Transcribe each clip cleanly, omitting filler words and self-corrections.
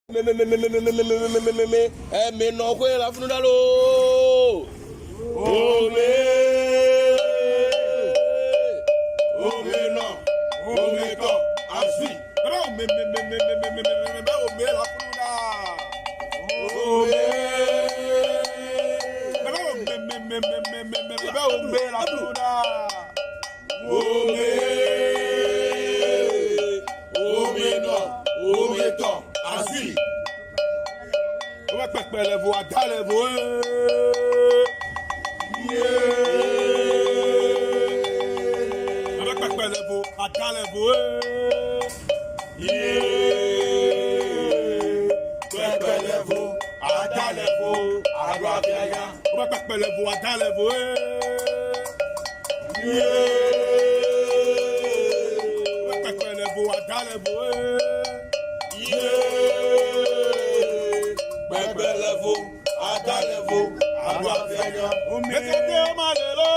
Me no kwe la funu dalo. No. To. Asui. Me la funu da. Me la funu da. No. To. Asui. On va faire les voix, dans les voix. On va faire les voix, dans les voix. Les voix, dans les voix. On va faire les voix, dans les voix. On va faire les voix, dans les voix. Level, I got level, Mekade malelo,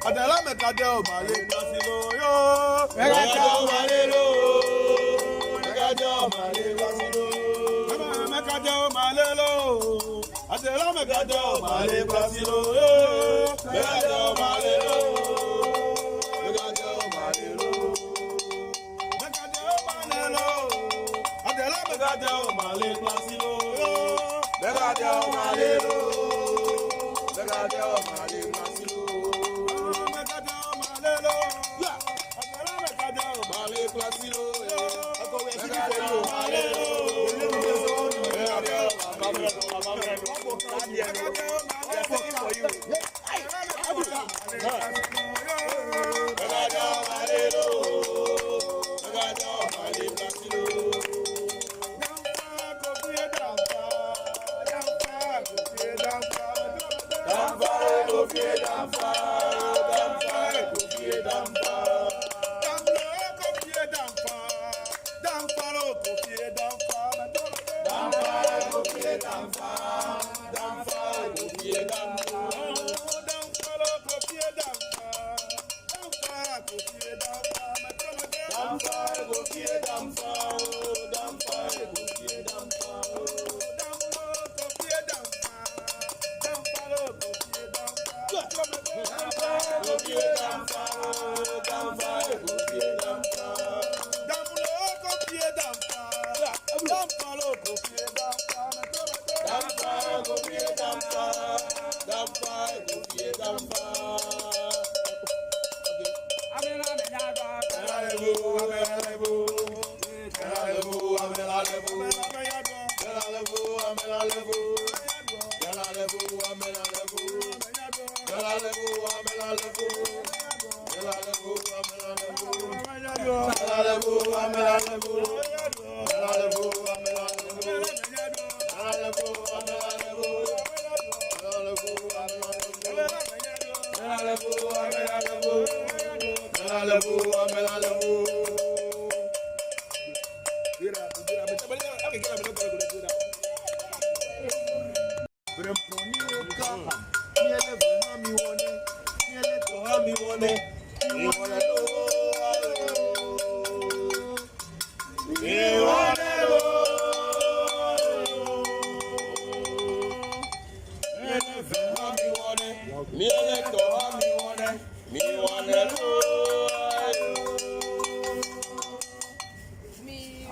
Adela mekade male pasilo yo. Mekade malelo, Adela mekade male pasilo yo. Mekade malelo, Adela mekade male pasilo yo. Mekade malelo, Mekade malelo, yeah. Mekade malelo,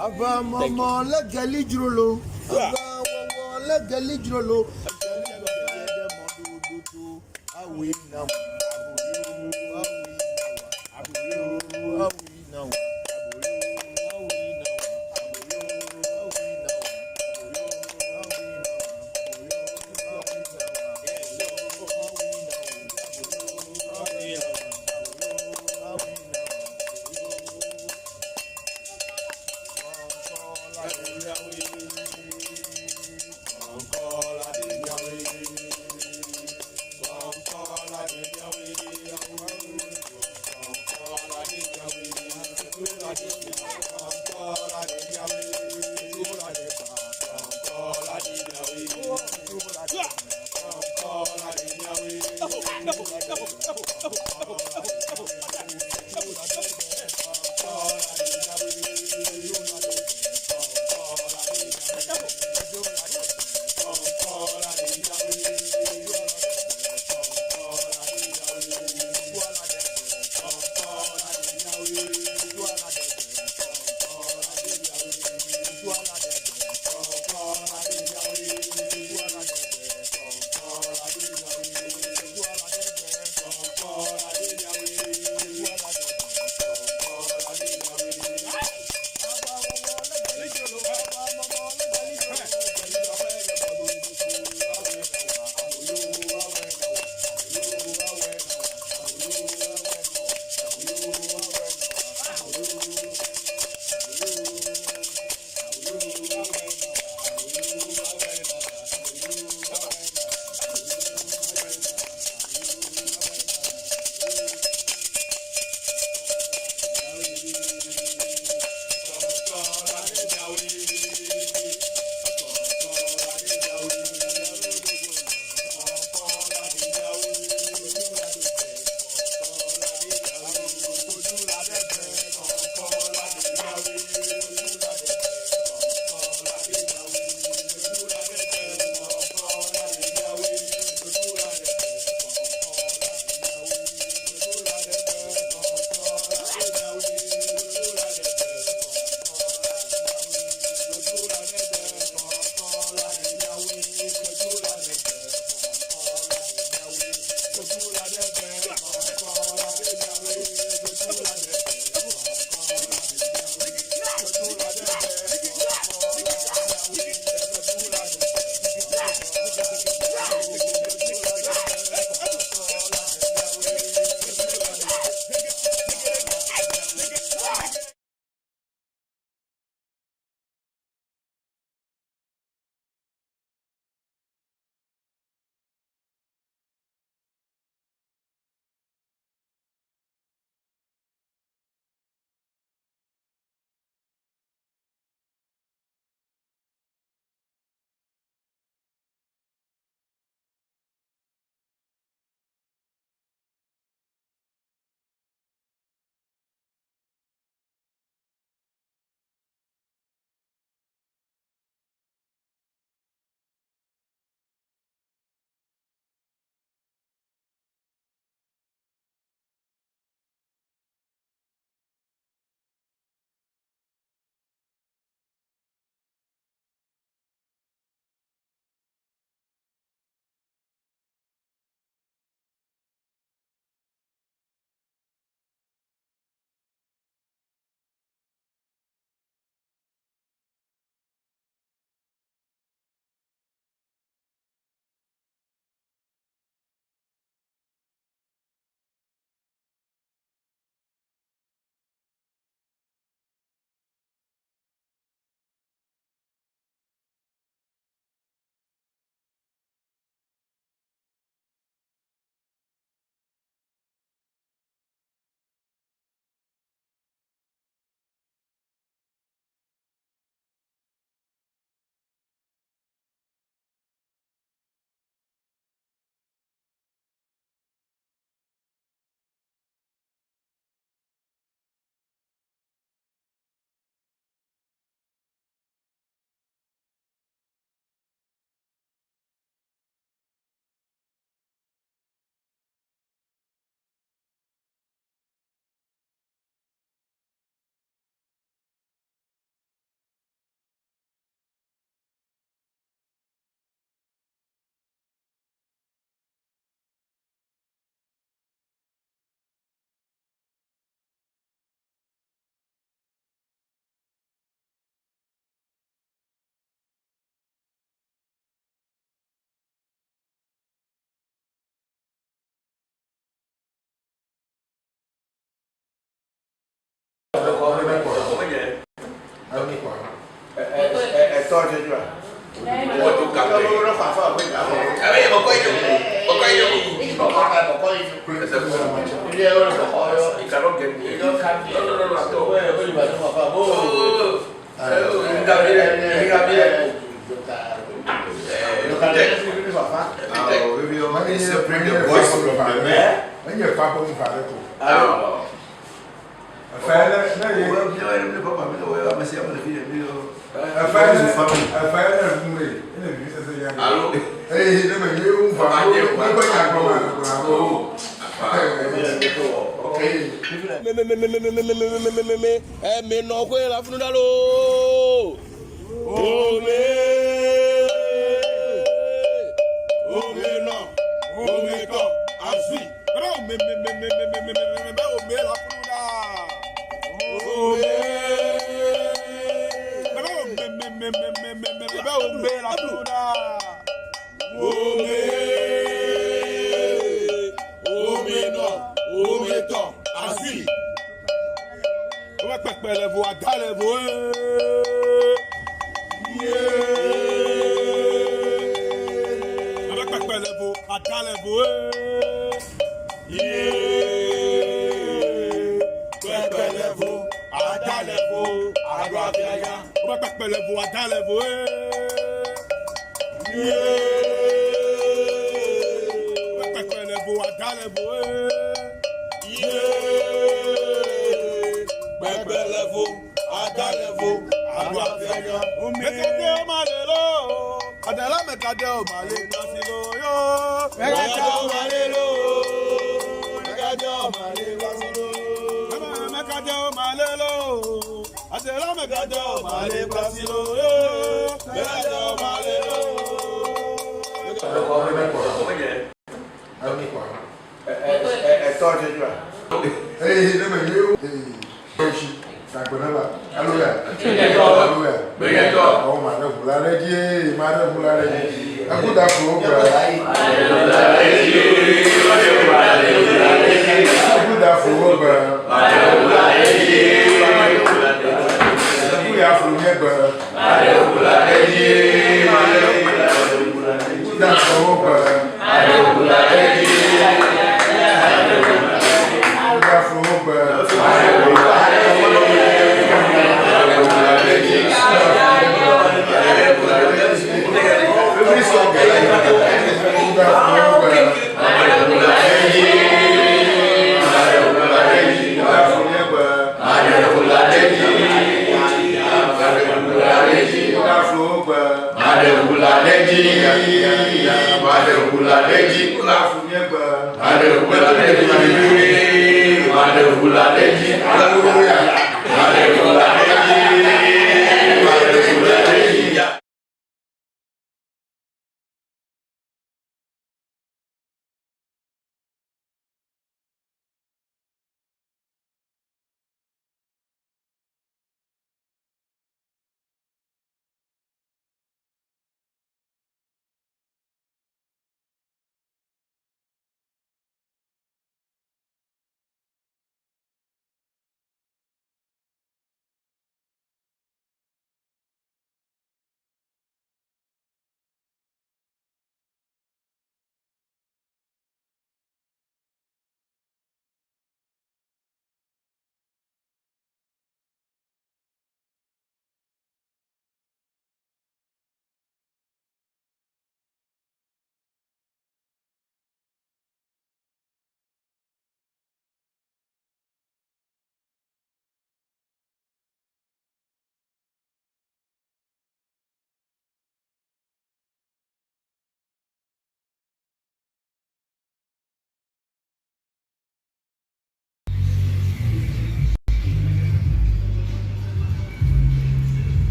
Ava mama le gali drolo, ava mama le gali drolo. Awi now, tọ́jú ẹjọ́ à. Wọ́n tó kà pé. Ló fà fún àwọn ìgbà wọn. Ẹ bẹ́ẹ̀ bọ̀kọ́ ìjọ. Bọ̀kọ́ ìjọ. Bọ̀kọ́ ìjọ. Ẹsẹ̀ fún wa. Ilé ẹ̀rọ bọ̀kọ́ yọ. Ìkànnọ́ gẹ̀ẹ́ni. Lọ́nà àtọ̀. Ó yìí bàtú bàbá bó. Separate the voice from the man. When you're talking about it, a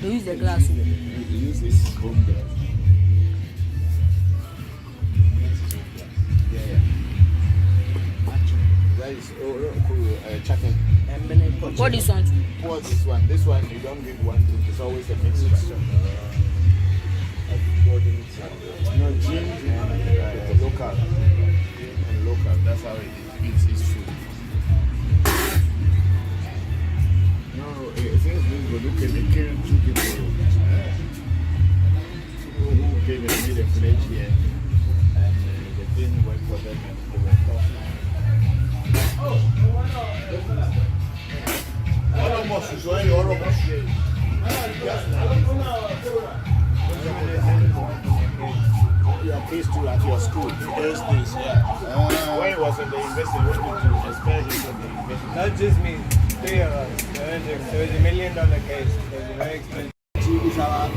Use the glass. Use this home glass. That is chicken. What this one? Pour this one. This one you don't give one drink. It's always a mixture. No gin and local. Gin and local. That's how it eats its food. No, since we were looking, they killed 2 people who came and made a pledge here, and they didn't work for them, and they were caught. Your case too at your school. school. Those days, yeah. When he was in the university, he wanted to expel him from the university. Not just me, 3 of us. So it's $1 million case. It's very expensive. It's our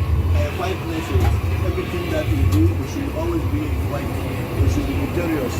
white message. Everything that we do, we should always be in white. We should be victorious.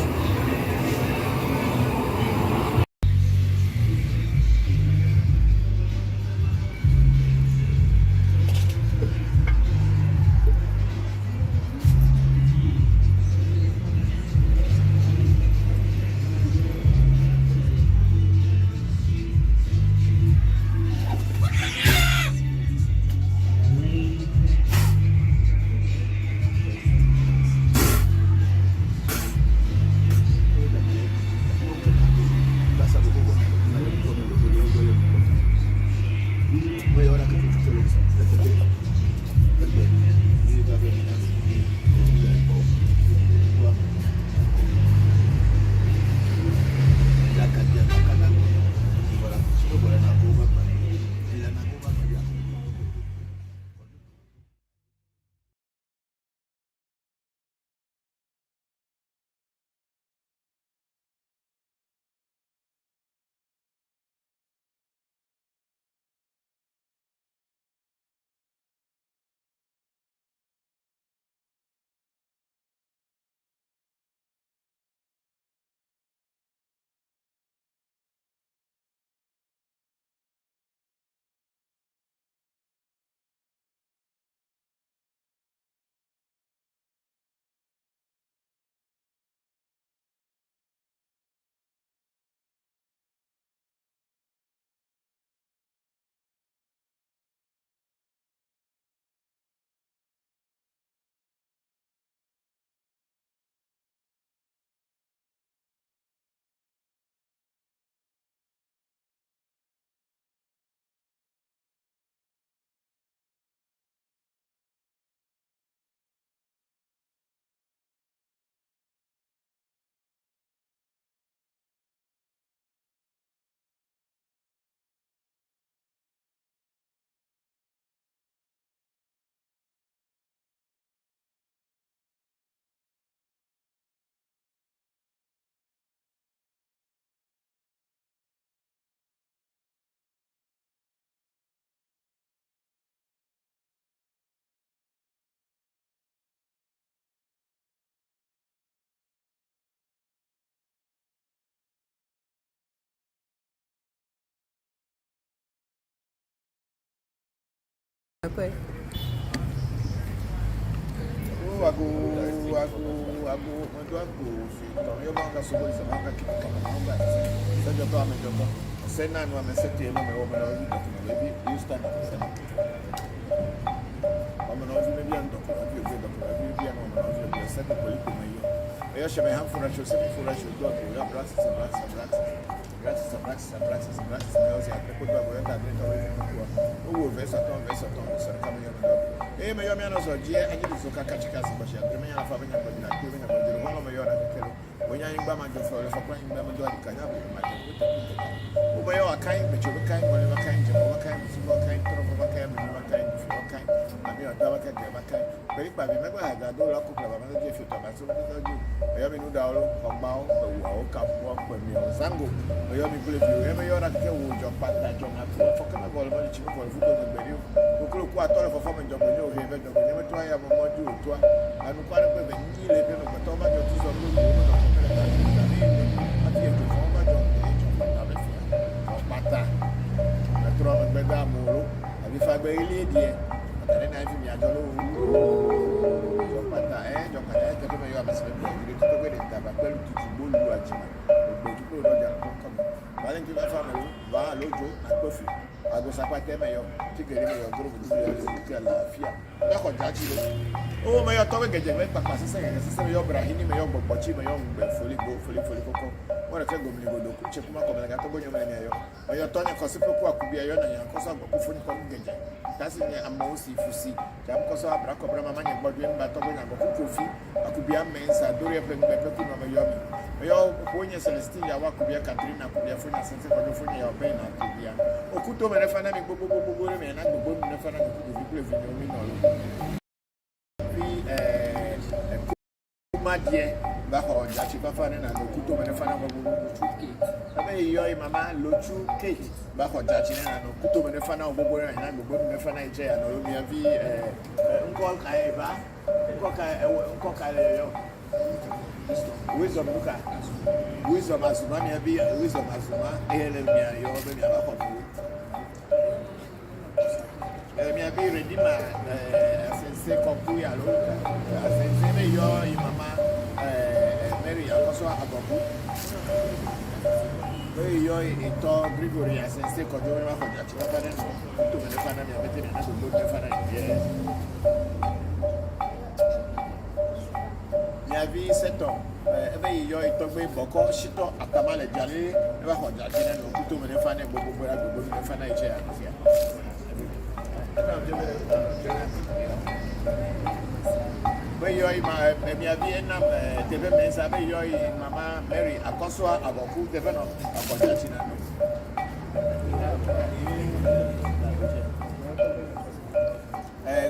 Okay. Ago, you manga so is a manga keep coming. Send your time and your send 9 women set to my woman, maybe you stand up. I'm an old maybe I'm doctor, I'll be a good doctor, I'll be a woman, I'll be a second police. I should have for us, for us, you got your brasses and brasses and brasses and brasses and brasses and brasses and brasses and put up with that drink away from the who will vest on, so coming up. Eh, my young man was a dear, and you so catch a castle, but you have remained a family and not giving up the one of your when you're in Bama for crying Bama, can have it. Over your kind, but you're kind, whatever kind, Jehovah kind, small kind, of a kind, never kind, before kind, and you're a double kind, never kind. But if I remember, I had no luck of another gift to Tabasso, I have no doubt of Mao, or Cap walk with me on Zango. I have been you ever your actor will jump at that job for Canada, money cheap for food and video. Who could quite all of a former job when you never try a more to and quite a bit of a living of the Thomas of the if I be lady, then I think I don't know. But I don't have to be a mistake. You took away the tobacco to bull watching. People don't come. I think you have family, Lojo, and coffee. I was a part of your ticket in your group with the oh, my atomic get back saying, your Brahini, my young Bochi, my young fully cocoa. What a go to check my coming. My Tony Cosipo could be a young and Cosa Bufuni. That's in a most if you see. Jamcosa, Bracobra, Mania, Bodwin, Batobin, and Bokufi. I could be a man's Adoria Pembekin of a young. When you're Celestina, what could be a Katrina, could be a friend, and California or Bena, could be a Okuto, and a fanamic book, and I go to the fanamic. Madie Bako Jachi Pafan and Kuto and Fana Lochu cake. I may your mamma Lochu cake. Bako Jachi and Kuto and Fana Bobo and I'm going to Fana chair and Olumia V. Uncle Kaeva, Coca, Wisdom Luca, Wisdom Azumania be Wisdom Azuma, Elemia, your baby. Elemia be Redima, as I say, Compuya Luca, as I say, your mamma. Mary also Ababu. Very yoy ito Gregory as I say Kodoma for that. To the family, I bet it has a good family. Yavi seto. Every yoy to be Bokor, Shito, Akamale Jali, never hold that. To the family, Bobo, the family chair. Yoy ma Vietnam TV mensa be yoy mama Mary akoswa aboku develop akojatina no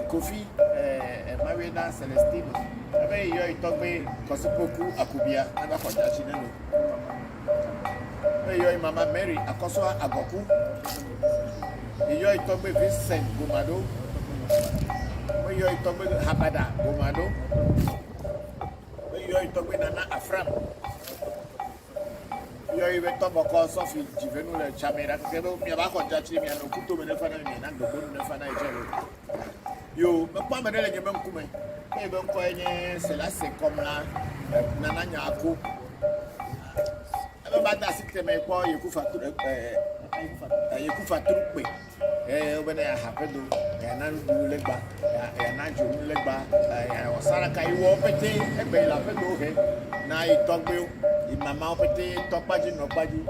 Kofi Marina Celestino be yoy togbe kosipoku akubia na akojatina no be yoy mama Mary akoswa aboku yoy togbe Vincent Gumado yo itogbe habada gomado yo itogbe nana afram yo ibe toboko sofi jivenu le chamera kebo mi ba ko jachi mi anu kuto me nefa na mi na dogo nefa na ijelo yo me pa me le nyeme nkume e be nko enye c'est comme là nana nyako ebe ba da sikeme ko yekufa turukpe when I happen to do legba, and I do legba, or Saraka, you open it, and be like a do it. Now you talk to in my mouth, talk buddy, no buddy.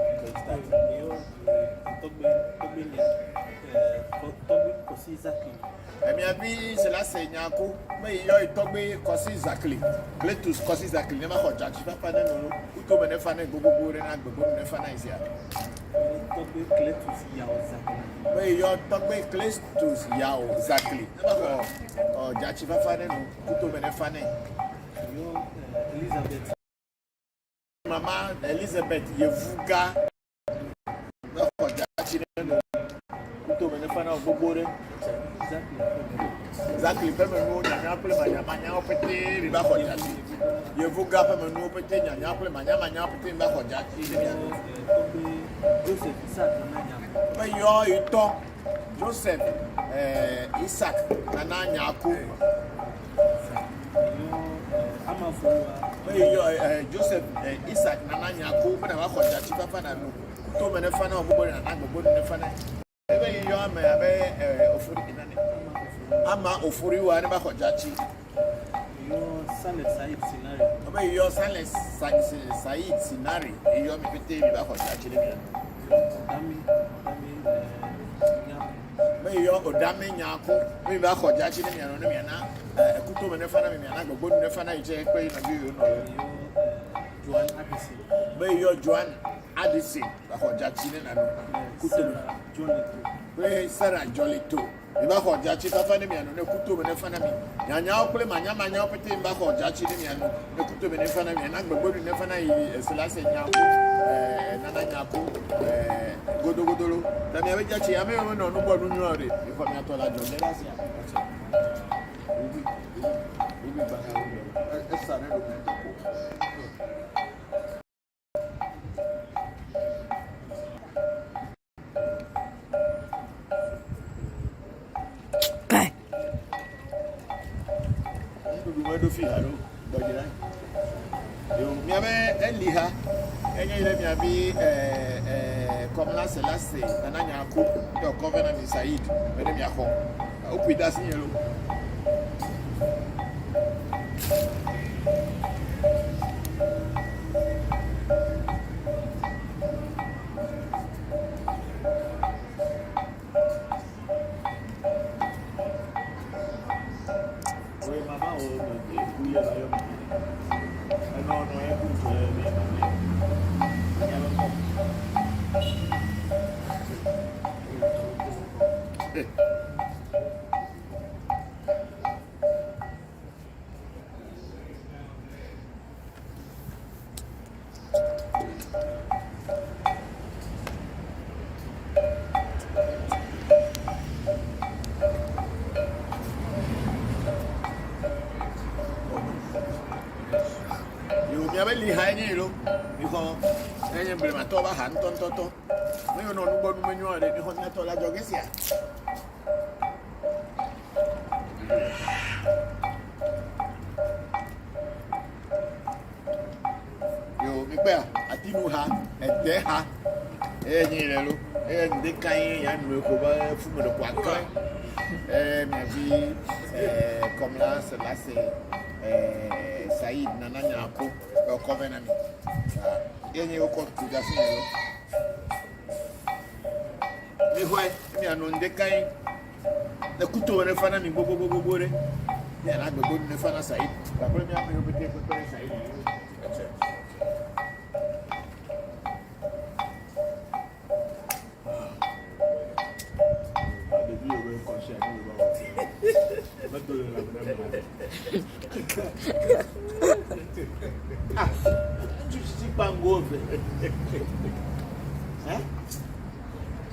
I mean, I be the last say, Yanko, may you talk me, cause exactly. Cletus, cause exactly, never hot judge, Papa, no, who told me never go and I go never nice here. Where you talk about Cletus Yao, exactly. Oh, Jachi Pafane, Kuto Benefane. Elizabeth. Mama Elizabeth, Yevuga. No, Jachi, Kuto Benefana of Bokor. Exactly, Pemano, Yapple, Mania, Pete, Ribaco Jachi. Yevuga, Pemano, Pete, Yapple, Mania, Pete, Baco Jachi. Joseph Isaac Nananya. You talk Joseph Isaac Nananya. Joseph Isaac Nananya. But I want that you can to Menefana of Bobby and Nefana. Ever you are Ama Ofuri, I never got Jachi. Your son is Said Sinari. Your son is Said Sinari. You are me to tell about Jachi. May your Odame Yako, we back for Jachi and Miana, Kuto Menefana, Miana, go good Nefana, Joan Addison. May your Joan Addison, for Jachi and Kuto Jolly. Sarah Jolly too. The back of Jachi Pafani and Kuto Menefana. Yanya play Manya Peti back of Jachi and the Kuto Menefana and I'm going to Nefana, Selassie Yaku, Nana Yaku, Godolo. The Jachi, I may know nobody knew it. If I'm not told, I don't do fiharo dojira yo mi ame eliha enye ile mi abi comme là c'est là c'est nananya ko do covenant in Said me mi akọ o pida sin yelo beli high low. You go, and you bring my toba hand on toto. We don't know what when you are the Honatola Jogesia. You be bear, I think you have, and there ha. And they can't and look over from the quacker. Maybe come last Said Nanana or Covenant. Any of to the same. Me and on the kind the Kuto and the Fanami Bobo. Yeah, I go to the Fana Said. But when you will take a Said.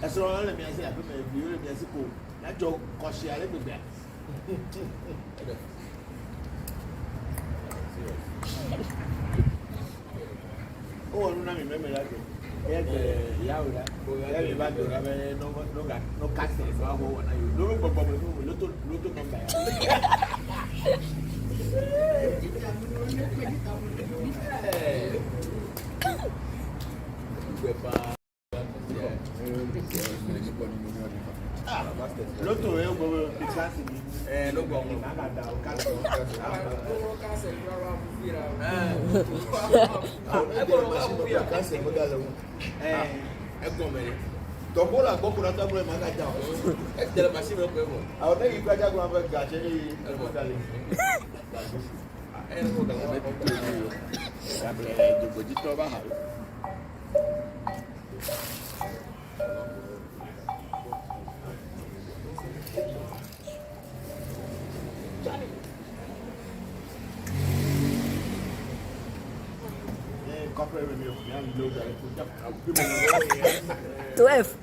That's all let me say. I put my view in the school. That joke cost you a little bit. Oh, I don't remember that. Yeah, no casting. Lotto eu vou ficar assim. Não vou nada dar o caso. É como ele. Tomou lá, Bokor na tábua mais legal. É que ela macia meu pego. A outra que vai jogar uma gacha ele ali. É no lugar do bonito trabalhar. To F.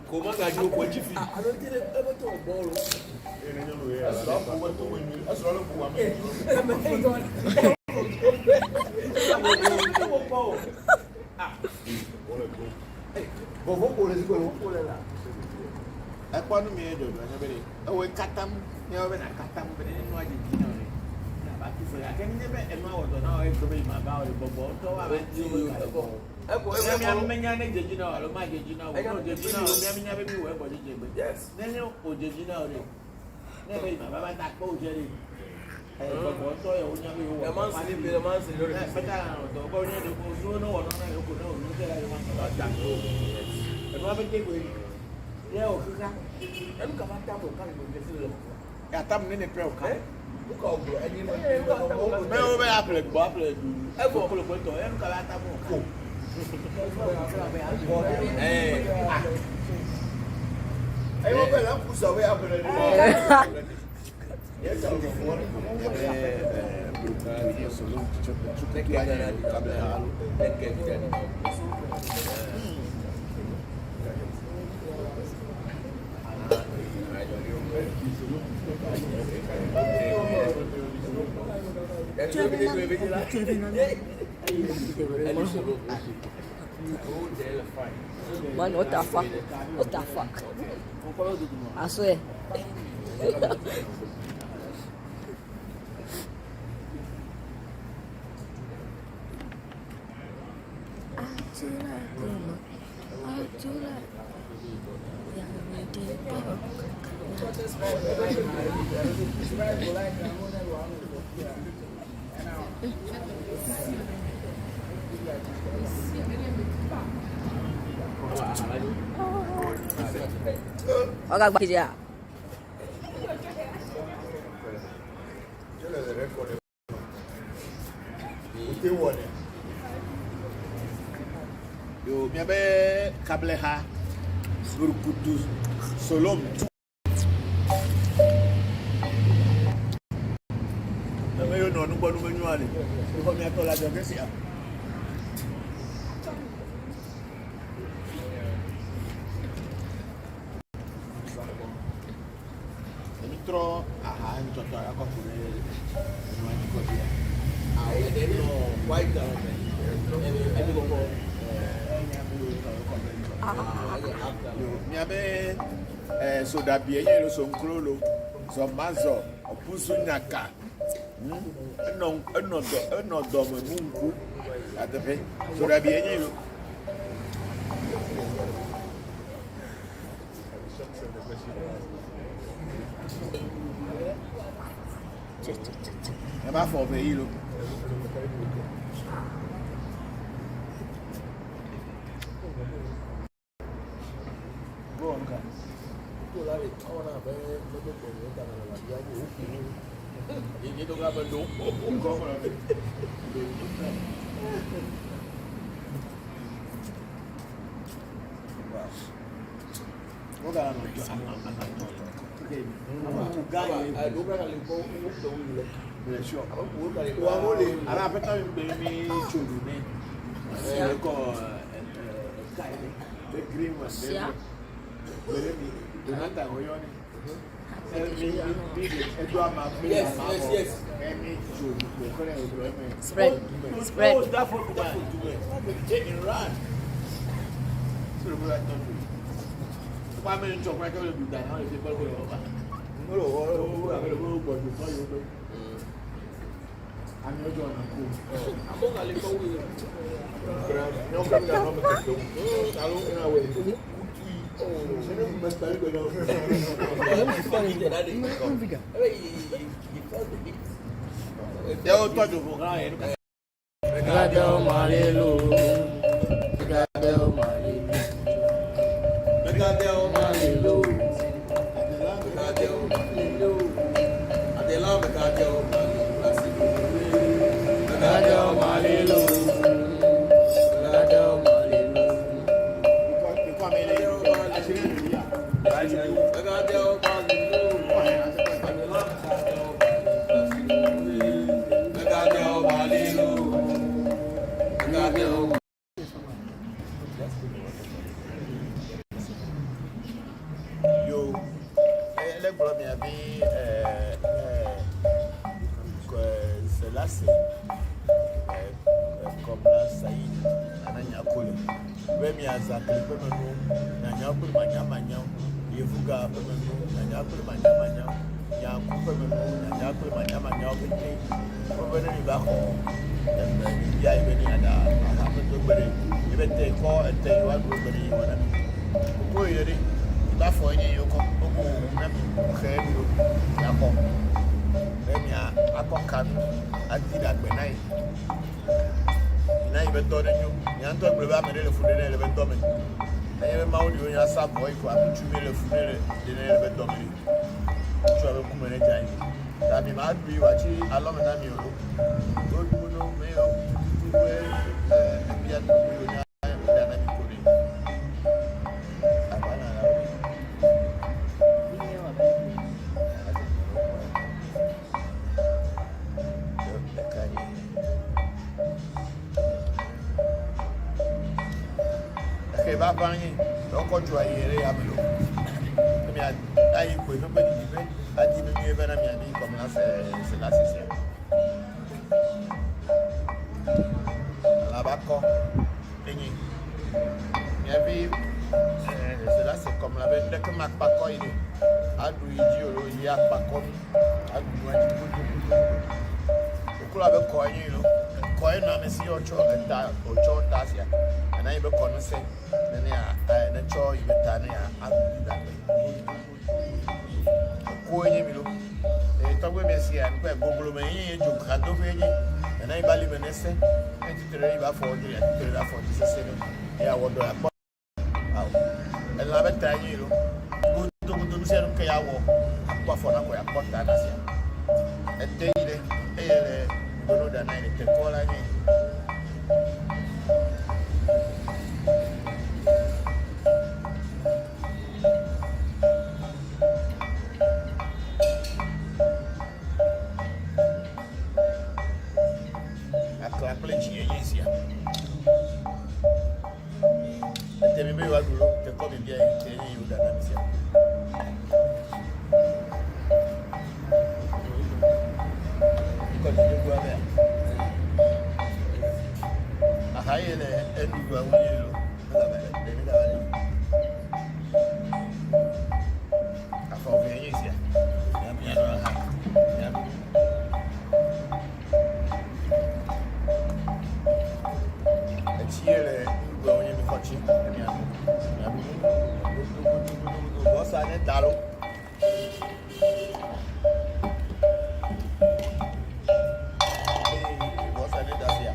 Como a gajo com a difícil. I don't think I've ever thrown a ball. That's all for what to win. That's all for one. Vovô is going to lá. É quando me é doido, né, bem? Eu catam, eu venho catam, bem, não há de dinheiro, né? Aqui foi, aqui ninguém é mal, não é sobre magal, o bobo, tô a ver se o é minha menina nem de dinheiro, o mais de dinheiro, o de dinheiro, minha menina bebe o ebo de dinheiro. Yes. Nem o de dinheiro, né? Nem bem, mas vai dar com o dinheiro. É bobo, tô eu, minha menina. É mais simples, é mais simples. É, mas tá, tô com o dinheiro, o não, não quero mais dar. Eu não vou ter coisa. Eu nunca vai estar no carro do Brasil. É a tábua nem para o carro. Nunca o bro, ele não é. Mas eu vou apple, vou apple. É bom pelo quanto eu nunca vai estar no carro. Aí eu vou lá para o seu apple. Esse é o fone. É brutal, isso não tem que ganhar de cabelo, tem que ganhar. Man, what the fuck? What the fuck? I swear. Olha a já. stay one. Yo, me be kableha. Burkutu solom. Na me yo no no gbonu menu ale. Ko mi atola jo kesi a. Mitro aha ntoto akokure no aniko dia. Ah, they no white government. Every go miabe so da bie yen so nkrolo so mazo opusu nyaka eno do mungu adepe so da bie yen lo e ba fo be yilo Itu nggak mendukung. Spread. Eu tô de vogar aí, Cadê o Marilu? Cadê o Marilu? Cadê o Marilu? Cadê o Marilu? Adelante, cadê o Marilu? Cadê o Marilu? Cadê o Marilu? Cadê o Yo, ele brought me a bit, c'est là, c'est comme là, ça y est, on a un peu de Remy a zappé, comme nous, on a un peu de mania, il faut gars, comme nous, on a un peu de mania, il y a un coup comme nous, on a un peu de mania, on venir les barons, il y a venu à la peu de bré, il va être quoi, et t'es quoi, vous venez, on a pourquoi il est là, faut y aller, Yako, Remy a conquered a did at Benai. Now you better than you. Yanto Brava made a food in the eleven domain. I have a mount you in a sub boy who have 2 million food in the eleven domain. Travel Kumane Jai. That be mad be watching along an amio. Good Muno, Mayo, Piat, Babani, don't go to a year. I put nobody, I didn't even have any come last year. Labaco, any. Maybe the last come la belle que Mac Pacoy. I do you, Yak Pacon. I do want to put the club of coin, you know. Coin, I see your choice and that or choice last year. And I will consent. Then I show you the Tania. I will do that. Coin, you know. They talk with me, and Google me, you can't do it. And I believe in this. And to the river for the 47. Yeah, what do I put? And love it, you know. Good to say, okay, I will. What for now? I put that as and take it. Don't know that I take all I need. me wa duro te ko me bia e you da na sia ko ni do ba ahaye le endu wa woni lo ala ba de ni da ba afa o be yin sia ya mi ya ha ya tiele go ni mi kochi mi anu go sa ne dalo go sa ne dasia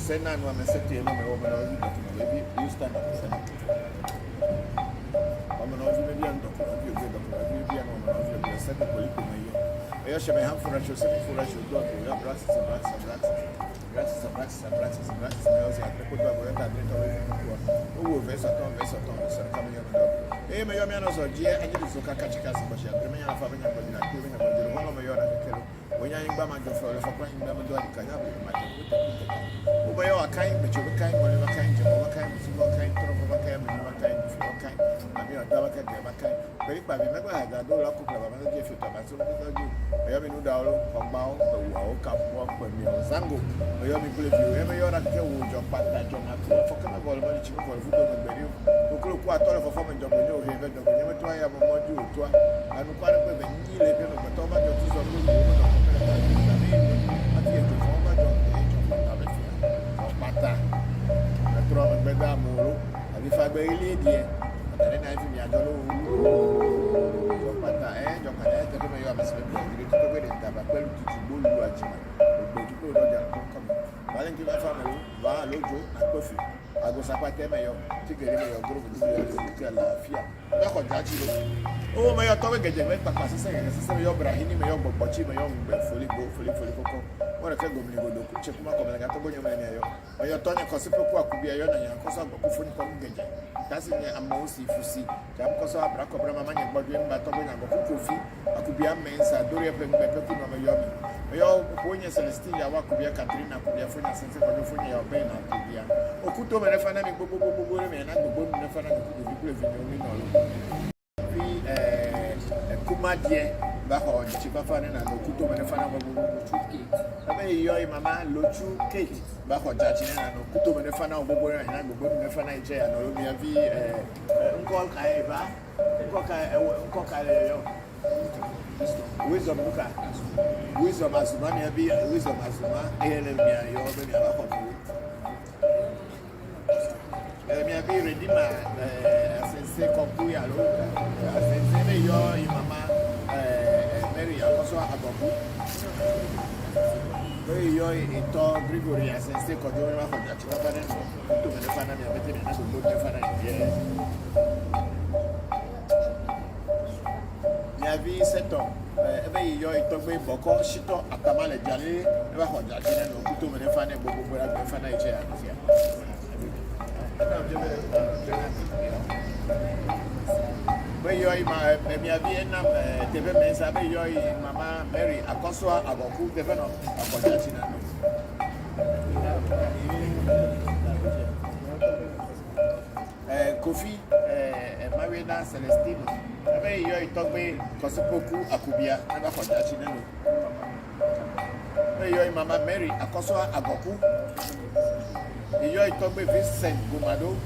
Sena no me sete no me oba no vida que baby you stand up sena vamos no vi me viando ko vi o do ko vi no no vi o sete ko liko me yo eu chame han fura cho sete fura cho do ko ya braços me eu já preco do agora tá dentro do o verso só caminho no me yo me no so dia a gente so ka chika se baixar me ya fa benya ko dina ko benya ko dina ko me yo na kelo wonya ngba ma jo fa fa kwa ngba ma do adika ya ma Obayo akai becho akai ngole akai je akai musu akai toro akai mu akai fu akai ami oda akai de akai peri pa bi megba aga do la ko pra ba je fi ta ba so do ju oyo mi nu da olo ogba o wa o ka fu o mi o zango oyo mi kule bi o me yo ra ke wo jo pata jo na ko fo kana bol mo chi ko fu do me beri o ko ku atore fo fo me jo me o he be jo me me to ya mo mo ju to anu kwa re pe be ni le pe me to ba jo ti so lo mo no ati e ko ba jo mata na tro me gbeda moro abi fa gbe ile die atare na fi mi ajo lo jo pata jo kada te me yo amase be bi to gbe de taba pelu tutu bolu ajima gbe ju ko roja ko ko balen ki fa me va lojo na kofi ago sapate me yo ti gere me yo gro bi yo ti ala afia na ko jaji lo o me yo to we geje me papa sese me yo brahini me yo gbogbochi me yo ngbe foli koko wọ́n rẹ̀ kẹ́ gómìnà ìgbòdò kú ṣe kúmọ́ kọ̀mọ̀lẹ̀ gàtọ́ bóyá ọmọ ẹ̀yọ́ ọ̀yọ́ tọ́ ní kọ́sí pé kú àkúbí ẹ̀yọ́ náà yẹn kọ́sọ́ àgbọ̀kú fún nìkan gẹ̀jẹ̀ dásì ní àmọ́ ó sì fún sí kí àwọn kọ́sọ́ àbúrákọ̀búrá máa ń yẹn gbọ́dọ̀ yẹn ń bá tọ́ bóyá àgbọ̀kú kò fi àkúbí àmẹ́nsà dórí ẹ̀pẹ́ ńgbẹ́pẹ́ kú nàmọ́ ẹ̀yọ́ mi ẹ̀yọ́ bóyá celestine yà wá àkúbí Katrina àkúbí fún yà sẹ́nsẹ́ kọ́dọ̀ fún yà ọ̀bẹ́ yẹn àkúbí yà òkú tó mẹ́rẹ́ fana mi gbogbo rẹ̀ mẹ́rin náà gbogbo mi fana mi kúrò fíkúrò fi ní omi náà lọ. bí ẹ̀kúmádìẹ bá họ jìjì bá fana náà òkú tó mẹ́rẹ́ fana gbogbo abe yo mama lochu cake ba ko jaji na no kuto me fa na gbogbo na na gbogbo me fa na je ya no mi avi nko kai ba nko kai yo wisdom luka wisdom azuma mi avi wisdom azuma ele mi yo be mi ba ko mi avi redima asense konku ya lo asense me yo mama Mary akoso agobu yo ito Gregory asense ko do wa ko jati baba den to me fa na mi abete na so do fa na ye ya vi seto ebe yo ito gbe Bokor shito atamale jale e wa ko jati na no to me fa na gbogbo ra gbe fa na ije ya sia be yo mi abi na tebe mensa be yo mama Mary akoso agoku tebe no akoja china no Mother Celestino. I mean, you talk me Kosopoku Akubia, never for that. You Mama Mary Akosoa Agoku. You talk me Vincent Gumado.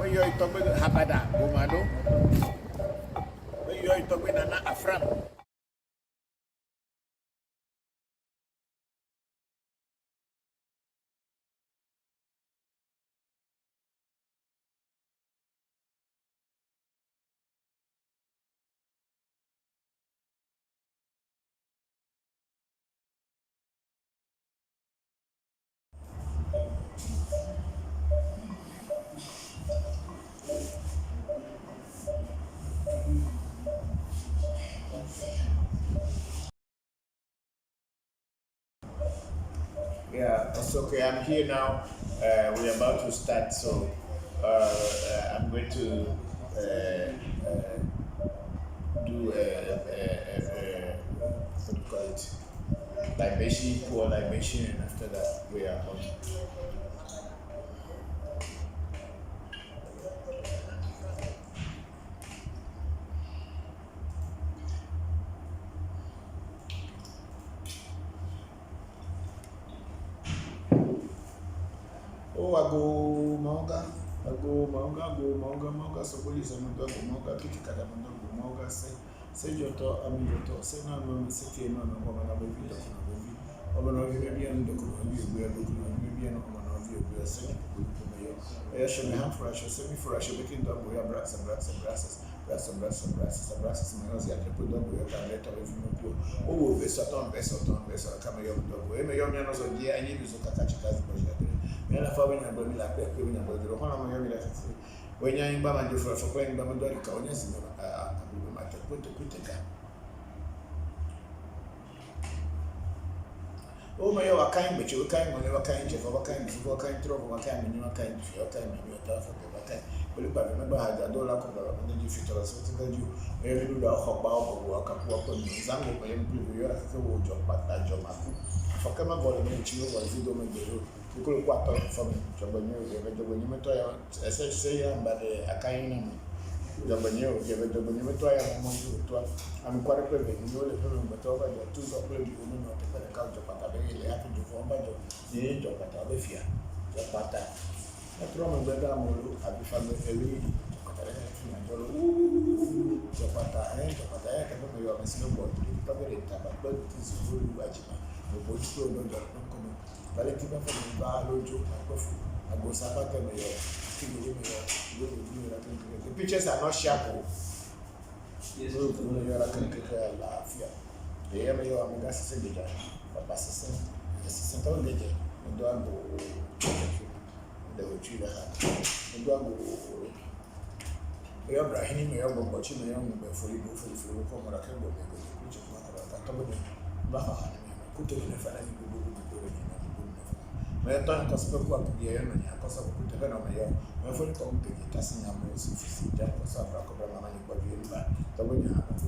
You talk me Habada Gumado. You talk me Nana Afram. Yeah, it's okay. I'm here now. We're about to start, so I'm going to do what do you call it? Libation, pour libation, and after that we are on. Oh, I go manga, so police and go manga, kitikada manga, say your door, I'm your door, say no, city, no, woman, I will be looking. Over maybe and the we are looking, maybe an woman of you, we are saying, I shall be half fresh, semi fresh, making dog, we are brats and brasses, my house, I put dog, we are letter of you. Oh, vessel, coming up, dog, we may only know, dear, I need to catch a cat. And I found a body like that, giving a body. When you're in Bama, for playing Bamadori, Conyas, I put the critic. Oh, my, your kind, but you kind, whenever kind, of kind, before kind, throw what kind, and your kind, your time, and your tough of your time. But remember, I had a dollar cover, and then you fit or something that you really do the hop out or walk on the example, but you are a job, but that job. For come about the you or you don't make the road. You could walk out from Jabanu, when you met I say, but a kind of Jabanu, give it to I'm quite a play, you know, but over the two of you know, to put a couch of Patabe, happen to form by the age of Patabefia, Japata. That's wrong with the Molo, I'll be found with a lady. Japata, and Japata, I can remember your snowboard, probably a tablet, but it's a good watchman. Valentina from the Lojo, I go Sabata, the pictures are not sharp. Yes, you are a critical laugh. The area of Megas is a but assistant on the day, and do I go the Uchida and do I go. You are Brahim, you are watching the young before you go for the come or a cable, which is not a put in a family. My time was spoke up the air and I was put a pen on my own. My phone come to get us in a most if that was a rock of a money, but you know, the way you have to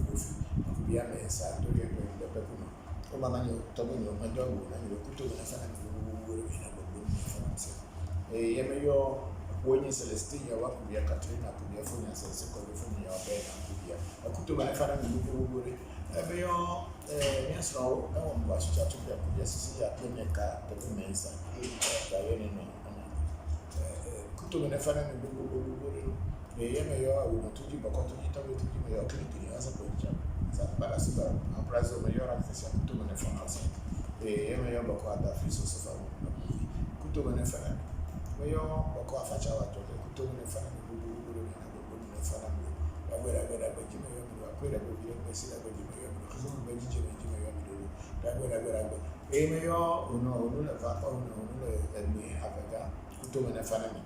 be a mess, I do get the Pepino. Oh, Mamma, my dog, and you put to the family who will be a good information. A Yamayo, when you Celestina, what could be a Katrina, could be a phone and second from your bed and could be a could to my family who would. Yes, no, one was chatting up with the Sicily, Clinica, the Mesa, Diana, Kutu and a fan and the Yamayo will to give a continent to give me a clinic as a picture. But as a prize of your office, Kutu and a fan outside. The Yamayo Bokor, the Fisos of Kutu and a fan. Mayo Bokor Fachawa, Kutu and a fan, who would have been a fan. I will have a Jimmy, I could have been a Messi, Email, no, Papa, and me have a guy who told me a family.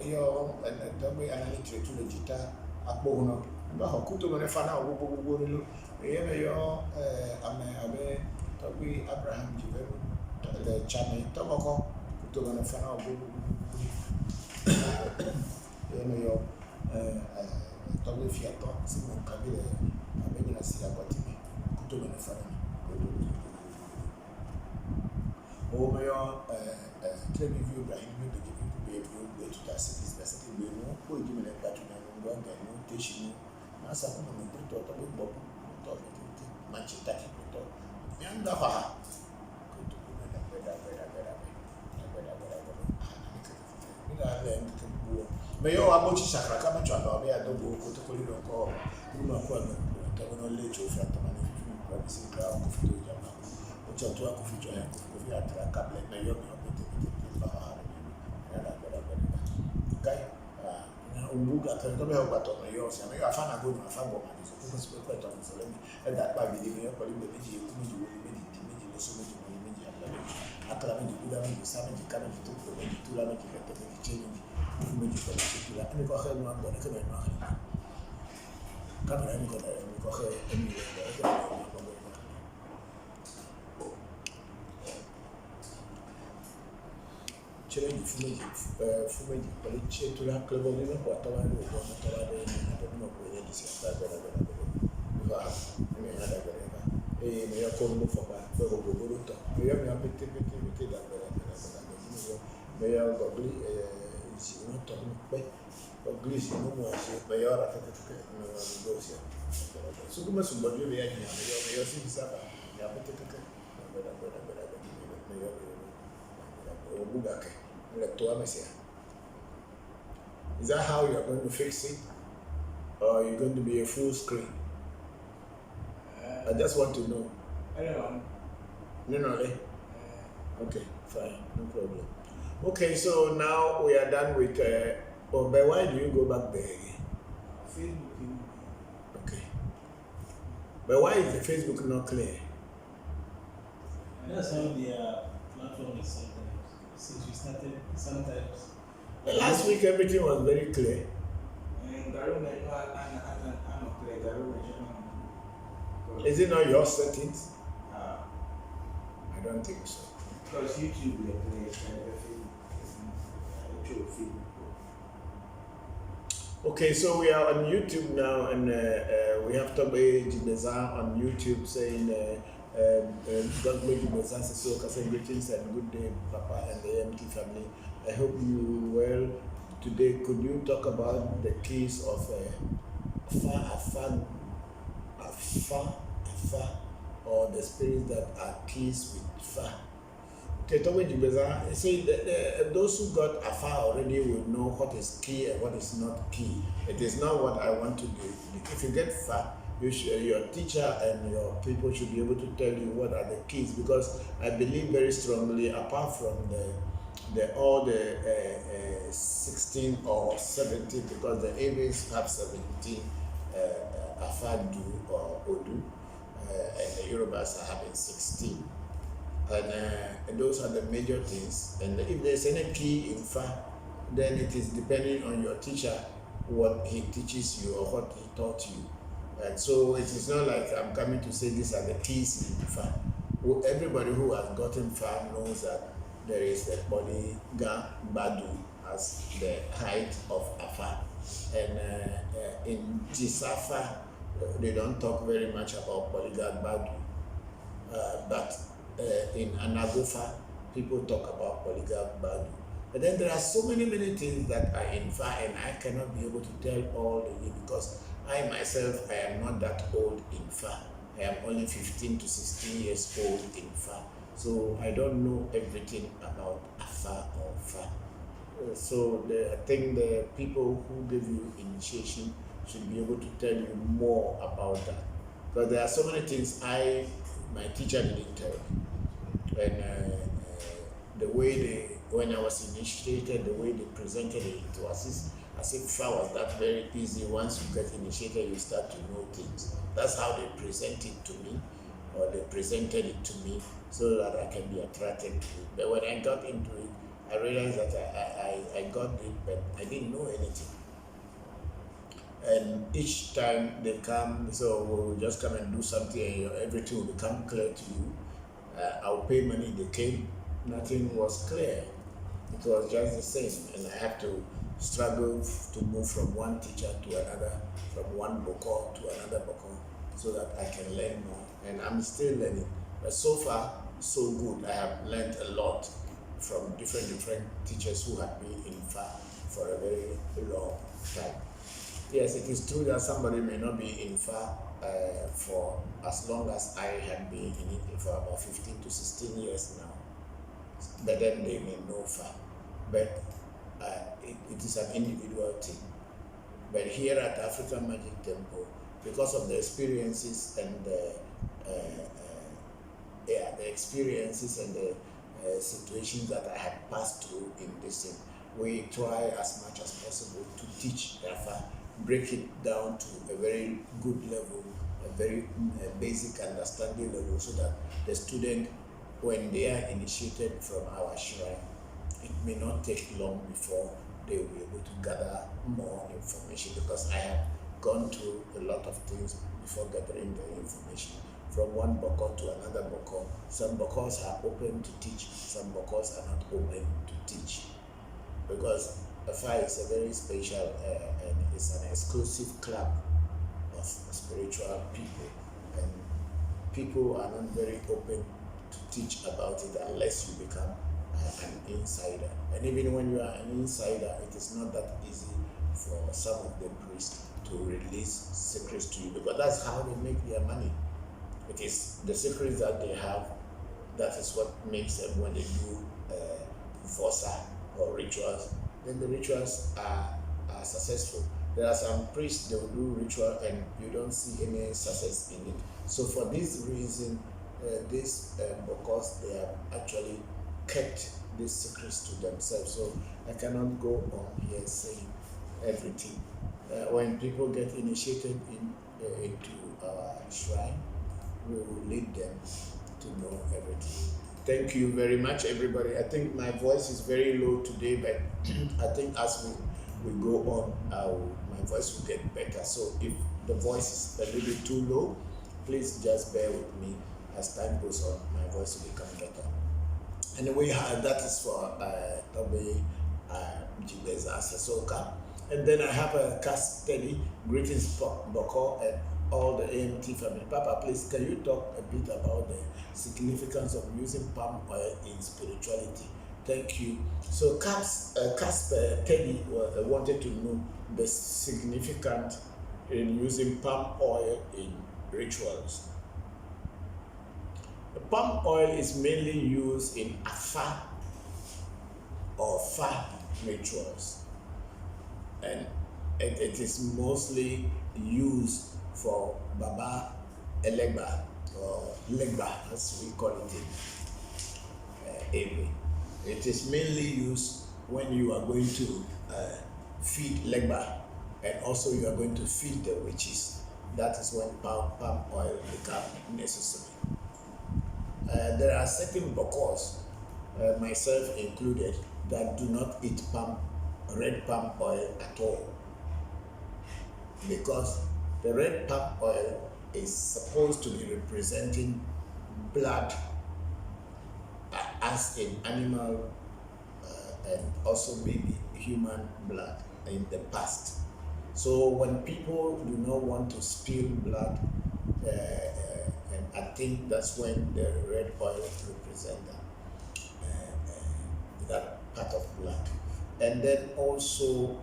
Yo, and the way I need to the guitar, a bono, and how could you fan out who would look? Email, Toby Abraham Jivel, the Channel Tobacco, who told me a fan out. Email, Toby Fiato, Simon Cabile, I'm making a see about me. To the family. Oh, my tell me, you Brahim, you be able to that cities, the city, we won't give me that to them. blog and notation. Masa kuna mtoto atabu bobu mtoto machita mtoto. Yanda ha. Kutu kuna beda. Ila le mtubu. Meyo abochi shakra kama chwa ba ya dogo kutu kulido ko. Kuna kwa no tabono lecho fa tamani kwa bisika ko fito jamaa. Ocha tu akufichwa yako kwa atra kabla na yo na pete bahari. Okay? Umbuga kama hapo batono yose na afana go na afabo malizo kwa sababu kwa tamu salami enda kwa bidii kwa limbe miji kumiji miji leso miji akala miji kuda miji sama miji kana miji tu miji tula miji kata miji chini miji kwa chakula ni kwa kheri mambo na kama ni kwa kheri ni challenge fumeji pale chetu la club ni kwa tawali kwa tawali ndio kwa yeye sisi baba ni hada gereka ni yako ni foka kwa gogoro to ni yami apete da ni ya gogli isi no to ni pe gogli si no mo asi pe yora tete no negocia so kuma su bojo ya ni ya si saba ya apete tete bada ni ya is that how you're going to fix it? Or are you going to be a full screen? I just want to know. I don't know. No. Okay, fine, no problem. Okay, so now we are done with. But why do you go back there again? Facebook. Okay. But why is the Facebook not clear? That's how the platform is sometimes. Since we started, sometimes. Last week everything was very clear. Is it not your settings? I don't think so. Because YouTube Okay, so we are on YouTube now, and we have Tobe Jibeza on YouTube saying, God bless Jibeza Sissoko saying greetings and good day, Papa and the MT family. I hope you well today. Could you talk about the keys of Afa, or the spirits that are keys with Fa? Tobe Jibeza say that those who got Afa already will know what is key and what is not key. It is not what I want to do. If you get Fa, your teacher and your people should be able to tell you what are the keys, because I believe very strongly, apart from all the 16 or 17, because the Avians have 17 Afadu or Odu, and the Yorubas are having 16. And those are the major things. And if there's any key in Fa, then it is depending on your teacher, what he teaches you or what he taught you. And so it is not like I'm coming to say these are the keys in Fa. Everybody who has gotten Fa knows that there is the Polyga Badu as the height of Afa. And in Tisafa, they don't talk very much about Polyga Badu. But in Anagofa, people talk about Polyga Badu. But then there are so many things that are in Fa, and I cannot be able to tell all the way, because I myself, I am not that old in Fa. I am only 15 to 16 years old in Fa. So I don't know everything about Afa or Fa. So I think the people who give you initiation should be able to tell you more about that. Because there are so many things my teacher didn't tell me. And the way when I was initiated, the way they presented it to us, as if Fa was that very easy. Once you get initiated, you start to know things. That's how they present it to me, or they presented it to me, so that I can be attracted to it. But when I got into it, I realized that I got it, but I didn't know anything. And each time they come, so we'll just come and do something, and everything will become clear to you. I'll pay money, they came, nothing was clear. It was just the same, and I have to struggle to move from one teacher to another, from one Bokor to another Bokor, so that I can learn more. And I'm still learning. But so far, so good. I have learned a lot from different teachers who have been in Fa for a very long time. Yes, it is true that somebody may not be in far for as long as I have been in it for about 15 to 16 years now. But then they may know far. But it is an individual thing. But here at African Magic Temple, because of the experiences and the experiences and the situations that I had passed through in this thing, we try as much as possible to teach Rafa, break it down to a very good level, a very basic understanding level, so that the student, when they are initiated from our shrine, it may not take long before they will be able to gather more information, because I have gone through a lot of things before gathering the information. From one Bokor to another Bokor. Some Bokors are open to teach, some Bokors are not open to teach. Because AFA is a very special and it's an exclusive club of spiritual people. And people are not very open to teach about it unless you become an insider. And even when you are an insider, it is not that easy for some of the priests to release secrets to you, because that's how they make their money. It is the secrets that they have, that is what makes them, when they do fossa or rituals, then the rituals are successful. There are some priests, they will do ritual and you don't see any success in it. So for this reason, because they have actually kept these secrets to themselves. So I cannot go on here saying everything. When people get initiated into our shrine, we will lead them to know everything. Thank you very much, everybody. I think my voice is very low today, but I think as we go on, my voice will get better. So if the voice is a little bit too low, please just bear with me. As time goes on, my voice will become better. Anyway, that is for Toby Jibeza Sasoka. And then I have a cast study. Greetings, Bokor, and all the AMT family. Papa, please, can you talk a bit about the significance of using palm oil in spirituality? Thank you. So Casper Teddy wanted to know the significance in using palm oil in rituals. The palm oil is mainly used in Afa or Fa rituals, and it is mostly used for Baba Elegba or Legba, as we call it in Ewe. It is mainly used when you are going to feed Legba, and also you are going to feed the witches. That is when palm oil becomes necessary. There are certain Bokors, myself included, that do not eat red palm oil at all, because the red palm oil is supposed to be representing blood, as in animal and also maybe human blood in the past. So when people do not want to spill blood, and I think that's when the red oil represents that part of blood. And then also,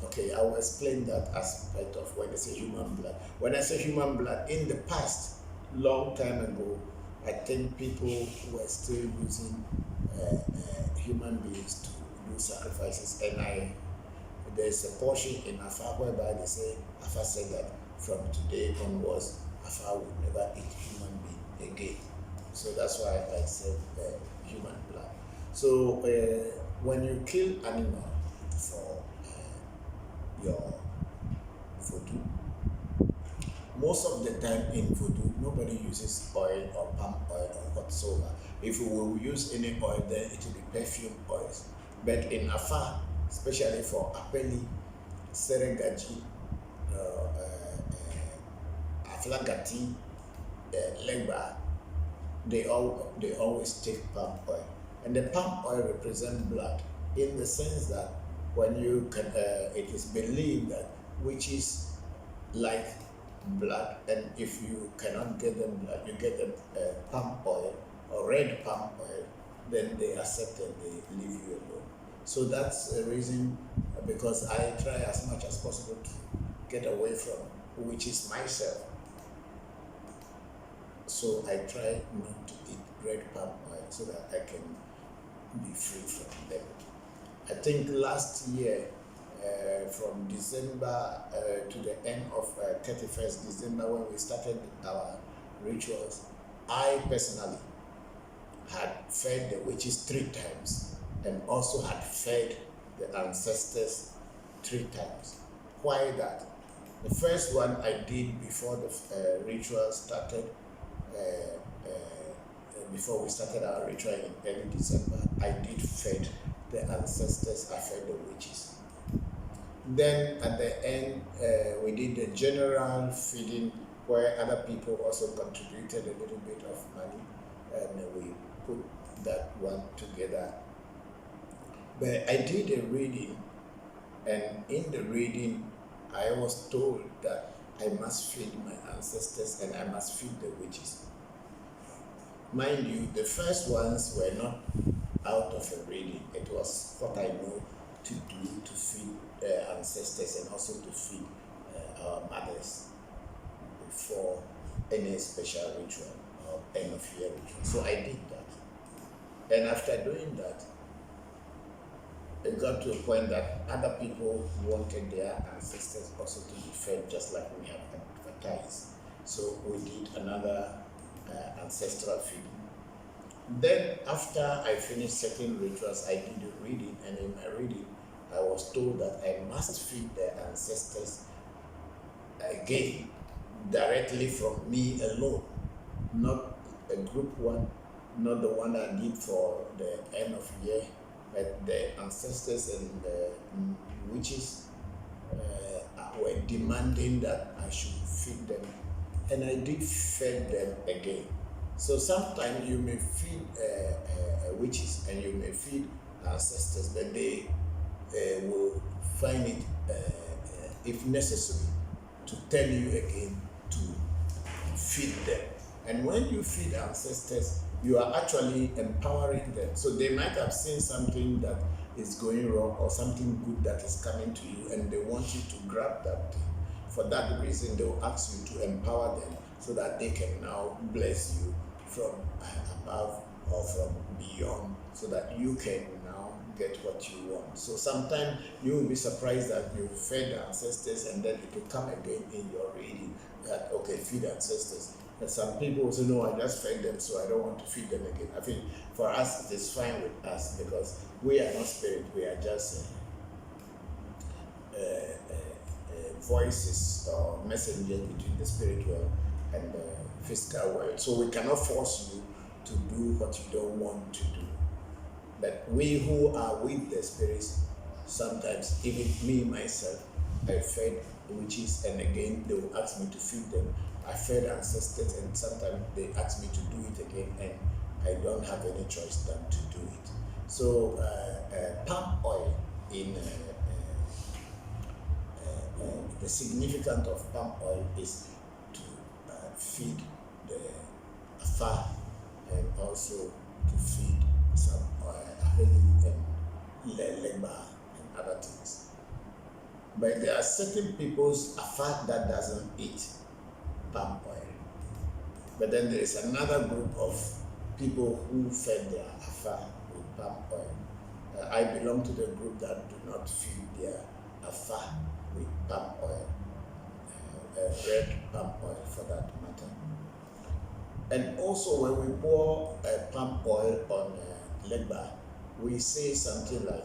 okay, I will explain that aspect of when I say human blood. When I say human blood, in the past, long time ago, I think people were still using human beings to do sacrifices. And there's a portion in Afa whereby they say, Afa said that from today onwards, Afa will never eat human being again. So that's why I said human blood. So when you kill animal for your voodoo, most of the time in voodoo, nobody uses oil or palm oil or whatsoever. If we will use any oil, then it will be perfume oils. But in Afa, especially for Apeli, Seregaji, Aflagati, Legba, they always take palm oil. And the palm oil represents blood, in the sense that when you can, it is believed that witches like blood, and if you cannot get them blood, you get them palm oil or red palm oil, then they accept and they leave you alone. So that's the reason because I try as much as possible to get away from witches myself. So I try not to eat red palm oil so that I can be free from them. I think last year, from December to the end of 31st December, when we started our rituals, I personally had fed the witches 3 times and also had fed the ancestors 3 times. Why that? The first one I did before the ritual started, before we started our ritual in early December. I did fed the ancestors, I fed the witches. Then at the end, we did the general feeding where other people also contributed a little bit of money, and we put that one together. But I did a reading, and in the reading, I was told that I must feed my ancestors and I must feed the witches. Mind you, the first ones were not out of a reading. It was what I know to do to feed ancestors and also to feed our mothers before any special ritual or end of year ritual. So I did that. And after doing that, it got to a point that other people wanted their ancestors also to be fed just like we have advertised. So we did another ancestral feeding. Then after I finished certain rituals, I did a reading, and in my reading, I was told that I must feed the ancestors again, directly from me alone, not a group one, not the one I did for the end of year, but the ancestors and the witches were demanding that I should feed them, and I did feed them again. So sometimes you may feed witches and you may feed ancestors, but they will find it, if necessary, to tell you again to feed them. And when you feed ancestors, you are actually empowering them. So they might have seen something that is going wrong or something good that is coming to you, and they want you to grab that thing. For that reason, they will ask you to empower them so that they can now bless you from above or from beyond, so that you can now get what you want. So sometimes you will be surprised that you fed the ancestors and then it will come again in your reading that, okay, feed ancestors. And some people will say, no, I just fed them, so I don't want to feed them again. I think for us, it is fine with us because we are not spirit, we are just voices or messengers between the spirit world and the physical world. So we cannot force you to do what you don't want to do. But we who are with the spirits, sometimes, even me myself, I fed witches, and again they will ask me to feed them. I fed ancestors, and sometimes they ask me to do it again, and I don't have any choice than to do it. So palm oil in the significance of palm oil is to feed the afar and also to feed some aheli and leba and other things. But there are certain people's afar that doesn't eat palm oil. But then there is another group of people who fed their afar with palm oil. I belong to the group that do not feed their afar with palm oil, red palm oil for that matter. And also when we pour palm oil on leba, we say something like,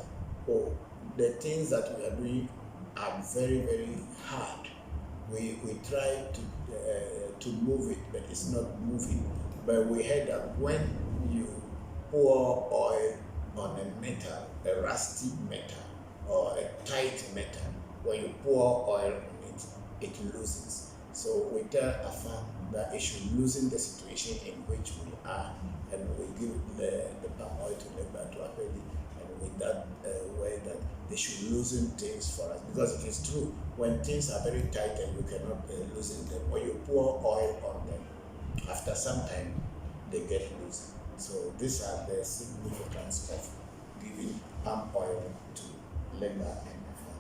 oh, the things that we are doing are very, very hard. We try to move it, but it's not moving. But we heard that when you pour oil on a metal, a rusty metal or a tight metal, when you pour oil on it, it loosens. So we tell Afa that it should loosen the situation in which we are, and we give the palm oil to Leba to Apeli, and with that way that they should loosen things for us, because it is true, when things are very tight and you cannot loosen them, when you pour oil on them, after some time they get loose. So these are the significance of giving palm oil to Leba and Afa.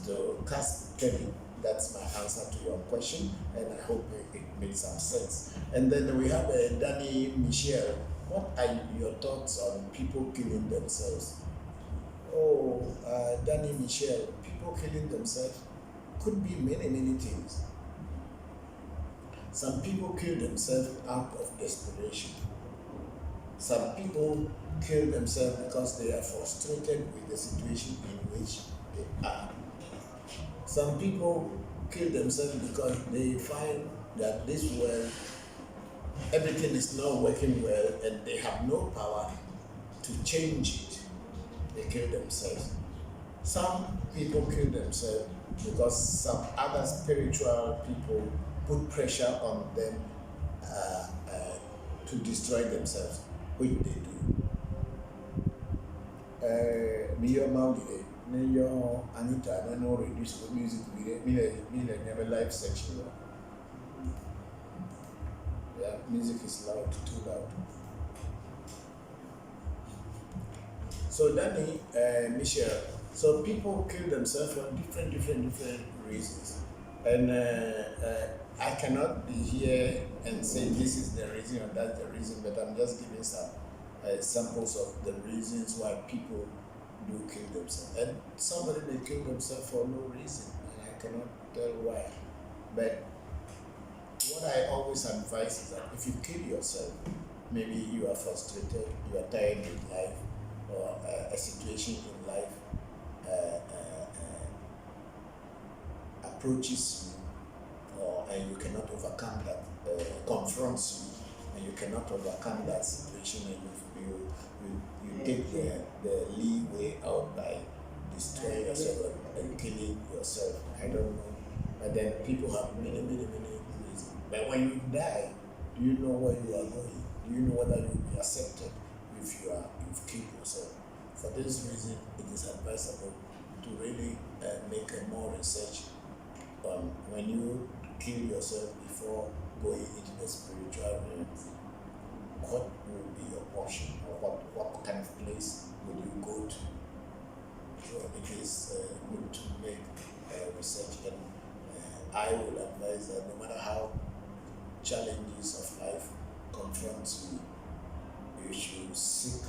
to cast Kelly. That's my answer to your question, and I hope it makes some sense. And then we have Danny Michel. What are your thoughts on people killing themselves? Oh, Danny Michel, people killing themselves could be many, many things. Some people kill themselves out of desperation. Some people kill themselves because they are frustrated with the situation in which they are. Some people kill themselves because they find that this world, everything is not working well and they have no power to change it. They kill themselves. Some people kill themselves because some other spiritual people put pressure on them to destroy themselves, which they do. Neyo Anita, I don't reduce the music me never live section. Yeah, music is loud, too loud. So Danny, Michelle, so people kill themselves for different reasons. And I cannot be here and say this is the reason or that's the reason, but I'm just giving some examples of the reasons why people do kill themselves. And somebody may kill themselves for no reason, and I cannot tell why. But what I always advise is that if you kill yourself, maybe you are frustrated, you are tired with life, or a situation in life approaches you, and you cannot overcome that, confronts you, and you cannot overcome that situation, and you take the leeway out by destroying yourself and killing yourself. I don't know. But then people have many reasons. But when you die, do you know where you are going? Do you know whether you will be accepted if you've killed yourself? For this reason, it is advisable to really make more research on when you kill yourself before going into the spiritual realm. What will be your portion, or what kind of place will you go to? So it is good to make research, and I will advise that no matter how challenges of life confront you, you should seek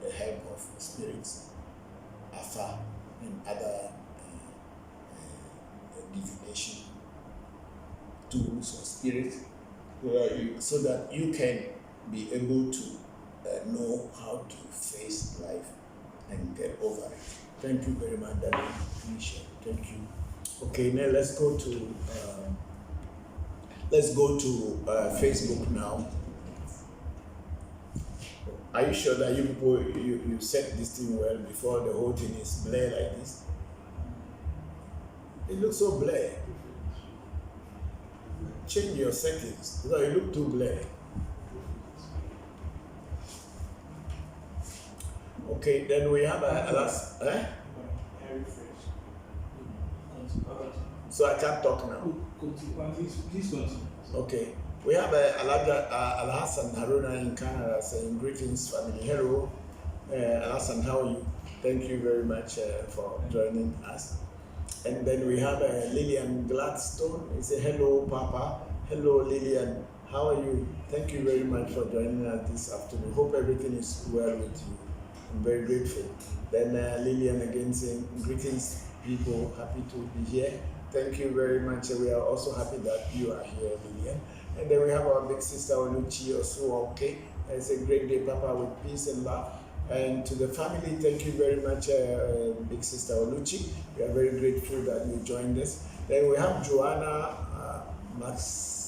the help of spirits, afar, and other divination tools or spirits, so that you can be able to know how to face life and get over it. Thank you very much, Daniel. Thank you. Okay, now let's go to Facebook now. Are you sure that you people you set this thing well before the whole thing is blur like this? It looks so blur. Change your settings because it look too blurry. Okay, then we have a last. So I can't talk now. Please continue. Okay, we have Al-Hassan Haruna in Canada saying greetings, family. Hello, Al-Hassan, how are you? Thank you very much for joining us. And then we have Lillian Gladstone. He said, hello, Papa. Hello, Lillian. How are you? Thank you very much for joining us this afternoon. Hope everything is well with you. I'm very grateful. Then Lillian again saying, greetings, people. Happy to be here. Thank you very much. We are also happy that you are here, Lillian. And then we have our big sister, Oluchi Osuoke. It's a great day, Papa, with peace and love. And to the family, thank you very much, big sister Oluchi. We are very grateful that you joined us. Then we have Joanna Makichi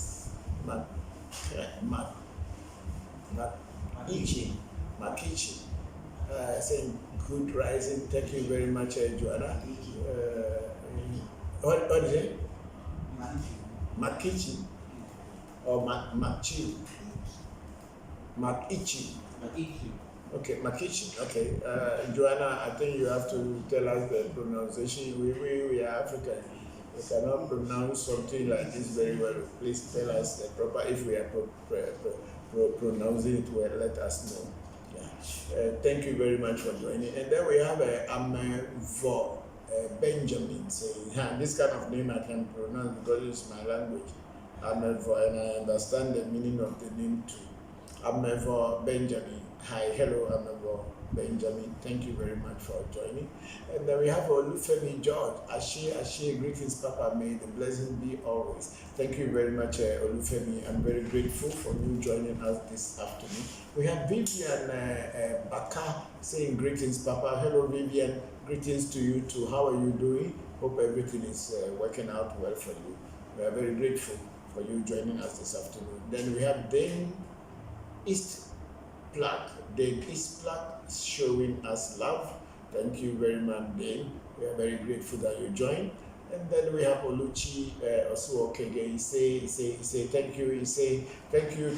saying good rising. Thank you very much, Joanna. What is it? Makichi or Machi? Makichi. Okay, Makichi. Okay, Joanna, I think you have to tell us the pronunciation. We are African. We cannot pronounce something like this very well. Please tell us the proper. If we are pronouncing it well, let us know. Yeah. much. Thank you very much for joining. And then we have Amevo Benjamin saying, this kind of name I can pronounce because it's my language. Amevo, and I understand the meaning of the name too. Amevo Benjamin. Hi, hello Amevo Benjamin. Thank you very much for joining. And then we have Olufemi George. Ashe, greetings, Papa. May the blessing be always. Thank you very much, Olufemi. I'm very grateful for you joining us this afternoon. We have Vivian Baka saying greetings, Papa. Hello, Vivian. Greetings to you too. How are you doing? Hope everything is working out well for you. We are very grateful for you joining us this afternoon. Then we have Dane East Plaque. Dane East Plaque is showing us love. Thank you very much, Dane. We are very grateful that you joined. And then we have Oluchi Osuokege. He say thank you. He say thank you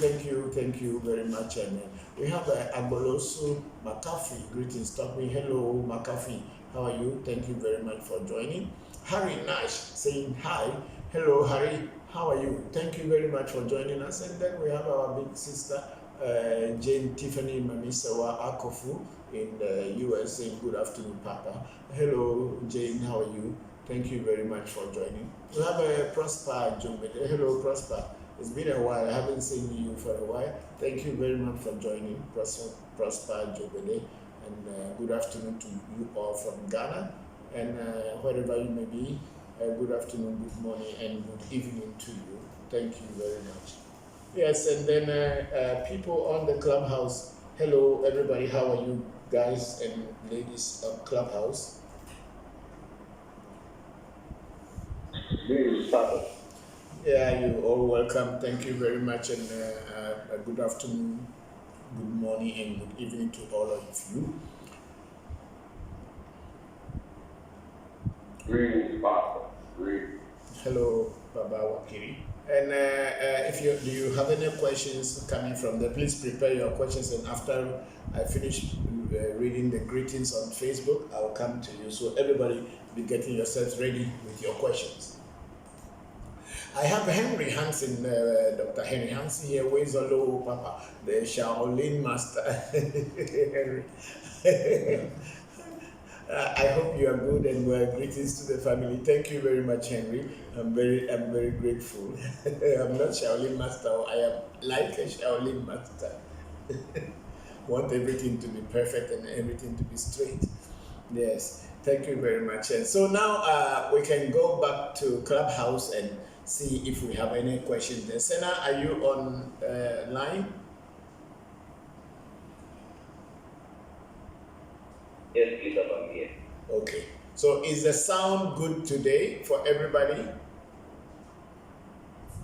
very much. And we have Agbolosu McAfee. Greetings, Tommy. Hello, McAfee. How are you? Thank you very much for joining. Harry Nash saying hi. Hello, Harry. How are you? Thank you very much for joining us. And then we have our big sister, Jane Tiffany Mamisawa Akofu in the US saying good afternoon, Papa. Hello, Jane. How are you? Thank you very much for joining. We have Prosper Jobede. Hello, Prosper. It's been a while. I haven't seen you for a while. Thank you very much for joining, Prosper Jobede. And good afternoon to you all from Ghana. And wherever you may be, good afternoon, good morning, and good evening to you. Thank you very much. Yes, and then people on the Clubhouse. Hello, everybody. How are you guys and ladies on Clubhouse? Yeah, you're all welcome. Thank you very much, and good afternoon, good morning, and good evening to all of you. Greetings, Papa. Greetings. Hello, Baba Wakiri. And do you have any questions coming from there, please prepare your questions, and after I finish reading the greetings on Facebook, I'll come to you. So everybody be getting yourselves ready with your questions. I have Henry Hansen, Dr. Henry Hansen here. Where's hello, Papa? The Shaolin master. Henry. I hope you are good and well. Greetings to the family. Thank you very much, Henry. I'm very grateful. I'm not Shaolin master. I am like a Shaolin master. Want everything to be perfect and everything to be straight. Yes. Thank you very much. And so now we can go back to Clubhouse and see if we have any questions. Then, Senna, are you on line? Yes, please, I'm here. Okay. So is the sound good today for everybody?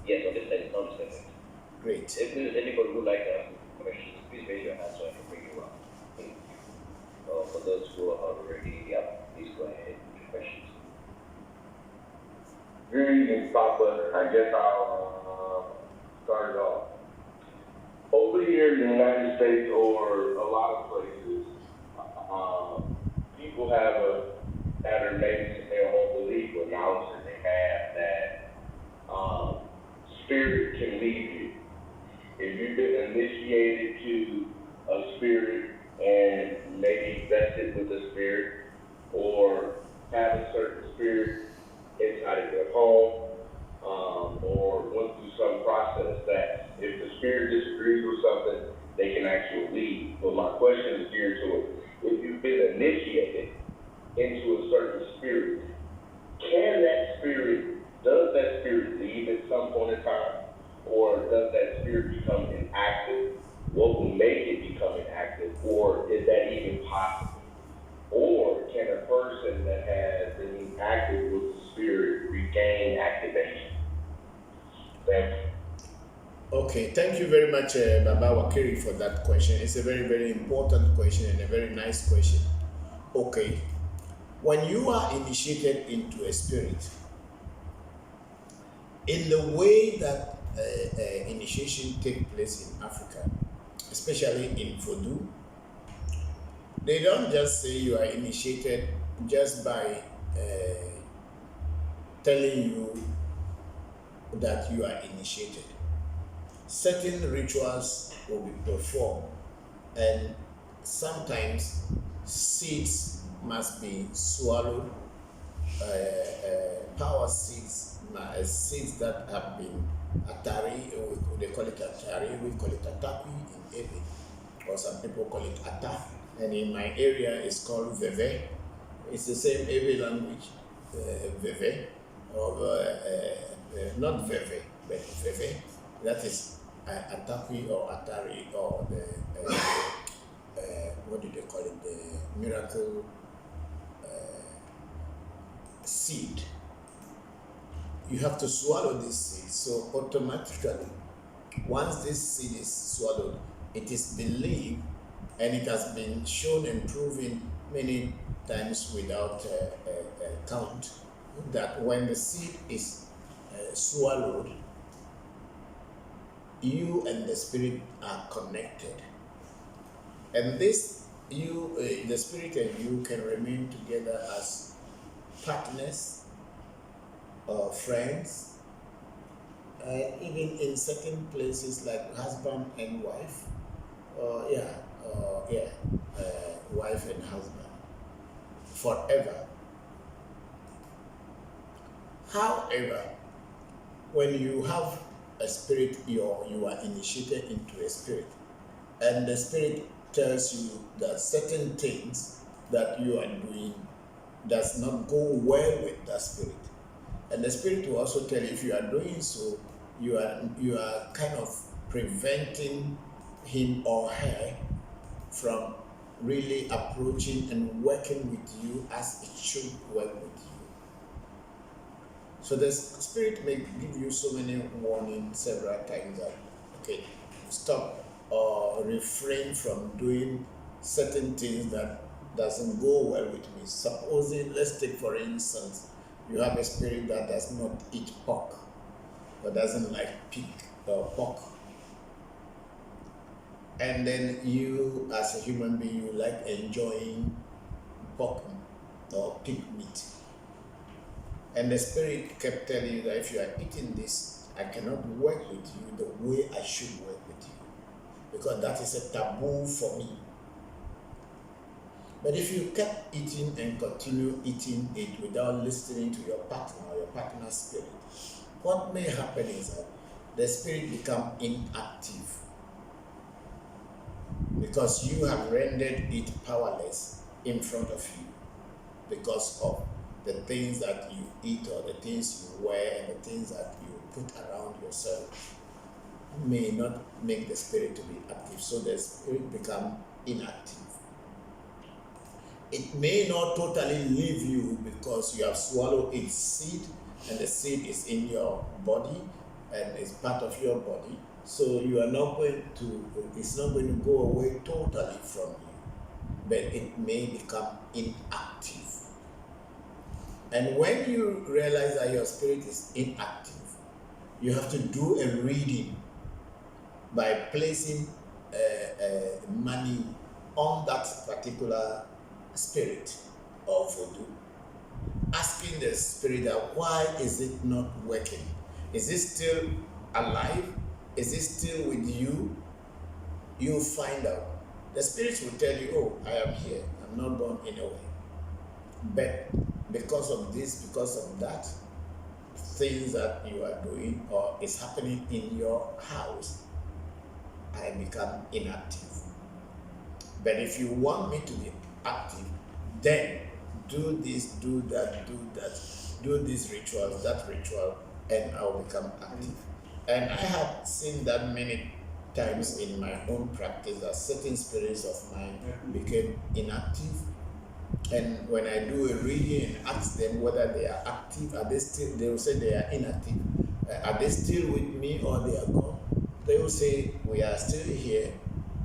Yes, on this side, sound is perfect. Great. If there's anybody who would like to ask questions, please raise your hand so I can bring you up. For those who are already up, please go ahead with your questions. Greetings, Papa. I guess I'll start it off. Over here in the United States, or a lot of places, people have a pattern, maybe in their own belief or knowledge that they have, that spirit can lead you. If you've been initiated to a spirit and maybe vested with a spirit, or have a certain spirit inside of your home, or went through some process, that if the spirit disagrees with something, they can actually leave. But my question is geared to it. If you've been initiated into a certain spirit, does that spirit leave at some point in time? Or does that spirit become inactive? What will make it become inactive? Or is that even possible? Or can a person that has been active with the spirit regain activation? Thank you. Okay, thank you very much, Baba Wakiri, for that question. It's a very, very important question and a very nice question. Okay, when you are initiated into a spirit, in the way that initiation takes place in Africa, especially in Vodou, they don't just say you are initiated just by telling you that you are initiated. Certain rituals will be performed, and sometimes seeds must be swallowed, power seeds, seeds that have been atari, they call it atari, we call it atakwi in Ebi, or some people call it ata, and in my area it's called veve. It's the same Ebi language, veve, or not veve, but veve. That is atakwi or atari, or the what do they call it? The miracle seed. You have to swallow this seed. So automatically, once this seed is swallowed, it is believed, and it has been shown and proven many times without count, that when the seed is swallowed, you and the spirit are connected. And this, the spirit and you can remain together as partners or friends, even in certain places like husband and wife, wife and husband, forever. However, when you have a spirit, you are initiated into a spirit, and the spirit tells you that certain things that you are doing does not go well with that spirit, and the spirit will also tell you if you are doing so, you are kind of preventing him or her from really approaching and working with you as it should work with you. So the spirit may give you so many warnings several times that, okay, stop or refrain from doing certain things that doesn't go well with me. Supposing, let's take for instance, you have a spirit that does not eat pork, or doesn't like pig or pork. And then you, as a human being, you like enjoying pork or pig meat. And the spirit kept telling you that if you are eating this, I cannot work with you the way I should work with you, because that is a taboo for me. But if you kept eating and continue eating it without listening to your partner or your partner's spirit, what may happen is that the spirit become inactive, because you have rendered it powerless in front of you because of the things that you eat or the things you wear and the things that you put around yourself may not make the spirit to be active. So the spirit become inactive. It may not totally leave you because you have swallowed its seed, and the seed is in your body and is part of your body. So you are not going to, it's not going to go away totally from you, but it may become inactive. And when you realize that your spirit is inactive, you have to do a reading by placing money on that particular spirit or voodoo, asking the spirit that why is it not working? Is it still alive? Is it still with you? You find out. The spirits will tell you, oh, I am here. I'm not gone anywhere. But because of this, because of that, things that you are doing or is happening in your house, I become inactive. But if you want me to be active, then do this, do that, do this ritual, that ritual, and I'll become active. And I have seen that many times in my own practice, that certain spirits of mine became inactive. And when I do a reading and ask them whether they are active, are they still, they will say they are inactive. Are they still with me or they are gone? They will say, we are still here.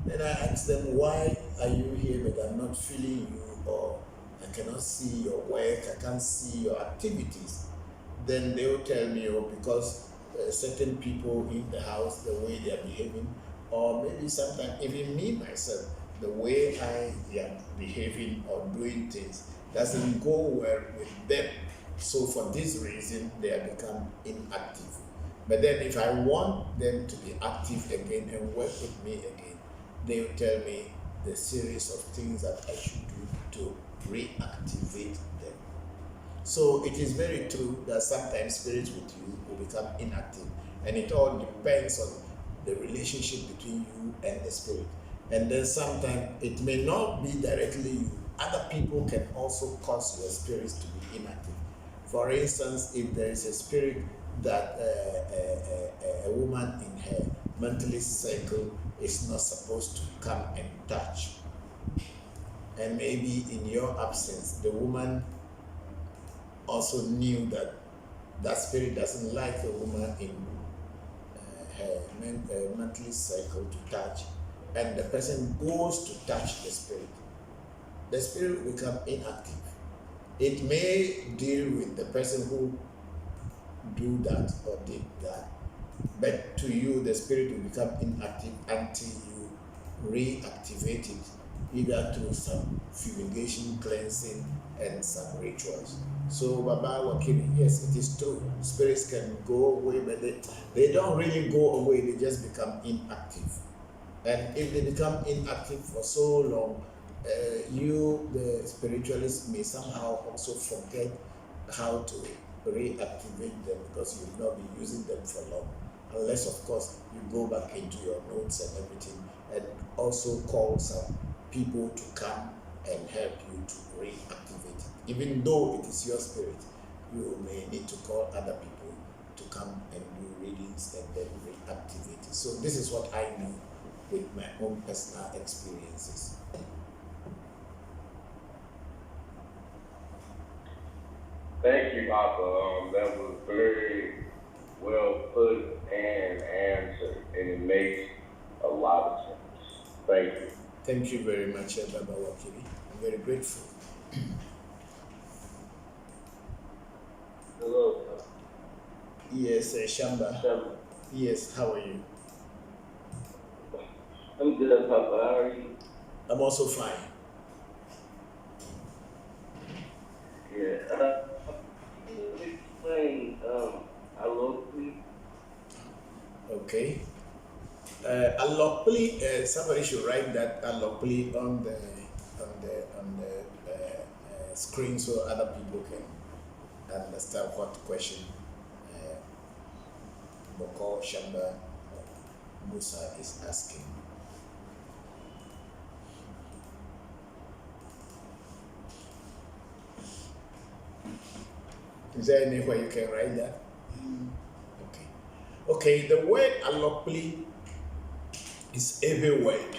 Then I ask them, why are you here but I'm not feeling you, or I cannot see your work, I can't see your activities? Then they will tell me, oh, because certain people in the house, the way they are behaving, or maybe sometimes even me myself, the way I am behaving or doing things doesn't go well with them. So for this reason, they have become inactive. But then if I want them to be active again and work with me again, they will tell me, the series of things that I should do to reactivate them. So it is very true that sometimes spirits with you will become inactive, and it all depends on the relationship between you and the spirit. And then sometimes it may not be directly you. Other people can also cause your spirits to be inactive. For instance, if there is a spirit that a woman in her monthly cycle is not supposed to come and touch, and maybe in your absence, the woman also knew that that spirit doesn't like a woman in her monthly cycle to touch, and the person goes to touch the spirit will become inactive. It may deal with the person who do that or did that, but to you the spirit will become inactive until you reactivate it, either through some fumigation, cleansing, and some rituals. So Baba Wakili, yes, it is true. Spirits can go away, but they don't really go away, they just become inactive. And if they become inactive for so long, you, the spiritualist, may somehow also forget how to reactivate them because you've not been using them for long. Unless, of course, you go back into your notes and everything and also call some people to come and help you to reactivate it. Even though it is your spirit, you may need to call other people to come and do readings and then reactivate it. So this is what I know with my own personal experiences. Thank you, Papa. That was very well put and answered, and it makes a lot of sense. Thank you. Thank you very much, Baba Wakili. I'm very grateful. Hello. Yes, Shamba. Shamba. Yes, how are you? I'm good, Papa. How are you? I'm also fine. Yeah. Explain allocally. Okay. Allocally, somebody should write that allocally on the screen so other people can understand what question Bokor Shamba Musa is asking. Is there anywhere you can write that? Okay. Okay, the word allocally is every word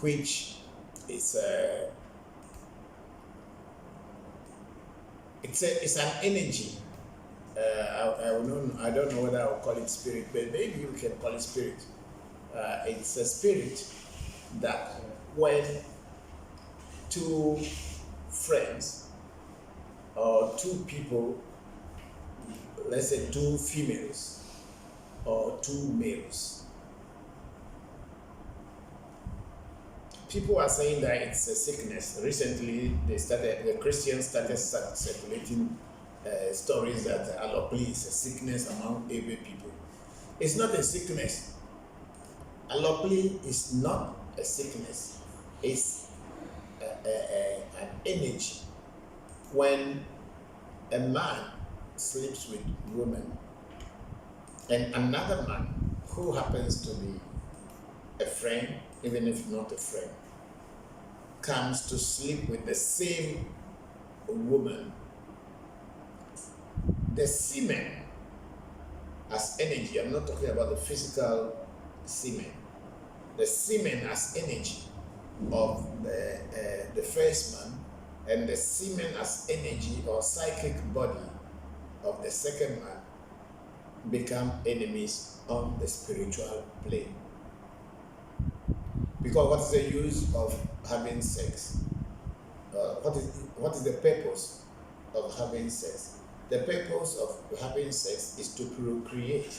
which is it's an energy. I don't know whether I'll call it spirit, but maybe you can call it spirit. It's a spirit that when two friends or two people, let's say two females or two males, people are saying that it's a sickness. Recently, the Christians started circulating stories that allopoli is a sickness among Ebe people. It's not a sickness. Allopoli is not a sickness. It's an energy. When a man sleeps with a woman and another man who happens to be a friend, even if not a friend, comes to sleep with the same woman, the semen as energy, I'm not talking about the physical semen, the semen as energy of the first man and the semen as energy or psychic body of the second man become enemies on the spiritual plane. Because what is the use of having sex? What is the purpose of having sex? The purpose of having sex is to procreate,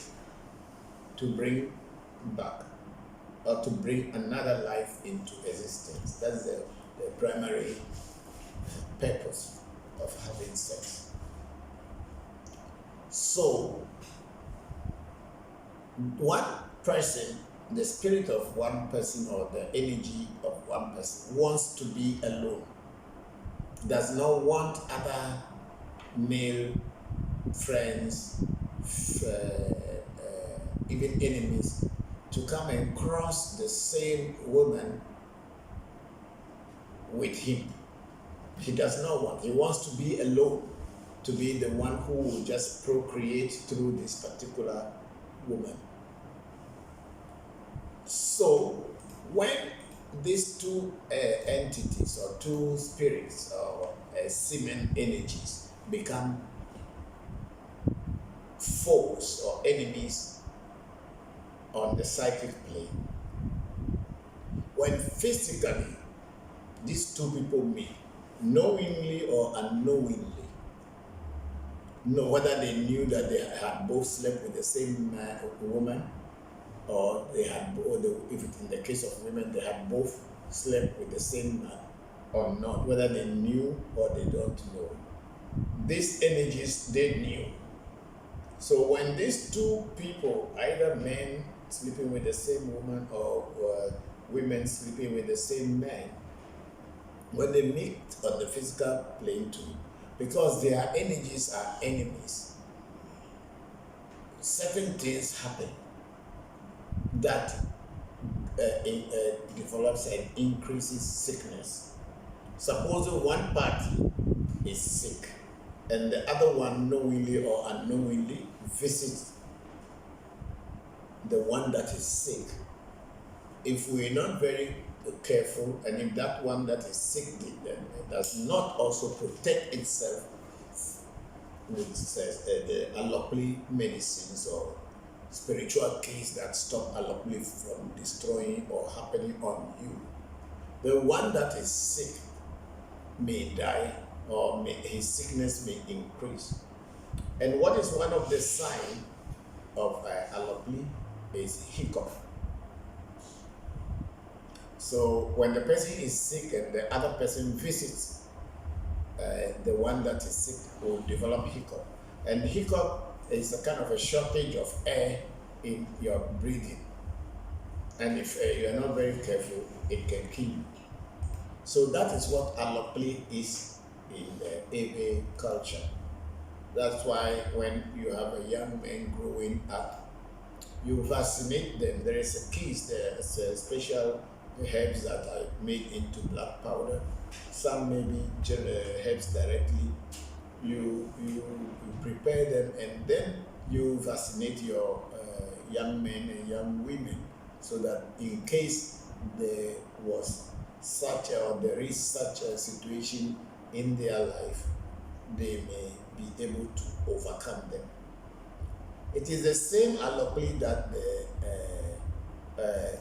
to bring back, or to bring another life into existence. That's the primary purpose of having sex. So, what person, the spirit of one person or the energy of one person wants to be alone, does not want other male friends, even enemies, to come and cross the same woman with him. He does not want. He wants to be alone, to be the one who will just procreate through this particular woman. So when these two entities or two spirits or semen energies become foes or enemies on the psychic plane, when physically these two people meet, knowingly or unknowingly, whether they knew that they had both slept with the same woman, or they had, if it, in the case of women, they had both slept with the same man or not, whether they knew or they don't know. These energies, they knew. So when these two people, either men sleeping with the same woman or women sleeping with the same man, when they meet on the physical plane too, because their energies are enemies, certain things happen that develops and increases sickness. Suppose one party is sick and the other one knowingly or unknowingly visits the one that is sick. If we're not very careful, and if that one that is sick does not also protect itself with the allopathy medicines or spiritual keys that stop allopathy from destroying or happening on you, the one that is sick may die, or his sickness may increase. And what is one of the signs of allopathy is hiccup. So when the person is sick and the other person visits the one that is sick, will develop hiccup. And hiccup is a kind of a shortage of air in your breathing. And if you are not very careful, it can kill you. So that is what allopathy is in the Ebe culture. That's why when you have a young man growing up, you vaccinate them. There is a keys, there's a special herbs that are made into black powder. Some may be herbs directly. You prepare them and then you vaccinate your young men and young women, so that in case there was such or there is such a situation in their life, they may be able to overcome them. It is the same allopathy that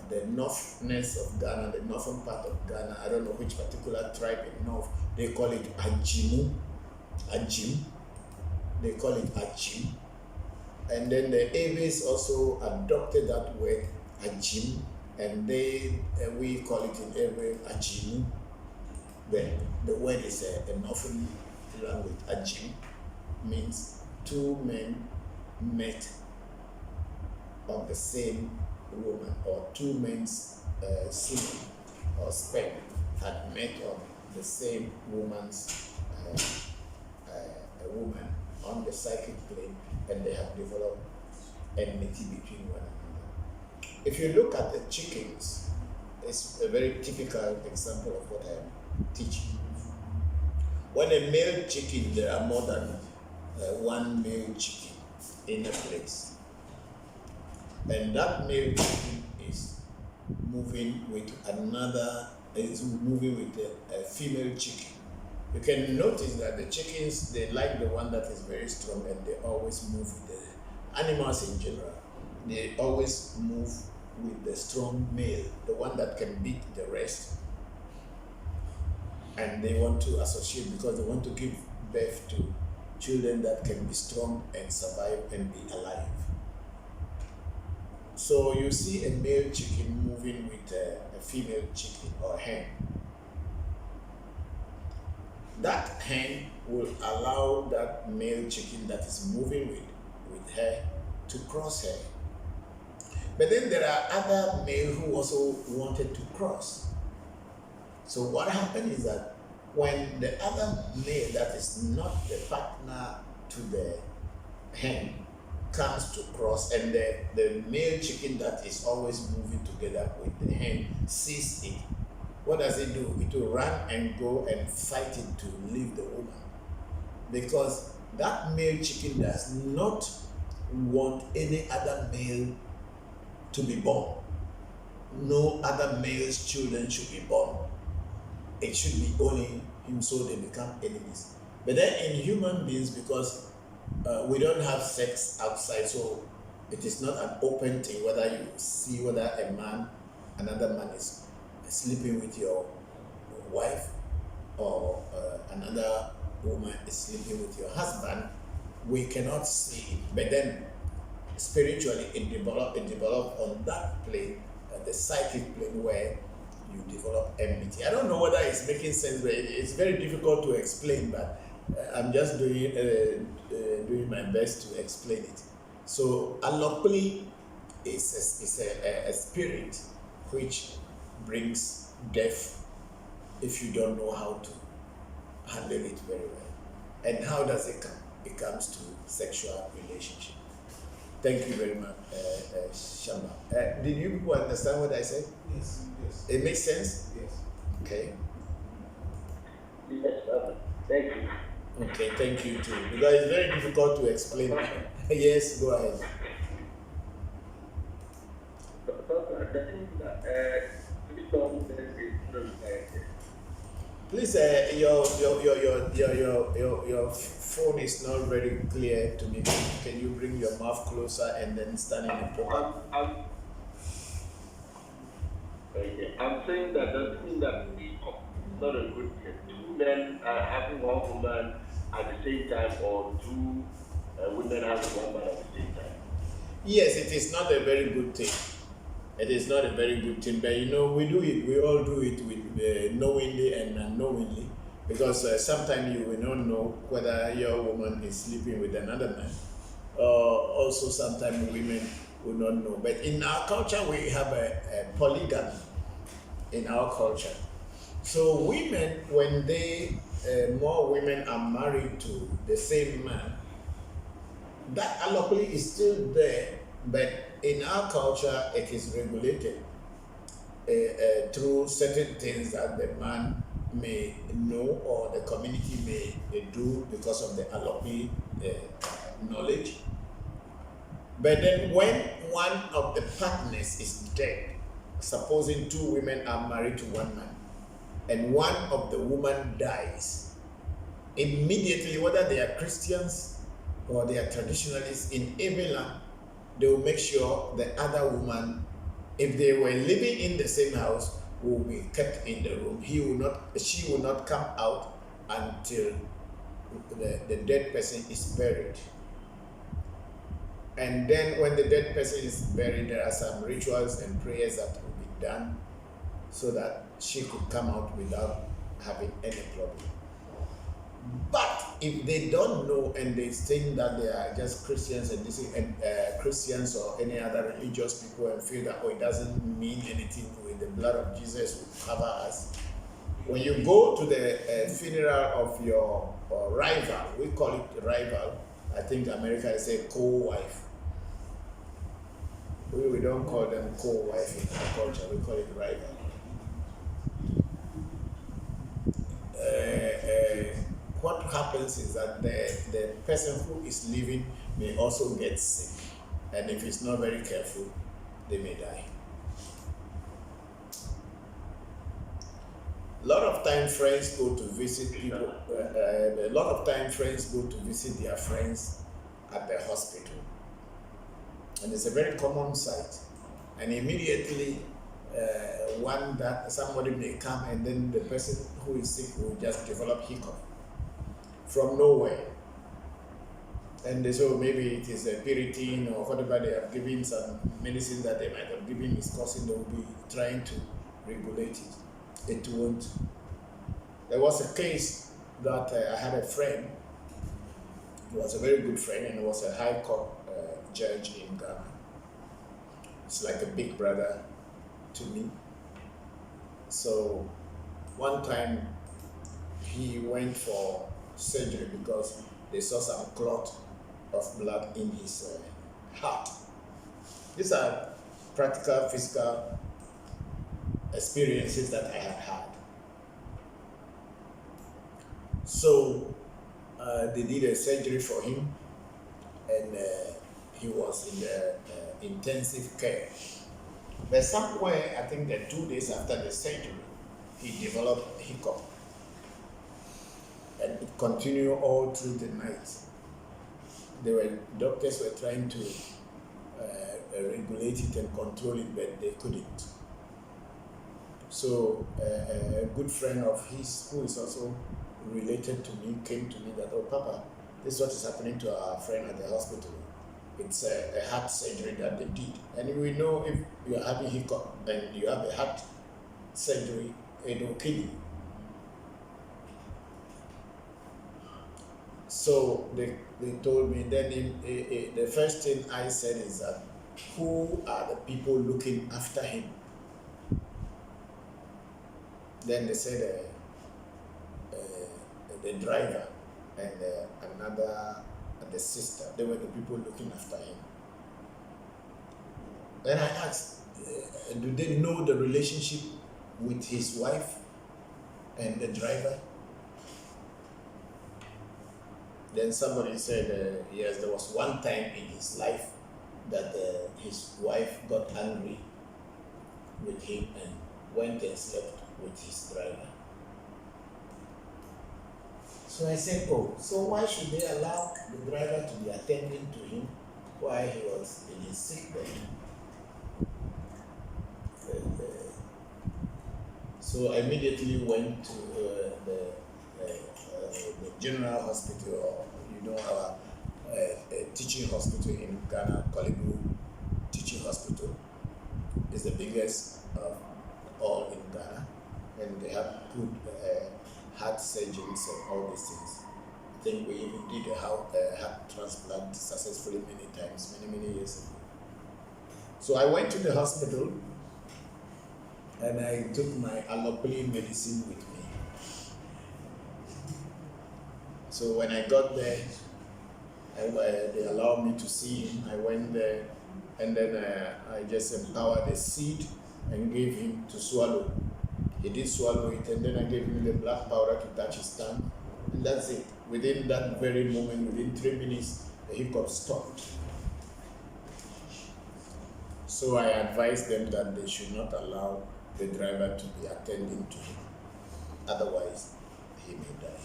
the northness of Ghana, the northern part of Ghana, I don't know which particular tribe in north, they call it Ajim. They call it Ajim. And then the Aves also adopted that word, Ajim, and we call it in Ewe Ajimu. The word is a northern language. Ajim means two men met on the same woman, or two men's semen or sperm had met on the same woman's woman on the psychic plane, and they have developed enmity between one another. If you look at the chickens, it's a very typical example of what I'm teaching. When a male chicken, there are more than one male chicken in a place, and that male chicken is moving with a female chicken. You can notice that the chickens, they like the one that is very strong, and they always move with the animals in general. They always move with the strong male, the one that can beat the rest. And they want to associate because they want to give birth to children that can be strong and survive and be alive. So you see a male chicken moving with a female chicken or hen. That hen will allow that male chicken that is moving with her to cross her. But then there are other males who also wanted to cross. So what happened is that when the other male that is not the partner to the hen comes to cross, and the male chicken that is always moving together with the hen sees it, what does it do? It will run and go and fight it to leave the woman. Because that male chicken does not want any other male to be born. No other male's children should be born. It should be only him, so they become enemies. But then in human beings, because we don't have sex outside, so it is not an open thing whether you see whether another man is sleeping with your wife, or another woman is sleeping with your husband. We cannot see it. But then spiritually it developed on that plane, the psychic plane, where you develop enmity. I don't know whether it's making sense, but it's very difficult to explain, but I'm just doing my best to explain it. So alokli is a spirit which brings death if you don't know how to handle it very well. And how does it come? It comes to sexual relationship. Thank you very much, Shamba. Did you people understand what I said? Yes. It makes sense? Yes. Okay. Yes, thank you. Okay, thank you too. Because it's very difficult to explain. Yes, go ahead. Please, your phone is not very clear to me. Can you bring your mouth closer and then stand in the pocket? I'm saying that doesn't mean that it's not a good thing. Two men having one woman at the same time, or two women having one man at the same time. Yes, it is not a very good thing. It is not a very good thing, but we do it. We all do it with knowingly and unknowingly, because sometimes you will not know whether your woman is sleeping with another man. Also, sometimes women will not know. But in our culture, we have a polygamy in our culture. So women, when more women are married to the same man, that allopoly is still there, but in our culture, it is regulated through certain things that the man may know or the community may do because of the allopoly knowledge. But then when one of the partners is dead, supposing two women are married to one man, and one of the women dies, immediately, whether they are Christians or they are traditionalists in every land, they will make sure the other woman, if they were living in the same house, will be kept in the room. She will not come out until the dead person is buried. And then when the dead person is buried, there are some rituals and prayers that will be done so that she could come out without having any problem. But if they don't know and they think that they are just Christians and Christians or any other religious people and feel that it doesn't mean anything, with the blood of Jesus will cover us. When you go to the funeral of your rival, we call it rival. I think America is a co-wife. We don't call them co-wife in our culture. We call it rival. What happens is that the person who is living may also get sick, and if it's not very careful, they may die. A lot of time friends go to visit people. A lot of time friends go to visit their friends at the hospital, and it's a very common sight. And immediately, somebody may come, and then the person who is sick will just develop hiccup from nowhere. And so maybe it is a pyridine or whatever they have given, some medicine that they might have given is causing, they will be trying to regulate it. It won't. There was a case that I had a friend. He was a very good friend and was a high court judge in Ghana. It's like a big brother to me. So one time he went for surgery because they saw some clot of blood in his heart. These are practical, physical experiences that I have had. So they did a surgery for him, and he was in the intensive care. But somewhere, I think that 2 days after the surgery, he developed hiccup. And it continued all through the night. Doctors were trying to regulate it and control it, but they couldn't. So a good friend of his, who is also related to me, came to me that, oh, Papa, this is what is happening to our friend at the hospital. It's a heart surgery that they did. And we know if you are having hiccup and you have a heart surgery, it will kill you. So they told me, then the first thing I said is that, who are the people looking after him? Then they said the driver and the sister. They were the people looking after him. Then I asked, do they know the relationship with his wife and the driver? Then somebody said, yes, there was one time in his life that his wife got angry with him and went and slept with his driver. So I said, oh, so why should they allow the driver to be attending to him while he was in his sick bed? So I immediately went to the general hospital, our teaching hospital in Ghana, Kolibu Teaching Hospital is the biggest of all in Ghana, and they have good heart surgeries and all these things. I think we even did a heart transplant successfully many times, many years ago. So I went to the hospital and I took my allopathie medicine with me. So when I got there, they allowed me to see him. I went there, and then I just empowered the seed and gave him to swallow. He did swallow it, and then I gave him the black powder to touch his tongue, and that's it. Within that very moment, within 3 minutes, the hiccup stopped. So I advised them that they should not allow the driver to be attending to him, otherwise he may die.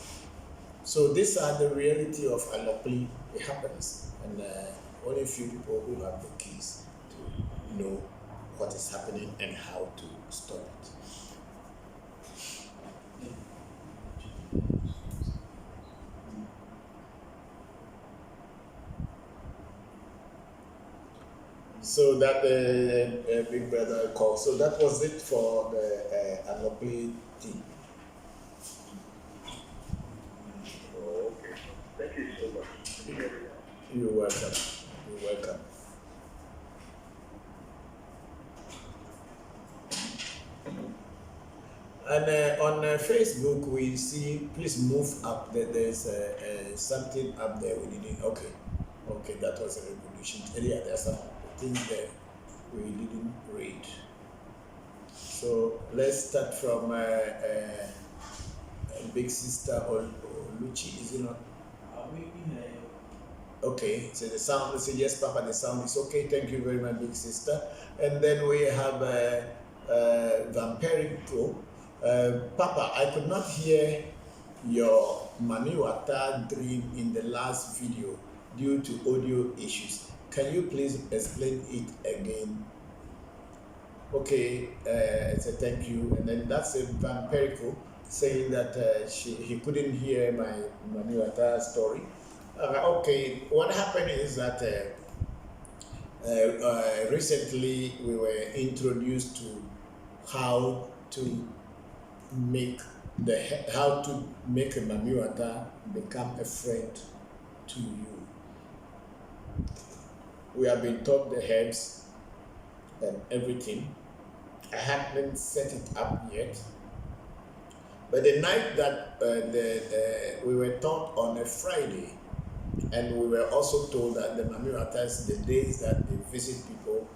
So these are the reality of allopathie. It happens, and only few people who have the keys to know what is happening and how to stop it. So that big brother call. So that was it for the allopathie team. Okay. Thank you so much. You're welcome. You're welcome. And on Facebook, we see, please move up. There's something up there we didn't. Okay, that was a revolution. Yeah, there's some things there we didn't read. So let's start from Big Sister Oluchi, is it not? Okay, so the sound, say yes, Papa, the sound is okay. Thank you very much, Big Sister. And then we have Vampirico. Papa, I could not hear your Maniwata dream in the last video due to audio issues. Can you please explain it again? Okay, so thank you. And then that's a Vampirico saying that he couldn't hear my Maniwata story. Okay, what happened is that recently we were introduced to how to make a Mamiwata become a friend to you. We have been taught the herbs and everything. I hadn't set it up yet. But the night that we were taught on a Friday, and we were also told that the Mamiwatas, the days that they visit people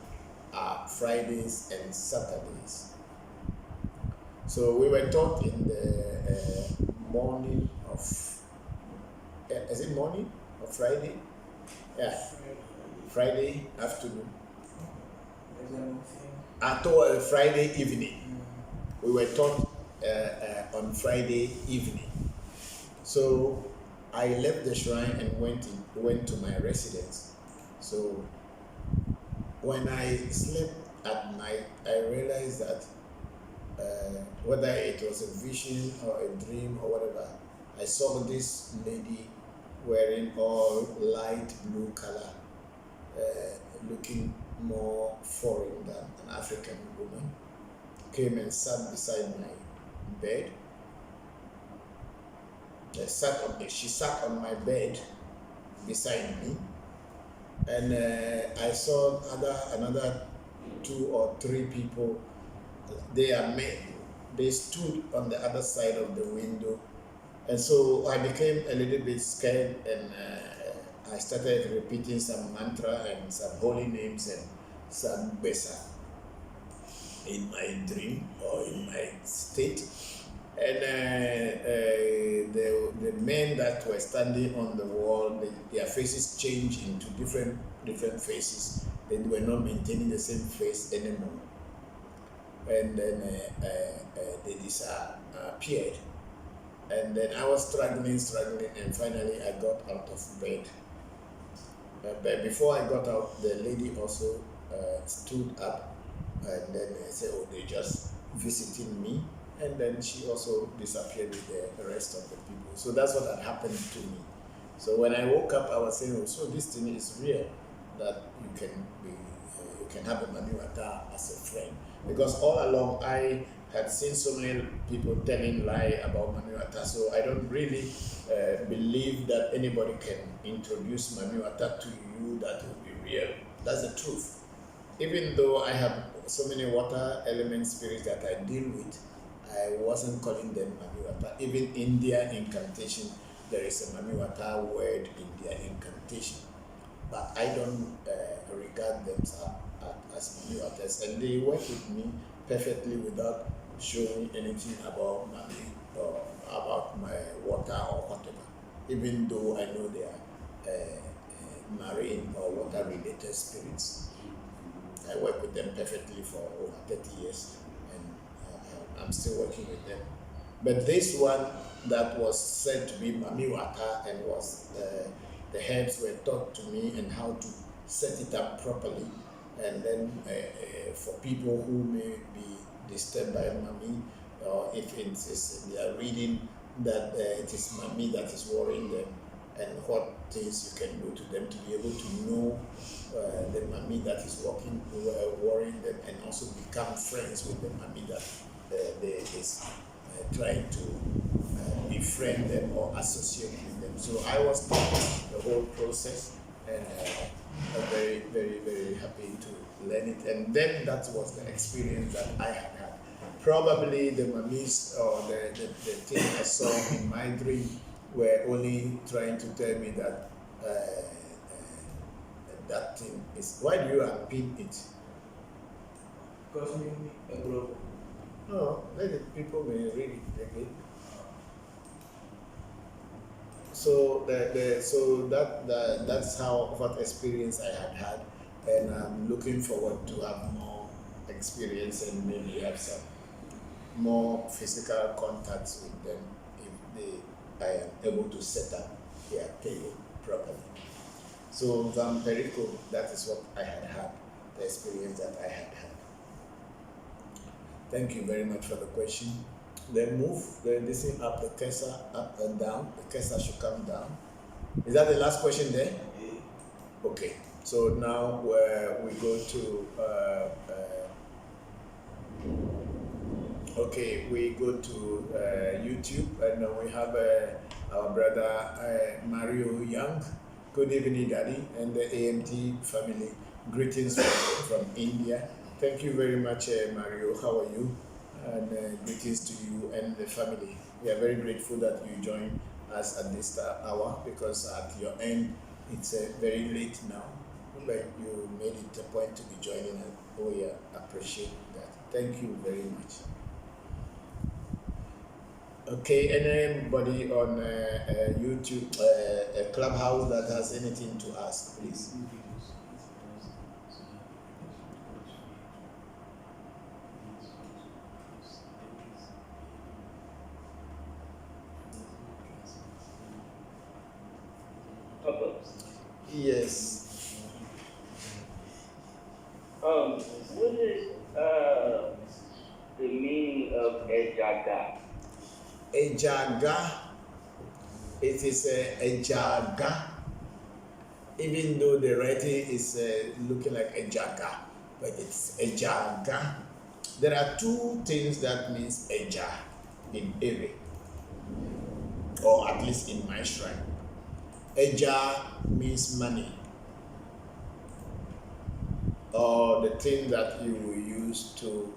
are Fridays and Saturdays. So we were taught in the morning of, is it morning or Friday? Yeah, Friday afternoon. After Friday evening. We were taught on Friday evening. So I left the shrine and went to my residence. So when I slept at night, I realized that whether it was a vision or a dream or whatever, I saw this lady wearing all light blue color, looking more foreign than an African woman, came and sat beside my bed. She sat on my bed beside me, and I saw another 2 or 3 people. They are men. They stood on the other side of the window, and so I became a little bit scared, and I started repeating some mantra and some holy names and some besa in my dream or in my state. And the men that were standing on the wall, their faces changed into different faces. They were not maintaining the same face anymore. And then they disappeared. And then I was struggling, and finally I got out of bed. But before I got out, the lady also stood up, and then said, "Oh, they just visiting me." And then she also disappeared with the rest of the people. So that's what had happened to me. So when I woke up, I was saying, "Oh, so this thing is real, that you can have a Mamiwata as a friend." Because all along I had seen so many people telling lie about Mamiwata, so I don't really believe that anybody can introduce Mamiwata to you that will be real. That's the truth. Even though I have so many water element spirits that I deal with, I wasn't calling them Mamiwata. Even India incantation, there is a Mamiwata word in their incantation. But I don't regard them as Mamiwatas, and they work with me perfectly without showing anything about Mami or about my water or whatever, even though I know they are marine or water related spirits. I work with them perfectly for over 30 years, and I'm still working with them. But this one that was said to be Mamiwata, and was the herbs were taught to me and how to set it up properly, and then for people who may be disturbed by Mami, or if it is they are reading that it is Mami that is worrying them, and what things you can do to them to be able to know the Mami that is worrying them, and also become friends with the Mami that is trying to befriend them or associate with them. So I was taught the whole process, and I'm very, very, very happy to learn it. And then that was the experience that I had. Probably the Mamis or the thing I saw in my dream were only trying to tell me that that thing is. Why do you unpin it? Because me, a global. No, let the people may read it again. So that's how what experience I had, and I'm looking forward to have more experience and maybe have some more physical contacts with them if I am able to set up their table properly. So Vampirico, that is what I had, the experience that I had. Thank you very much for the question. Then move this thing up, the Kesa up and down. The Kesa should come down. Is that the last question there? Okay. So now we go to we go to YouTube, and we have our brother Mario Young. Good evening, Daddy, and the AMT family. Greetings from India. Thank you very much, Mario. How are you? And greetings to you and the family. We are very grateful that you joined us at this hour, because at your end it's very late now, but you made it a point to be joining us. We appreciate that. Thank you very much. Okay, anybody on YouTube, Clubhouse that has anything to ask, please? Yes. What is the meaning of Ejaga? Ejaga, it is Ejaga, even though the writing is looking like Ejaga, but it's Ejaga. There are two things that means Eja in Ewe, or at least in my shrine. Eja means money, or the thing that you will use to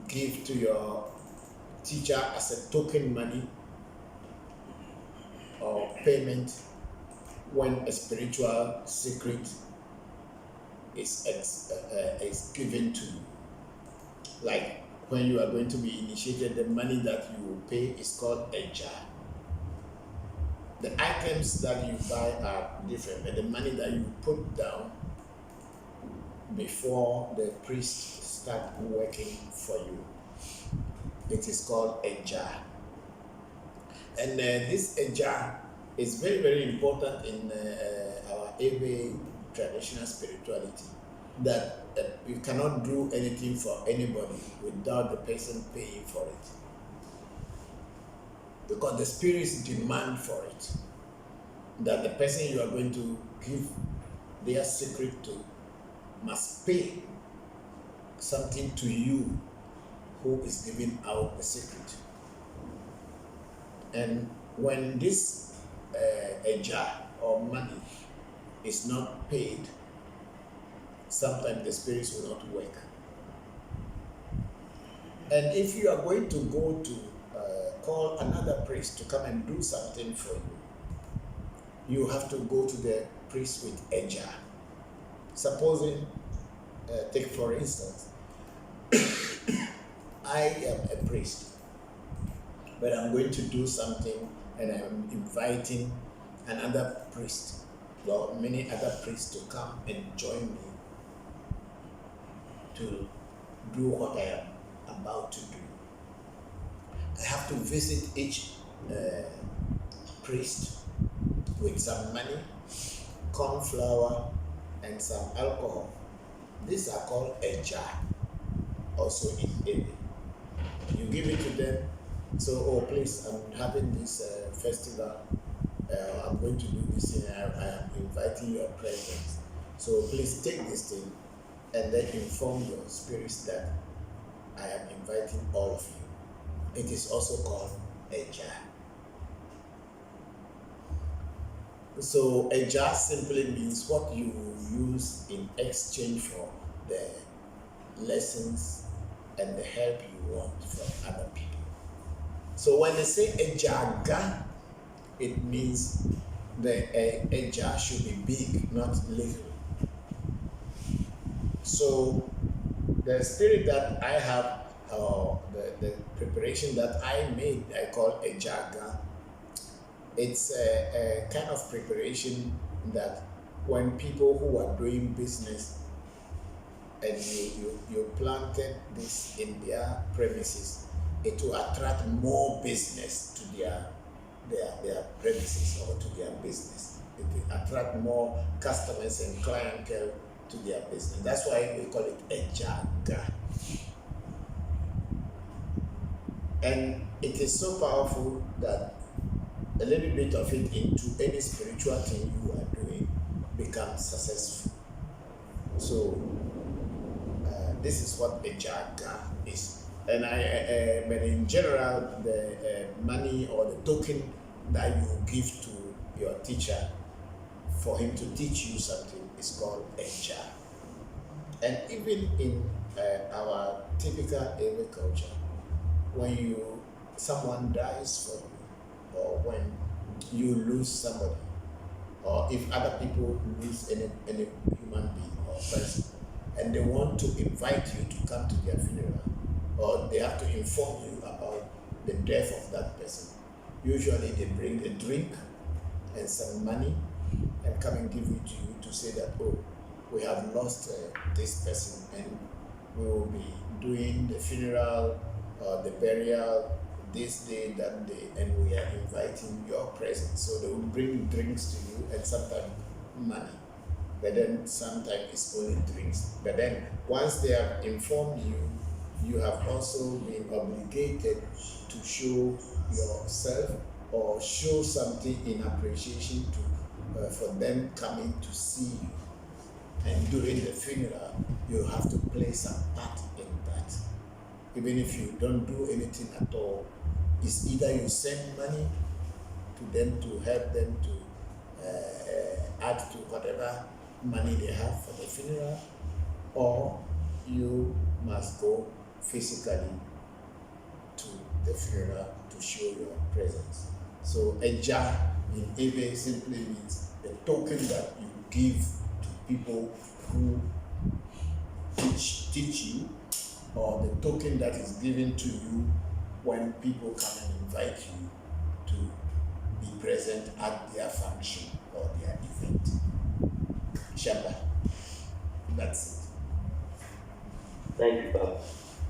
give to your teacher as a token money or payment when a spiritual secret is given to you. Like when you are going to be initiated, the money that you will pay is called Eja. The items that you buy are different, but the money that you put down before the priest start working for you, it is called Eja. And this Eja is very, very important in our Ewe traditional spirituality, that you cannot do anything for anybody without the person paying for it, because the spirits demand for it, that the person you are going to give their secret to must pay something to you who is giving out the secret. And when this Eja or money is not paid, sometimes the spirits will not work. And if you are going to go to call another priest to come and do something for you, you have to go to the priest with Eja. Supposing, take for instance, I am a priest, but I'm going to do something and I'm inviting another priest, or many other priests, to come and join me to do what I am about to do. I have to visit each priest with some money, corn flour, and some alcohol. These are called Eja, also in Ewe. You give it to them. So, oh please, I'm having this festival. I'm going to do this thing. I am inviting your presence. So please take this thing and then inform your spirits that I am inviting all of you. It is also called Eja. So Eja simply means what you use in exchange for the lessons and the help you want from other people. So when they say Ejaga, it means the Eja should be big, not little. So the spirit that I have, or the preparation that I made, I call Ejaga. It's a kind of preparation that when people who are doing business and you planted this in their premises, it will attract more business to their premises or to their business. It will attract more customers and clientele to their business. That's why we call it Ejaga. And it is so powerful that a little bit of it into any spiritual thing you are doing becomes successful. So this is what Ejaga is. And but in general, the money or the token that you give to your teacher for him to teach you something is called Eja. And even in our typical agriculture, when someone dies for you, or when you lose somebody, or if other people lose any human being or person, and they want to invite you to come to their funeral, or they have to inform you about the death of that person, usually they bring a drink and some money and come and give it to you to say that, oh, we have lost this person, and we will be doing the funeral or the burial this day, that day, and we are inviting your presence. So they will bring drinks to you and sometimes money. But then sometimes it's only drinks. But then once they have informed you, you have also been obligated to show yourself or show something in appreciation for them coming to see you. And during the funeral, you have to play some part in that. Even if you don't do anything at all, it's either you send money to them to help them to add to whatever money they have for the funeral, or you must go physically to the funeral to show your presence. So a jar in Ebe simply means the token that you give to people who teach you, or the token that is given to you when people come and invite you to be present at their function or their event. Shabba. That's it. Thank you, Bob.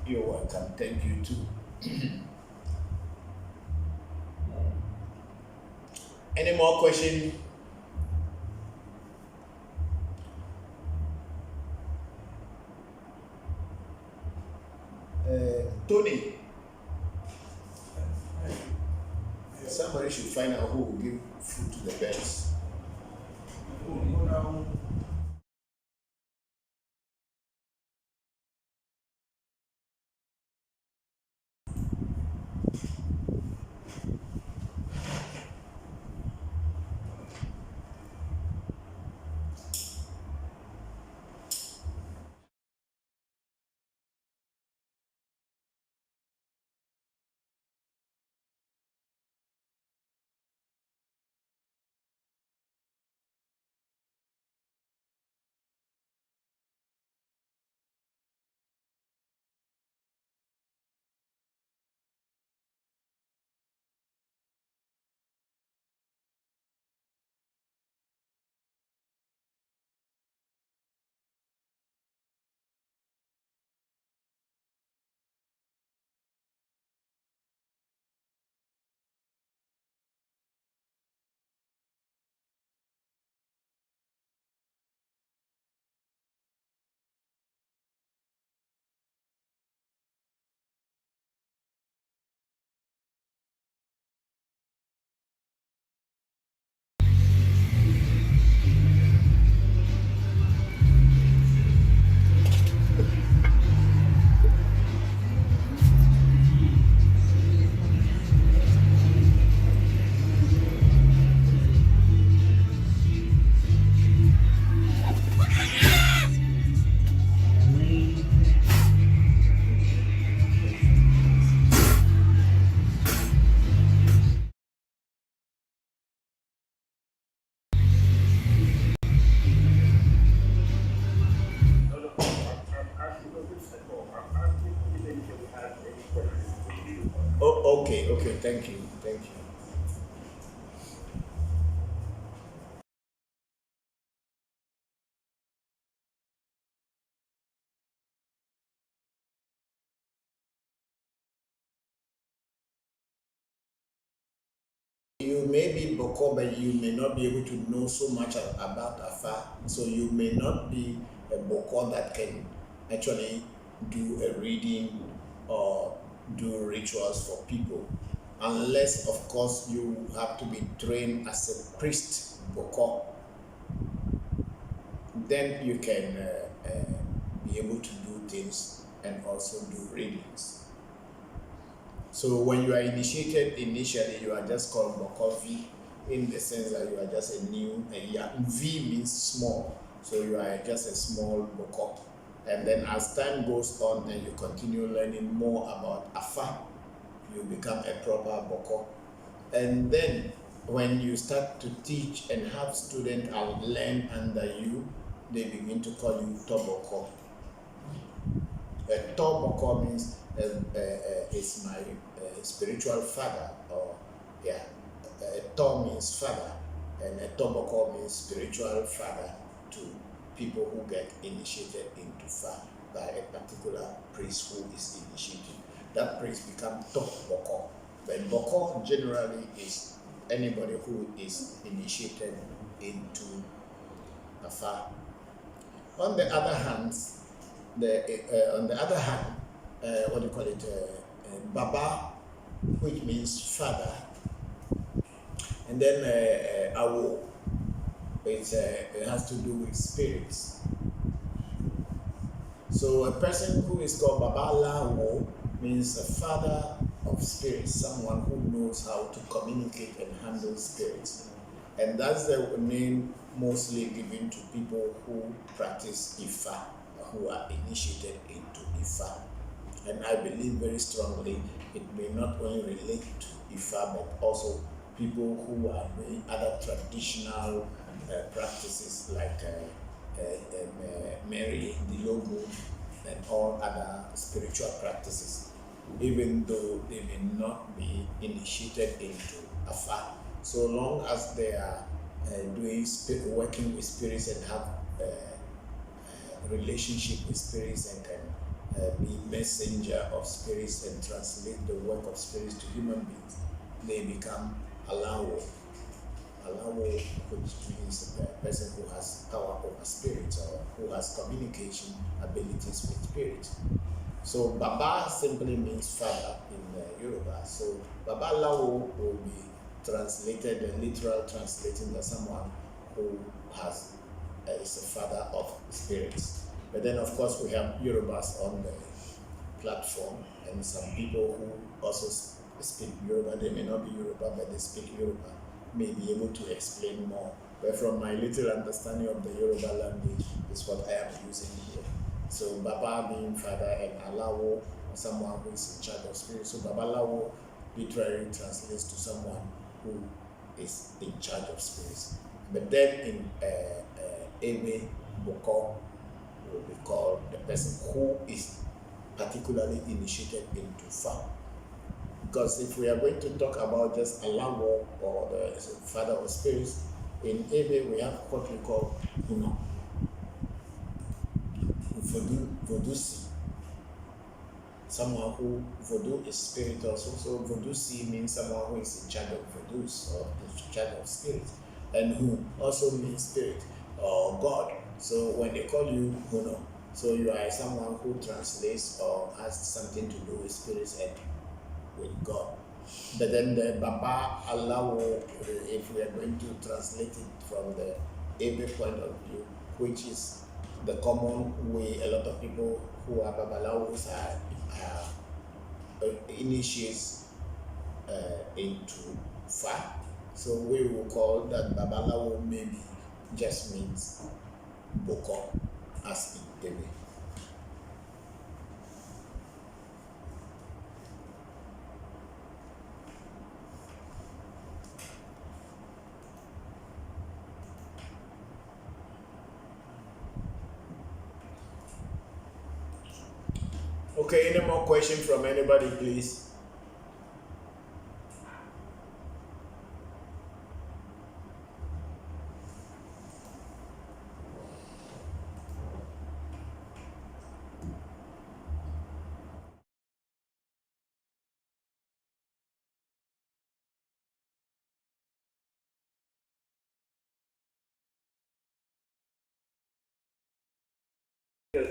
You're welcome. Thank you too. Any more questions? Tony, somebody should find out who will give food to the birds. Oh, okay, thank you. You may be Bokor, but you may not be able to know so much about Afa, so you may not be a Bokor that can actually do a reading or do rituals for people, unless of course you have to be trained as a priest Bokor. Then you can be able to do things and also do readings. So when you are initiated initially, you are just called Voncujovi, in the sense that you are just a new, V means small, so you are just a small Bokor. And then as time goes on and you continue learning more about Afa, you become a proper Bokor. And then when you start to teach and have students learn under you, they begin to call you Tobokor. A Tobokor means is my spiritual father, or yeah, To means father, and a Tobokor means spiritual father to people who get initiated into Fa by a particular priest who is initiated. That priest becomes Tobokor. But Bokor generally is anybody who is initiated into Afa. On the other hand, what do you call it? Baba, which means father, and then Awo, it has to do with spirits. So a person who is called Babalawo means a father of spirits, someone who knows how to communicate and handle spirits. And that's the name mostly given to people who practice Ifa, who are initiated into Ifa. And I believe very strongly it may not only relate to Ifa, but also people who are doing other traditional practices like Mary, the Logo, and all other spiritual practices, even though they may not be initiated into Afa. So long as they are working with spirits and have relationship with spirits and can be messenger of spirits and translate the work of spirits to human beings, they become Alawo. Alawo, which means the person who has power over spirits or who has communication abilities with spirits. So Baba simply means father in Yoruba. So Babalawo will be translated, literal translating as someone who is a father of spirits. But then of course we have Yorubas on the platform, and some people who also speak Yoruba. They may not be Yoruba, but they speak Yoruba, may be able to explain more. But from my little understanding of the Yoruba language is what I am using here. So Baba being father and Alawo, someone who is in charge of spirits. So Babalawo literally translates to someone who is in charge of spirits. But then in Ebe, Bokor will be called the person who is particularly initiated into Fa. Because if we are going to talk about just Alawo or the father of spirits, in Ebe we have what we call Vodusi. Someone who Voodoo is spirit also. So Vodusi means someone who is in charge of Vodus or in charge of spirits, and who also means spirit or God. So when they call you Huno, so you are someone who translates or has something to do with spirits and with God. But then the Baba Alawo, if we are going to translate it from the Ebe point of view, which is the common way a lot of people who are Babalawos are initiates into Fa. So we will call that Babalawo maybe just means Bokor as in Ebe. Okay, any more questions from anybody, please?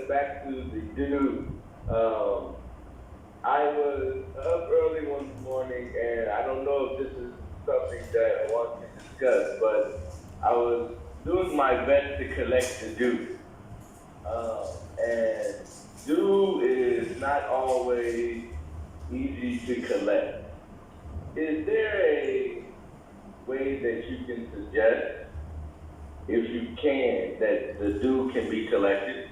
Back to the dude. I was up early one morning, and I don't know if this is something that I want to discuss, but I was doing my best to collect the dew. And dew is not always easy to collect. Is there a way that you can suggest, if you can, that the dew can be collected?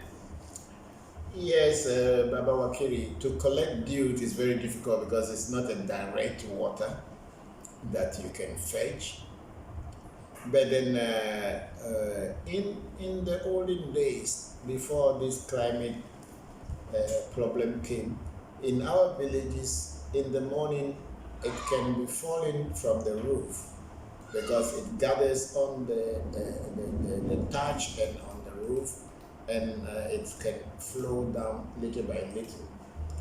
Yes, Baba Wakiri, to collect dew is very difficult because it's not a direct water that you can fetch. But then in the olden days, before this climate problem came, in our villages, in the morning, it can be falling from the roof because it gathers on the thatch and on the roof, and it can flow down little by little.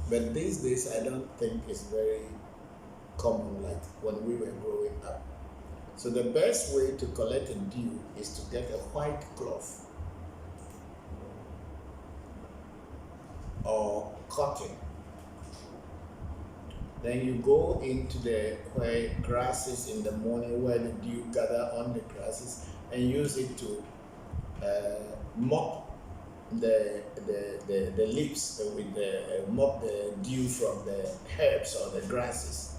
But these days, I don't think it's very common like when we were growing up. So the best way to collect a dew is to get a white cloth or cotton. Then you go into the where grasses in the morning, where the dew gather on the grasses, and use it to mop the leaves with the mop the dew from the herbs or the grasses,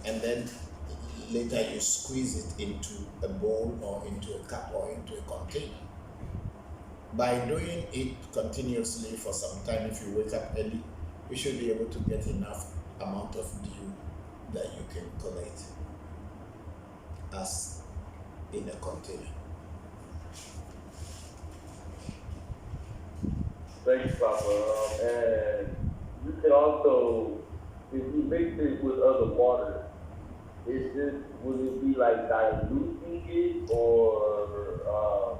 and then later you squeeze it into a bowl or into a cup or into a container. By doing it continuously for some time, if you wake up early, you should be able to get enough amount of dew that you can collect as in a container. Thanks, Papa. And you can also, if you mix it with other water, would it be like diluting it, or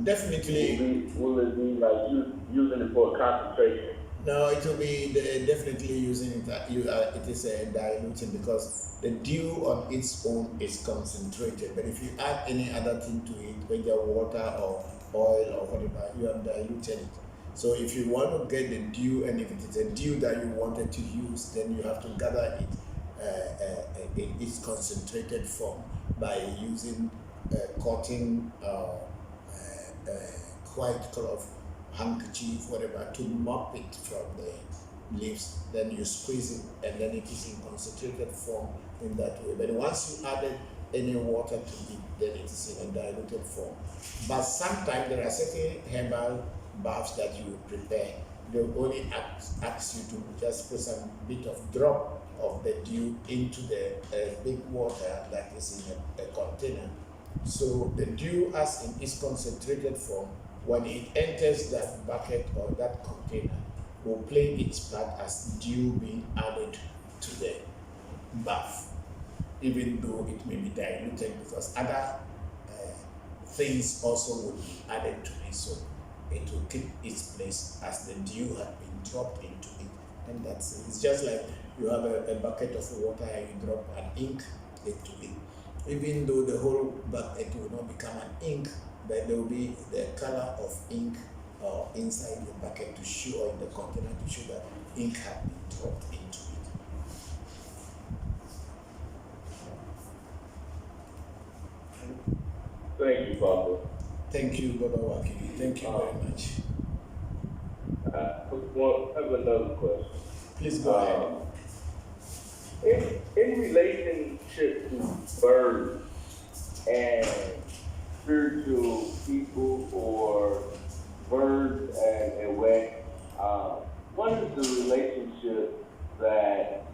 Definitely. will it be like using it for concentration? No, it will be definitely using it. It is a diluting because the dew on its own is concentrated. But if you add any other thing to it, whether water or oil or whatever, you have diluted it. So if you want to get the dew, and if it is a dew that you wanted to use, then you have to gather it in its concentrated form by using cotton, white cloth, handkerchief, whatever, to mop it from the leaves. Then you squeeze it, and then it is in concentrated form in that way. But once you added any water to it, then it is in a diluted form. But sometimes there are certain herbal baths that you prepare. They only ask you to just put some bit of drop of the dew into the big water that is in a container. So the dew, as in its concentrated form, when it enters that bucket or that container, will play its part as dew being added to the bath, even though it may be diluted because other things also will be added to it. So it will keep its place as the dew had been dropped into it. And that's it. It's just like you have a bucket of water and you drop an ink into it. Even though the whole bucket will not become an ink, but there will be the color of ink inside the bucket to show, or in the container to show that ink had been dropped into it. Thank you, Papa. Thank you, Baba Wakili. Thank you very much. I have another question. Please go ahead. In relationship to birds and spiritual people, or birds and wet, what is the relationship that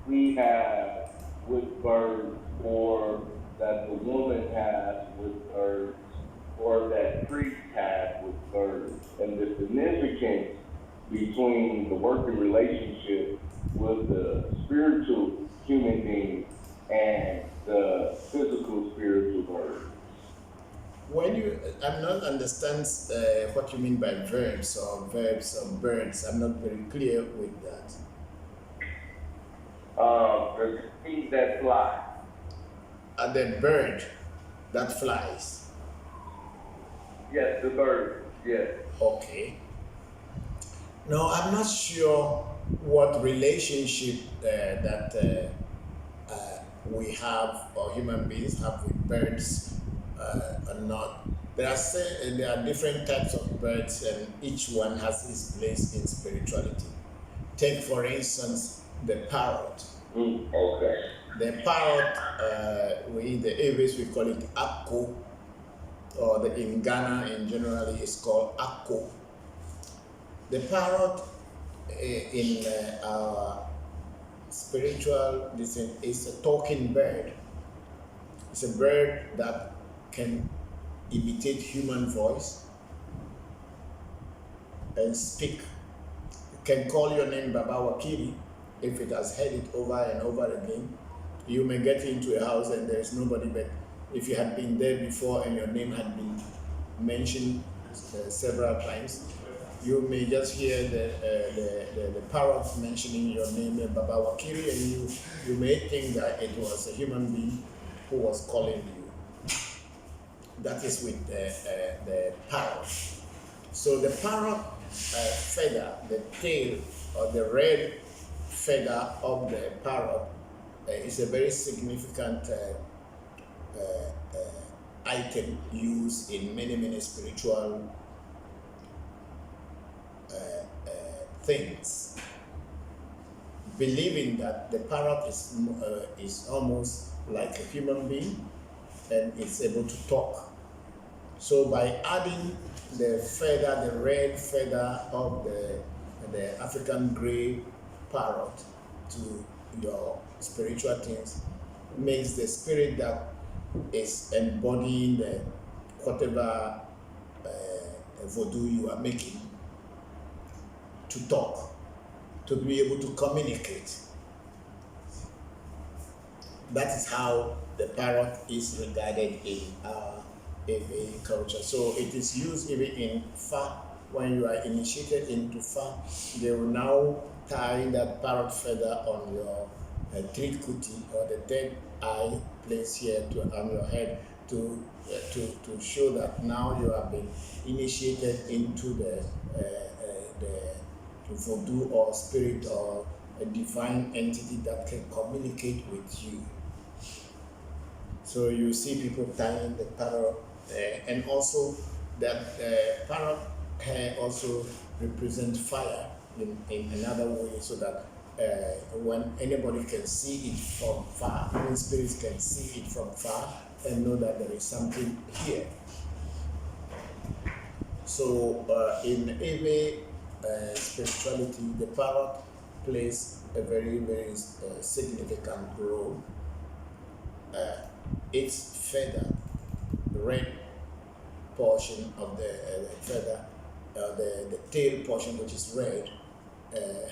we have with birds, or that the woman has with birds, or that priest has with birds, and the significance between the working relationship with the spiritual human being and the physical spiritual bird? I'm not understand what you mean by verbs or birds. I'm not very clear with that. The things that fly. The bird that flies. Yes, the bird. Yes. Okay. No, I'm not sure what relationship that we have, or human beings have, with birds or not. There are different types of birds, and each one has its place in spirituality. Take, for instance, the parrot. Okay. The parrot, in the English we call it akko. or in Ghana in generally is called Ako. The parrot in our spiritual design is a talking bird. It's a bird that can imitate human voice and speak. It can call your name Baba Wakiri if it has heard it over and over again. You may get into a house and there is nobody, but if you had been there before and your name had been mentioned several times, you may just hear the parrot mentioning your name, Baba Wakiri, and you may think that it was a human being who was calling you. That is with the parrot. So the parrot feather, the tail or the red feather of the parrot is a very significant item used in many spiritual things, believing that the parrot is almost like a human being and it's able to talk. So by adding the feather, the red feather of the African grey parrot to your spiritual things, makes the spirit that is embodying the whatever voodoo you are making to talk, to be able to communicate. That is how the parrot is regarded in our Ewe culture. So it is used even in Fa. When you are initiated into Fa, they will now tie that parrot feather on your trikuti or the third eye place here on your head to show that now you have been initiated into the voodoo or spirit or a divine entity that can communicate with you. So you see people tying the parrot and also that parrot hair also represents fire in another way, so that when anybody can see it from far, when spirits can see it from far and know that there is something here. So in Ewe spirituality, the parrot plays a very significant role. Its feather, the red portion of the feather, the tail portion, which is red,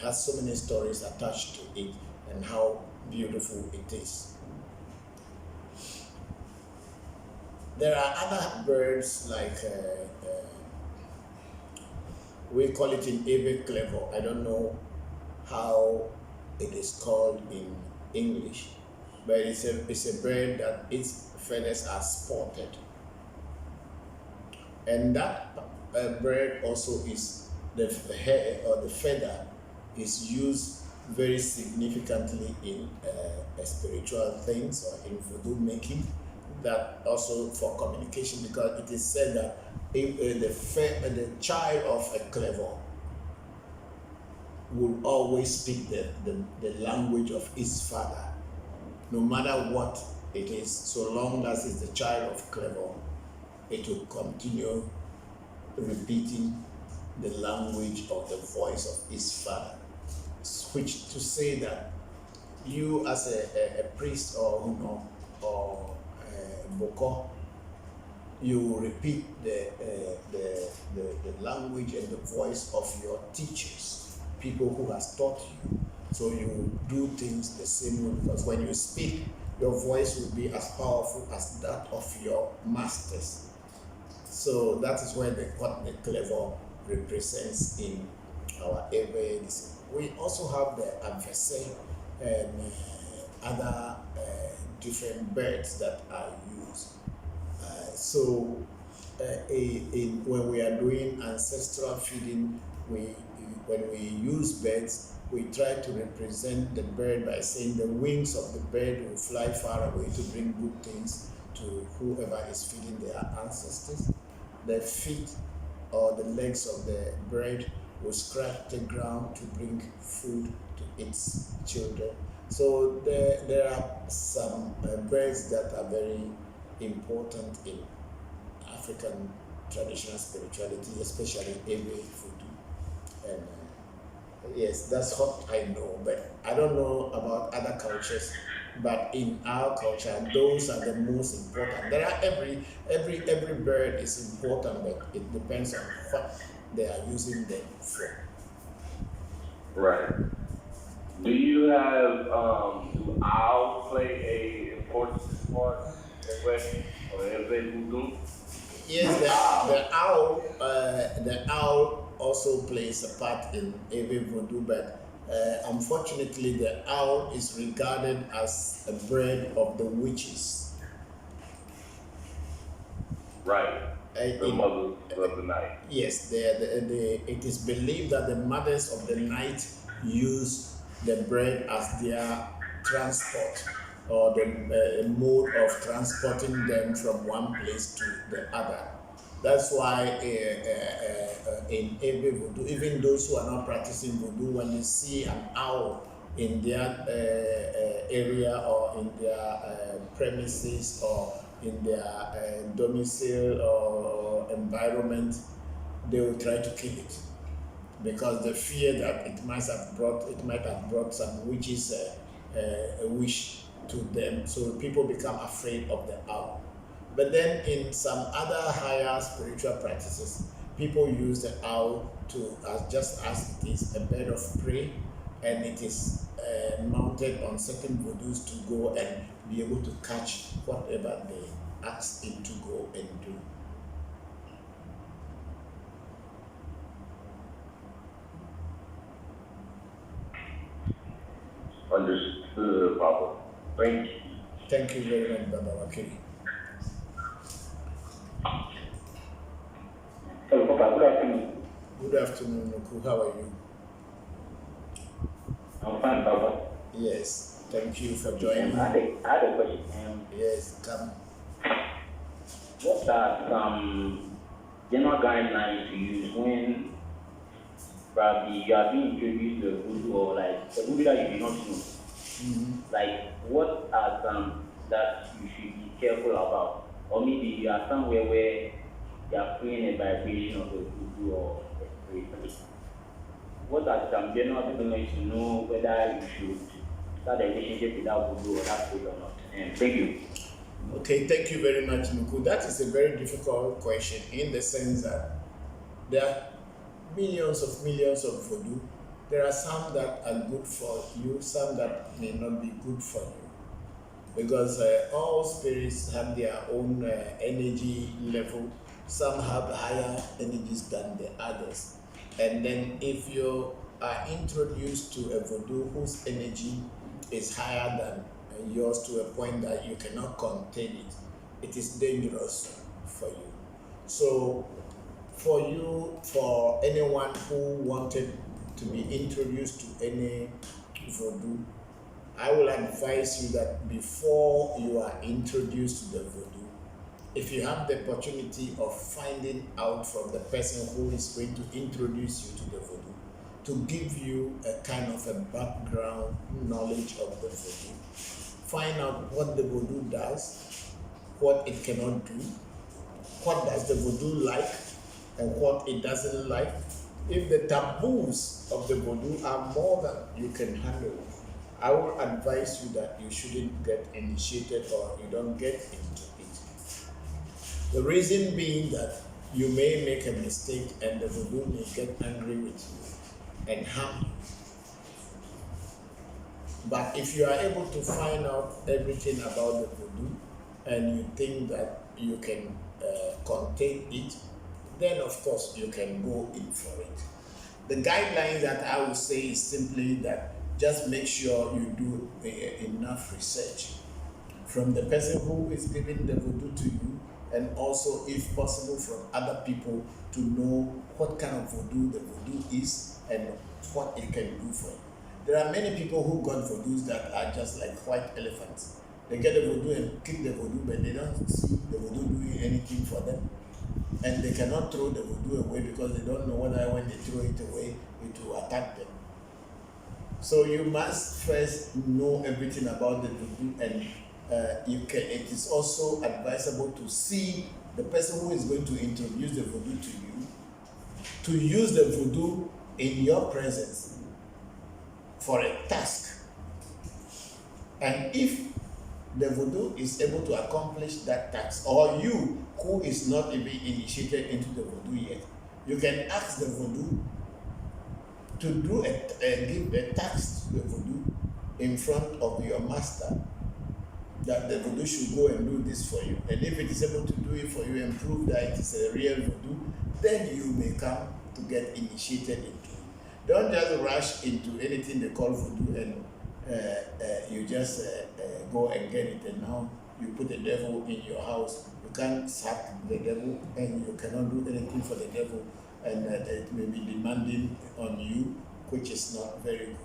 has so many stories attached to it and how beautiful it is. There are other birds like we call it in Ewe clever. I don't know how it is called in English, but it's a bird that its feathers are spotted. And that bird also is, the hair or the feather is used very significantly in spiritual things or in voodoo making, that also for communication, because it is said that the child of a clever will always speak the language of his father, no matter what it is. So long as it's the child of clever, it will continue repeating the language of the voice of his father, which to say that you as a priest or Bokor, you repeat the language and the voice of your teachers, people who has taught you. So you do things the same way, because when you speak, your voice will be as powerful as that of your masters. So that is where what the clever represents in our Ewe. We also have the adversary and other different birds that are used. When we are doing ancestral feeding, when we use birds, we try to represent the bird by saying the wings of the bird will fly far away to bring good things to whoever is feeding their ancestors. The feet or the legs of the bird will scratch the ground to bring food to its children. So there are some birds that are very important in African traditional spirituality, especially Ewe voodoo. And yes, that's what I know, but I don't know about other cultures. But in our culture, those are the most important. There are every bird is important, but it depends on what they are using them for. Right. Do you have do owls play a important part in wedding or in voodoo? Yes, the owl also plays a part in every voodoo, but unfortunately, the owl is regarded as a bird of the witches. Right. The mothers of the night. Yes, it is believed that the mothers of the night use the bird as their transport or the mode of transporting them from one place to the other. That's why in every voodoo, even those who are not practicing voodoo, when they see an owl in their area or in their premises or in their domicile or environment, they will try to kill it because they fear that it might have brought some witches a wish to them. So people become afraid of the owl. But then in some other higher spiritual practices, people use the owl just as it is a bird of prey, and it is mounted on certain voodoos to go and be able to catch whatever they ask it to go and do. Understood, Papa. Thank you. Thank you very much, Baba Wakili. Hello, Papa. Good afternoon. Good afternoon, Nuku. How are you? I'm fine, Papa. Yes, thank you for joining. I had a question. Yes, come. What are some general guidelines to use when probably you are being introduced to a voodoo or like a voodoo that you do not know? Like, what are some that you should be careful about? Or maybe you are somewhere where you are feeling a vibration of a voodoo or a spirit. What are some general things to know whether you should start a relationship with that voodoo or that spirit or not? Thank you. Okay, thank you very much, Nuku. That is a very difficult question in the sense that there are millions of voodoo. There are some that are good for you, some that may not be good for you. Because all spirits have their own energy level. Some have higher energies than the others. And then if you are introduced to a voodoo whose energy is higher than yours to a point that you cannot contain it, it is dangerous for you. So for anyone who wanted to be introduced to any voodoo, I will advise you that before you are introduced to the voodoo, if you have the opportunity of finding out from the person who is going to introduce you to the voodoo, to give you a kind of a background knowledge of the voodoo, find out what the voodoo does, what it cannot do, what does the voodoo like, and what it doesn't like. If the taboos of the voodoo are more than you can handle, I will advise you that you shouldn't get initiated or you don't get into it. The reason being that you may make a mistake and the voodoo may get angry with you and harm you. But if you are able to find out everything about the voodoo and you think that you can contain it, then of course you can go in for it. The guidelines that I would say is simply that just make sure you do enough research from the person who is giving the voodoo to you, and also if possible from other people to know what kind of voodoo the voodoo is and what it can do for you. There are many people who got voodoos that are just like white elephants. They get the voodoo and kick the voodoo, but they don't see the voodoo doing anything for them. And they cannot throw the voodoo away because they don't know whether when they throw it away, it will attack them. So you must first know everything about the voodoo, and it is also advisable to see the person who is going to introduce the voodoo to you, to use the voodoo in your presence for a task. And if the voodoo is able to accomplish that task, or you who is not even initiated into the voodoo yet, you can ask the voodoo to do give a task to the voodoo in front of your master, that the voodoo should go and do this for you. And if it is able to do it for you and prove that it is a real voodoo, then you may come to get initiated into it. Don't just rush into anything they call voodoo and you just go and get it, and now you put the devil in your house. You can't sack the devil, and you cannot do anything for the devil, and it may be demanding on you, which is not very good.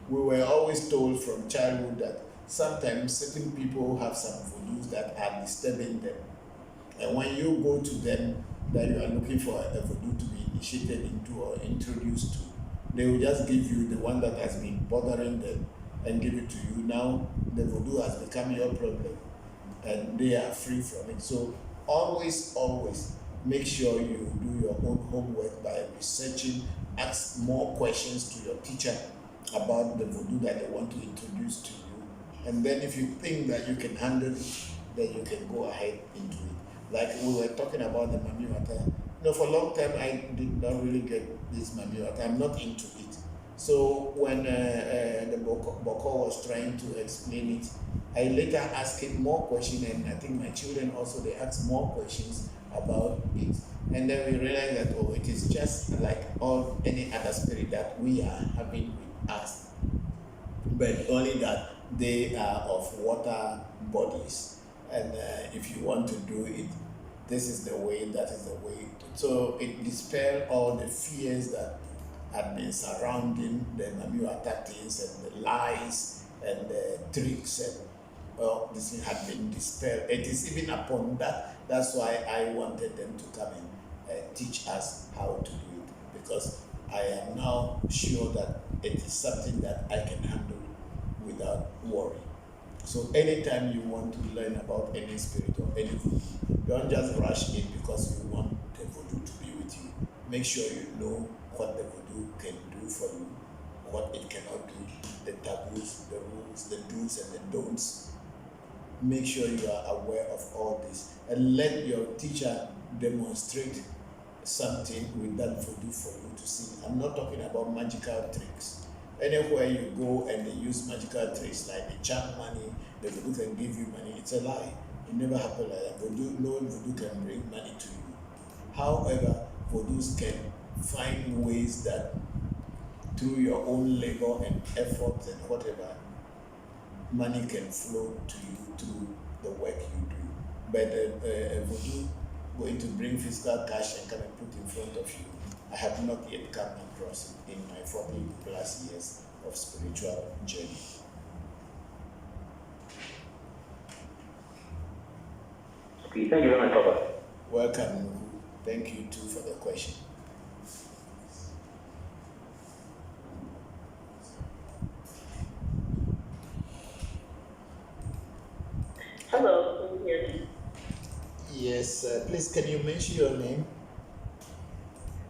We were always told from childhood that sometimes certain people have some voodoos that are disturbing them, and when you go to them that you are looking for a voodoo to be initiated into or introduced to, they will just give you the one that has been bothering them and give it to you. Now the voodoo has become your problem and they are free from it. So always make sure you do your own homework by researching, ask more questions to your teacher about the voodoo that they want to introduce to you. And then if you think that you can handle it, then you can go ahead into it. Like we were talking about the Mami Wata. For a long time I did not really get this Mami Wata. I'm not into it. So when the Bokor was trying to explain it, I later asked him more questions, and I think my children also, they asked more questions about it. And then we realized that, it is just like any other spirit that we are having with us, but only that they are of water bodies. And if you want to do it, this is the way, that is the way. So it dispels all the fears that had been surrounding the Mami Wata things, and the lies and the tricks, and this thing had been dispelled. It is even upon that. That's why I wanted them to come and teach us how to do it, because I am now sure that it is something that I can handle without worry. So anytime you want to learn about any spirit or any voodoo, don't just rush in because you want the voodoo to be with you. Make sure you know what the voodoo can do for you, what it cannot do, the taboos, the rules, the do's and the don'ts. Make sure you are aware of all this, and let your teacher demonstrate something with that voodoo for you to see. I'm not talking about magical tricks. Anywhere you go and they use magical tricks like they charm money, the voodoo can give you money, it's a lie. It never happened like that. No voodoo can bring money to you. However, voodoos can find ways that through your own labor and effort and whatever, money can flow to you through the work you do. But a voodoo going to bring physical cash and come and put in front of you, I have not yet come across it in my 40 plus years of spiritual journey. Okay, thank you very much, Papa. Welcome, Nuku. Thank you too for the question. Hello, can you hear me? Yes, please can you mention your name?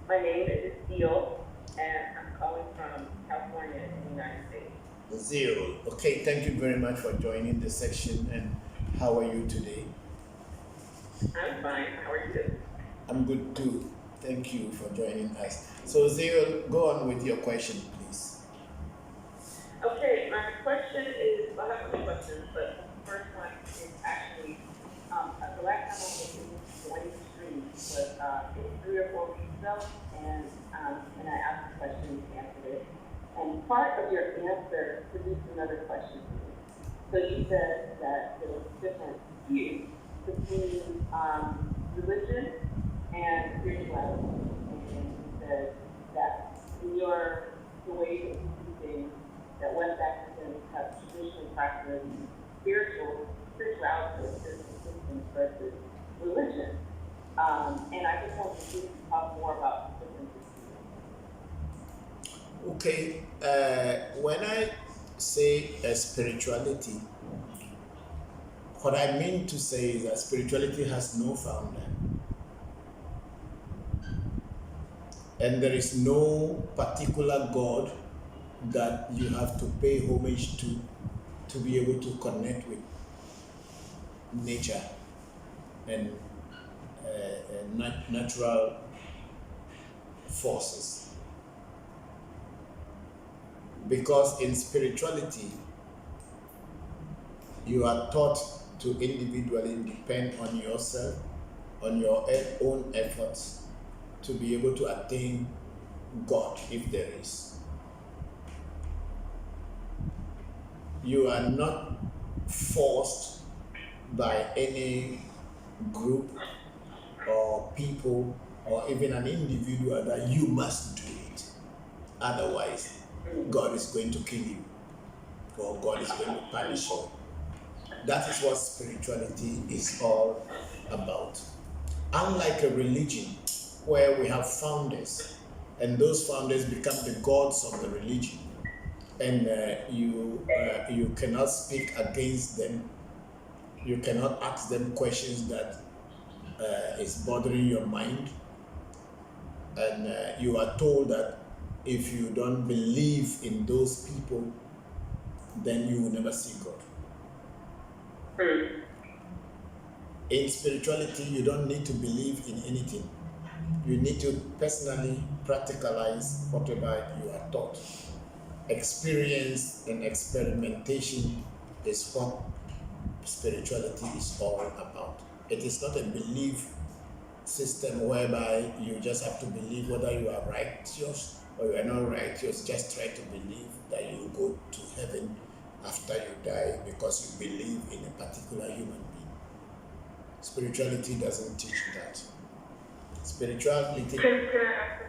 My name is Theo, and I'm calling from California in the United States. Zero. Okay, thank you very much for joining the section, and how are you today? I'm fine. How are you? I'm good too. Thank you for joining us. So Zero, go on with your question, please. Okay, my question is, I have two questions, but the first one is actually, the last time I was in one stream was 3 or 4 weeks ago, and I asked a question, you answered it. And part of your answer produced another question for me. So you said that there was a different view between religion and spirituality. And you said that in the way that you do things, that West Africans have traditionally practiced spirituality or spiritual systems versus religion. And I just want to talk more about the differences. Okay, when I say spirituality, what I mean to say is that spirituality has no founder. And there is no particular God that you have to pay homage to be able to connect with nature and natural forces. Because in spirituality, you are taught to individually depend on yourself, on your own efforts, to be able to attain God if there is. You are not forced by any group or people or even an individual that you must do it. Otherwise, God is going to kill you or God is going to punish you. That is what spirituality is all about. Unlike a religion where we have founders and those founders become the gods of the religion, and you cannot speak against them, you cannot ask them questions that is bothering your mind, and you are told that if you don't believe in those people, then you will never see God. In spirituality, you don't need to believe in anything. You need to personally practicalize whatever you are taught. Experience and experimentation is what spirituality is all about. It is not a belief system whereby you just have to believe whether you are righteous or you are not righteous. Just try to believe that you will go to heaven after you die because you believe in a particular human being. Spirituality doesn't teach that. Spirituality. Can I ask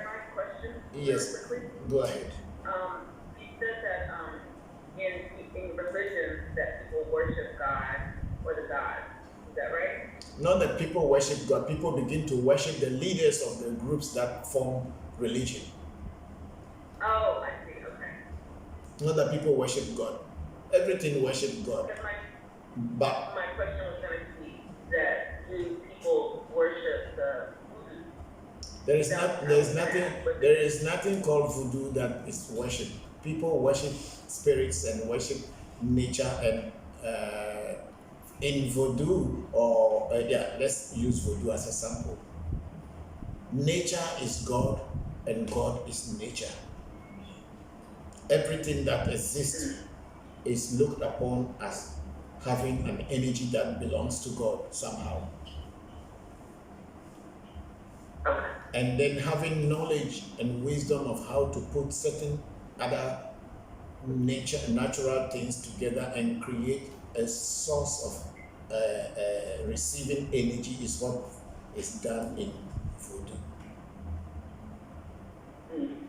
my question? Yes. Really quickly? Go ahead. You said that in religion that people worship God or the gods. Is that right? Not that people worship God. People begin to worship the leaders of the groups that form religion. Oh, I see. Okay. Not that people worship God. Everything worship God. But my question was going to be that do people worship the voodoo? there is nothing called voodoo that is worship. People worship spirits and worship nature, and in voodoo, or let's use voodoo as a sample. Nature is God and God is nature. Everything that exists is looked upon as having an energy that belongs to God somehow. And then having knowledge and wisdom of how to put certain other natural things together and create a source of receiving energy is what is done in voodoo.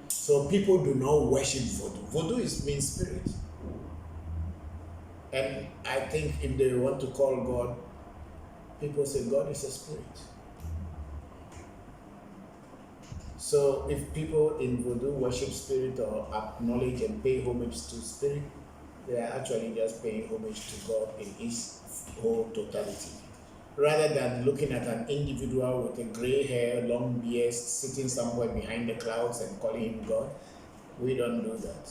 So people do not worship voodoo. Voodoo means spirit. And I think if they want to call God, people say God is a spirit. So if people in voodoo worship spirit or acknowledge and pay homage to spirit, they are actually just paying homage to God in his whole totality. Rather than looking at an individual with a gray hair, long beard, sitting somewhere behind the clouds and calling him God, we don't do that.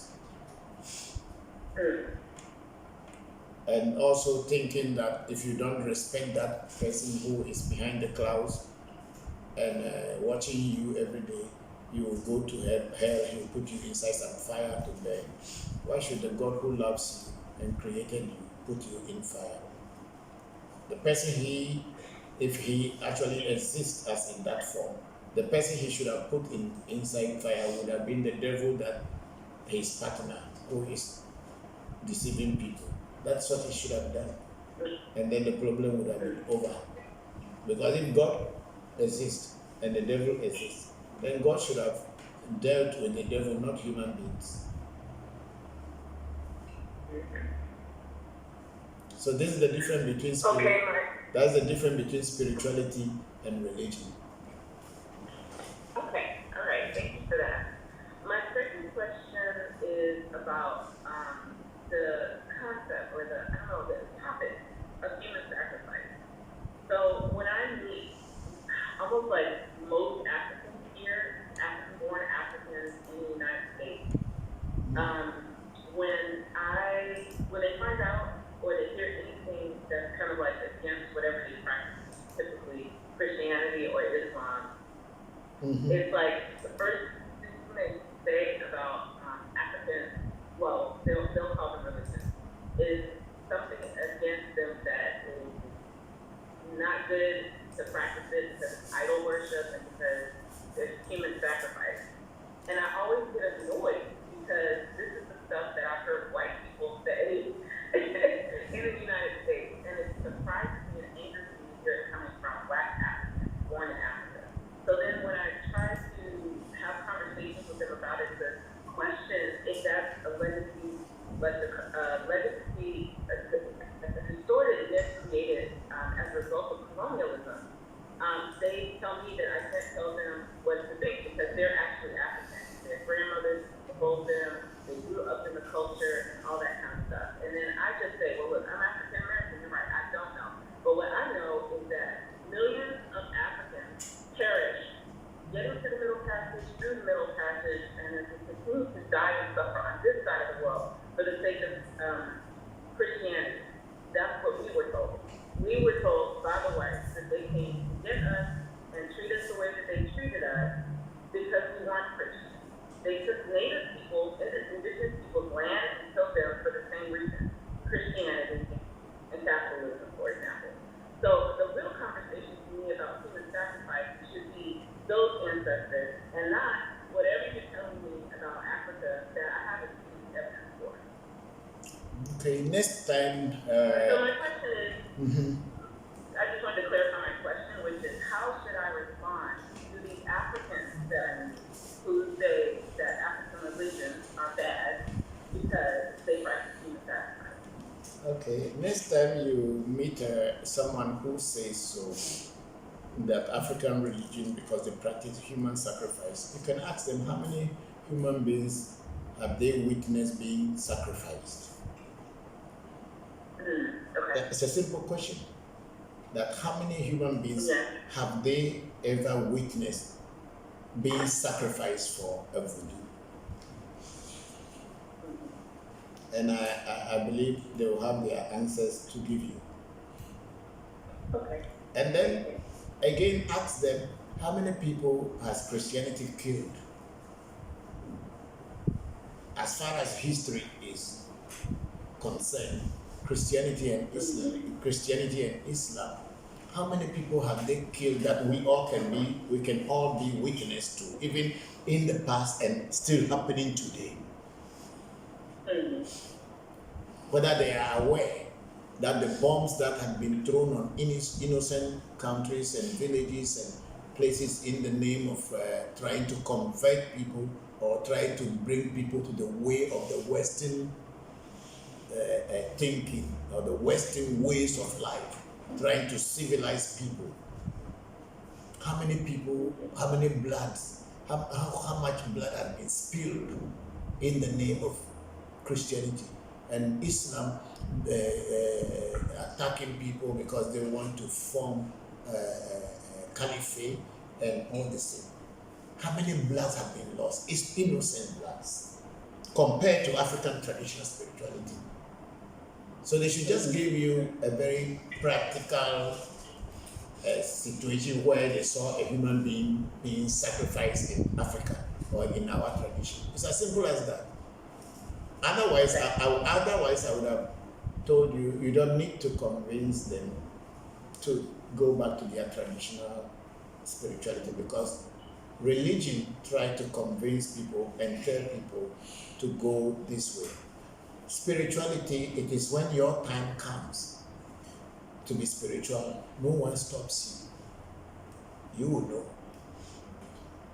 And also thinking that if you don't respect that person who is behind the clouds and watching you every day, you will go to hell, he will put you inside some fire to burn. Why should the God who loves you and created you put you in fire? The person if he actually exists as in that form, the person he should have put inside fire would have been the devil, that his partner who is deceiving people. That's what he should have done. And then the problem would have been over. Because if God exists and the devil exists, then God should have dealt with the devil, not human beings. So this is the difference between that's the difference between spirituality and religion. Okay, all right, thank you for that. My second question is about the concept or the topic of human sacrifice. So when I meet, almost like most Africans here, when they find out or they hear anything that's kind of like against whatever they practice, typically Christianity or Islam, it's like the first thing they say about Africans, well, they'll call them religion, is something against them that is not good to practice it because it's idol worship and because there's human sacrifice. And I always get annoyed because this is the stuff that I've heard white people say in the United States. And it surprises me and angers me to hear it coming from Black Africans born in Africa. So then when I try to have conversations with them about it, the question if that's a legacy, a distorted myth created as a result of colonialism, they tell me that I can't tell them what to think because they're actually African. Their grandmothers told them, they grew up in the culture and all that kind of stuff. And then I just say, well, look, I'm African American, you're right, I don't know. But what I know is that millions of Africans perish getting to the Middle Passage, through the Middle Passage, and as we continue to die and suffer on this side of the world for the sake of Christianity. That's what we were told. We were told by the whites that they came to get us and treat us the way that they treated us because we weren't Christian. They took native people, indigenous people's land and killed them for the same reason, Christianity and capitalism, for example. So the real conversation to me about human sacrifice should be those ancestors and not whatever you're telling me about Africa that I haven't seen evidence for. Okay, next time. So my question is, I just wanted to clarify my question, which is how should I respond to these Africans that I meet who say that African religions are bad because they practice human sacrifice? Okay, next time you meet someone who says so, that African religion because they practice human sacrifice, you can ask them how many human beings have they witnessed being sacrificed. Okay. It's a simple question. That how many human beings have they ever witnessed being sacrificed for a voodoo? And I believe they will have their answers to give you. Okay. And then again ask them how many people has Christianity killed? As far as history is concerned, Christianity and Islam, how many people have they killed that we can all be witness to, even in the past and still happening today? Whether they are aware that the bombs that have been thrown on innocent countries and villages and places in the name of trying to convert people or try to bring people to the way of the Western thinking or the Western ways of life, trying to civilize people. How many people, how many bloods, how much blood has been spilled in the name of Christianity and Islam attacking people because they want to form a caliphate and all the same. How many bloods have been lost? It's innocent bloods compared to African traditional spirituality. So they should just give you a very practical situation where they saw a human being being sacrificed in Africa or in our tradition. It's as simple as that. Otherwise, I would have told you, you don't need to convince them to go back to their traditional spirituality, because religion tries to convince people and tell people to go this way. Spirituality, it is when your time comes to be spiritual, no one stops you. You will know.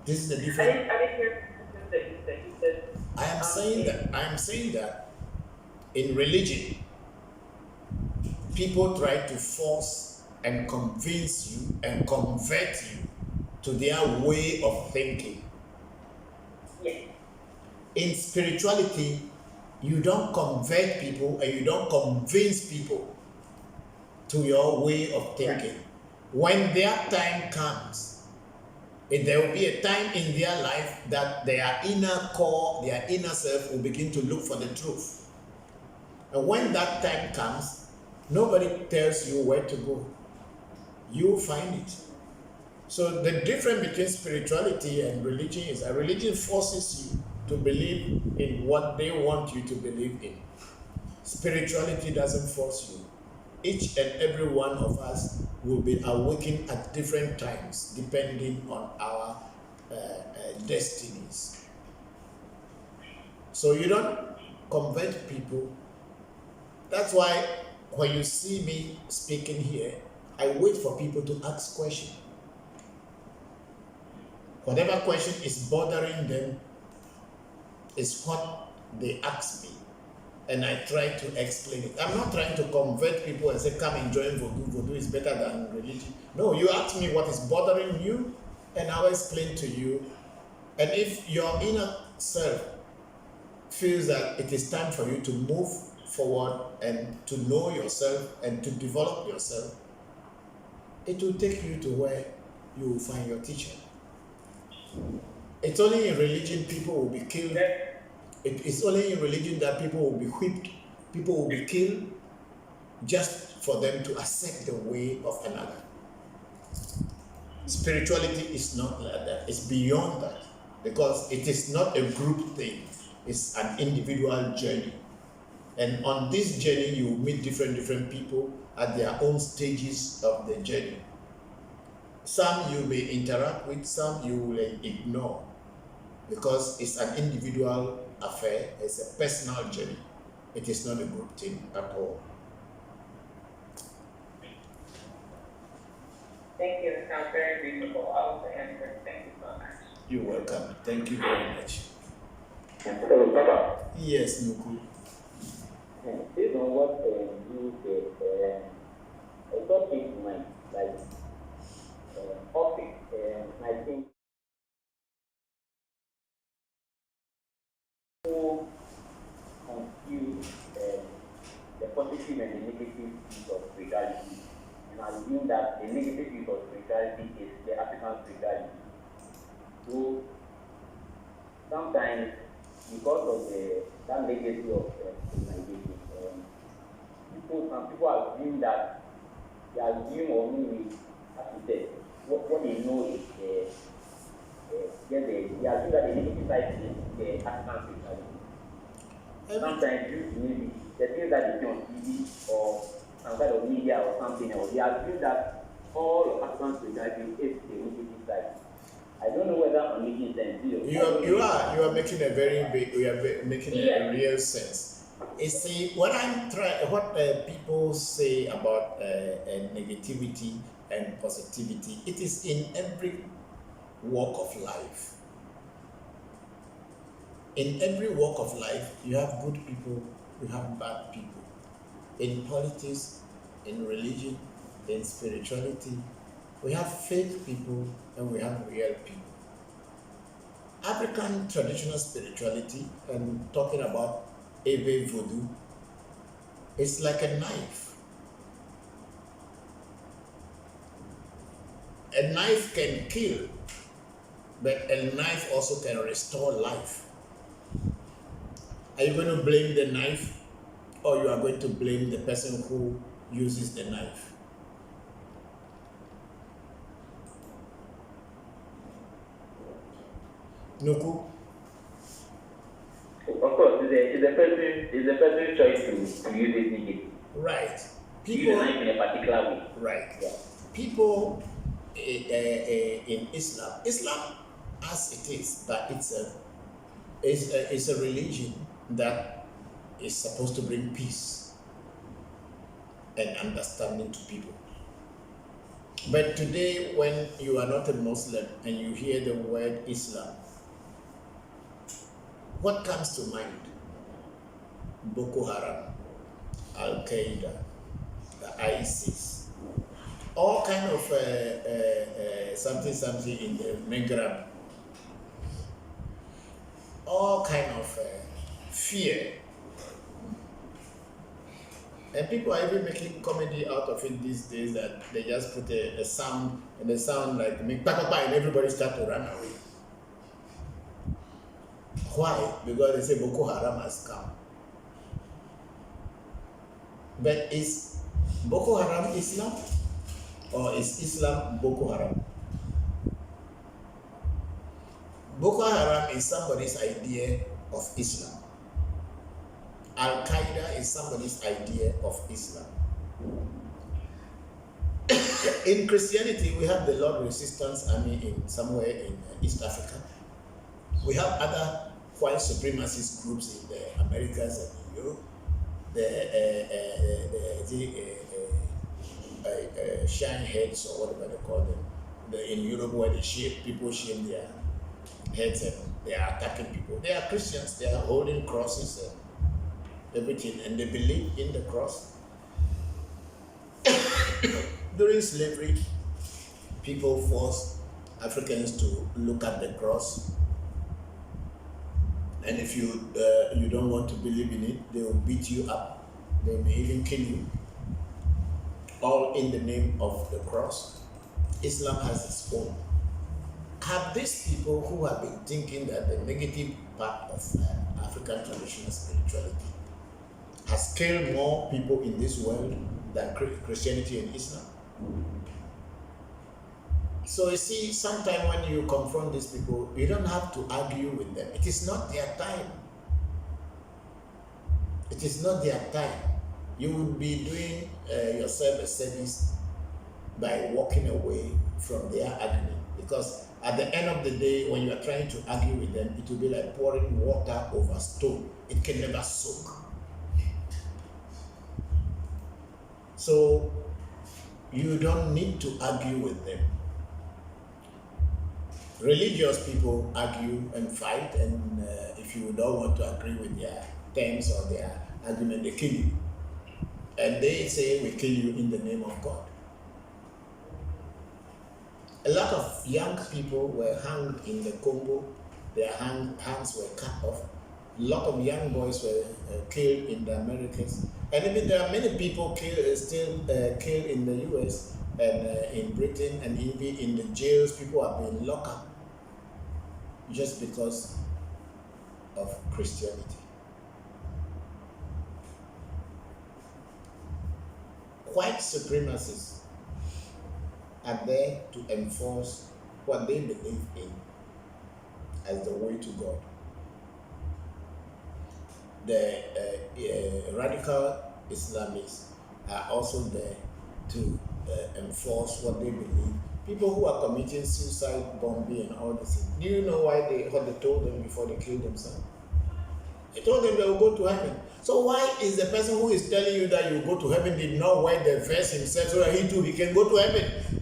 This is the difference. I didn't hear that you said. I am saying that in religion, people try to force and convince you and convert you to their way of thinking. Yes. In spirituality, you don't convert people and you don't convince people to your way of thinking. When their time comes, There will be a time in their life that their inner core, their inner self will begin to look for the truth. And when that time comes, nobody tells you where to go. You find it. So the difference between spirituality and religion is that religion forces you to believe in what they want you to believe in. Spirituality doesn't force you. Each and every one of us will be awakened at different times depending on our destinies. So you don't convert people. That's why when you see me speaking here, I wait for people to ask questions. Whatever question is bothering them is what they ask me, and I try to explain it. I'm not trying to convert people and say, come and join Voodoo. Voodoo is better than religion. No, you ask me what is bothering you, and I'll explain to you. And if your inner self feels that it is time for you to move forward and to know yourself and to develop yourself, it will take you to where you will find your teacher. It's only in religion people will be killed. It's only in religion that people will be whipped, people will be killed, just for them to accept the way of another. Spirituality is not like that. It's beyond that, because it is not a group thing. It's an individual journey. And on this journey, you will meet different people at their own stages of the journey. Some you may interact with, some you will ignore, because it's an individual affair, it's a personal journey. It is not a group thing at all. Thank you. It sounds very reasonable. I was the answer. Thank you so much. You're welcome. Thank you very much. Hello, Papa. Yes, Nuku. Based on what you said, I thought came to mind, like, office, I think, who confuse the positive and the negative use of spirituality, and I assume that the negative use of spirituality is the African spirituality. So sometimes, because of that legacy of civilization, some people assume that they assume or mean, as you said, what they know is they assume that the negative side is the African spirituality. Sometimes maybe the things that they see on TV or some kind of media or something else, they assume that all of African spirituality is the negative side. I don't know whether I'm making sense. You are making a very big, a real sense. You see, what people say about negativity and positivity, it is in every walk of life. In every walk of life, you have good people, you have bad people. In politics, in religion, in spirituality, we have fake people and we have real people. African traditional spirituality, and talking about Ebe Voodoo, it's like a knife. A knife can kill, but a knife also can restore life. Are you going to blame the knife, or you are going to blame the person who uses the knife? Nuku? Of course, it's a person's choice to use it negatively. Right. People use the knife in a particular way. Right. Yeah. People in Islam as it is, that it's a religion that is supposed to bring peace and understanding to people. But today, when you are not a Muslim and you hear the word Islam, what comes to mind? Boko Haram, Al-Qaeda, the ISIS, all kind of something in the Maghreb, all kind of fear. And people are even making comedy out of it these days, that they just put a sound, and the sound like make pa pa pa, and everybody start to run away. Why? Because they say Boko Haram has come. But is Boko Haram Islam? Or is Islam Boko Haram? Boko Haram is somebody's idea of Islam. Al-Qaeda is somebody's idea of Islam. In Christianity, we have the Lord Resistance Army in somewhere in East Africa. We have other white supremacist groups in the Americas and in Europe. The shine heads, or whatever they call them. In Europe, where people shave their heads and they are attacking people. They are Christians. They are holding crosses and everything, and they believe in the cross. During slavery, people forced Africans to look at the cross, and if you don't want to believe in it, they will beat you up. They may even kill you, all in the name of the cross. Islam has its own. Have these people who have been thinking that the negative part of African traditional spirituality has killed more people in this world than Christianity and Islam? So you see, sometimes when you confront these people, you don't have to argue with them. It is not their time. It is not their time. You would be doing yourself a service by walking away from their argument, because at the end of the day, when you are trying to argue with them, it will be like pouring water over stone. It can never soak. So you don't need to argue with them. Religious people argue and fight, and if you don't want to agree with their terms or their argument, they kill you. And they say, we kill you in the name of God. A lot of young people were hanged in the Congo. Their hands were cut off. A lot of young boys were killed in the Americas. And even there are many people still killed in the US and in Britain, and even in the jails. People have been locked up just because of Christianity. White supremacists are there to enforce what they believe in as the way to God. The radical Islamists are also there to enforce what they believe. People who are committing suicide, bombing, and all this. Do you know what they told them before they killed themselves? They told them they will go to heaven. So why is the person who is telling you that you go to heaven did not write the verse himself so that he too can go to heaven?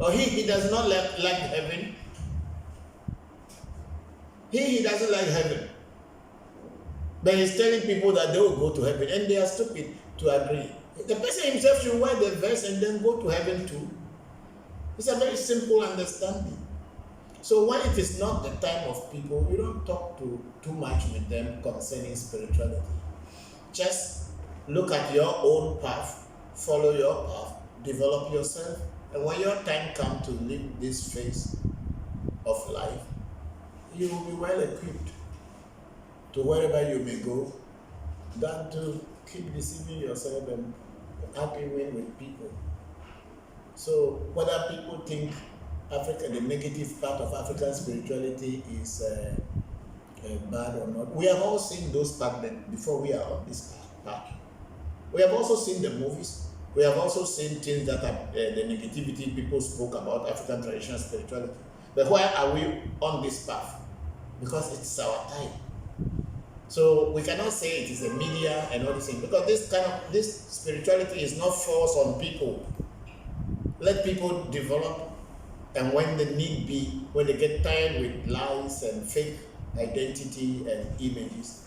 Or he does not like heaven? He doesn't like heaven. But he's telling people that they will go to heaven, and they are stupid to agree. The person himself should write the verse and then go to heaven too. It's a very simple understanding. So when it is not the time of people, you don't talk too much with them concerning spirituality. Just look at your own path, follow your path, develop yourself, and when your time comes to live this phase of life, you will be well equipped to wherever you may go, than to keep deceiving yourself and arguing with people. So whether people think the negative part of African spirituality is bad or not, we have all seen those parts before we are on this path. We have also seen the movies. We have also seen things that are the negativity people spoke about African traditional spirituality. But why are we on this path? Because it's our time. So we cannot say it is the media and all these things, because this spirituality is not forced on people. Let people develop, and when the need be, when they get tired with lies and fake identity and images,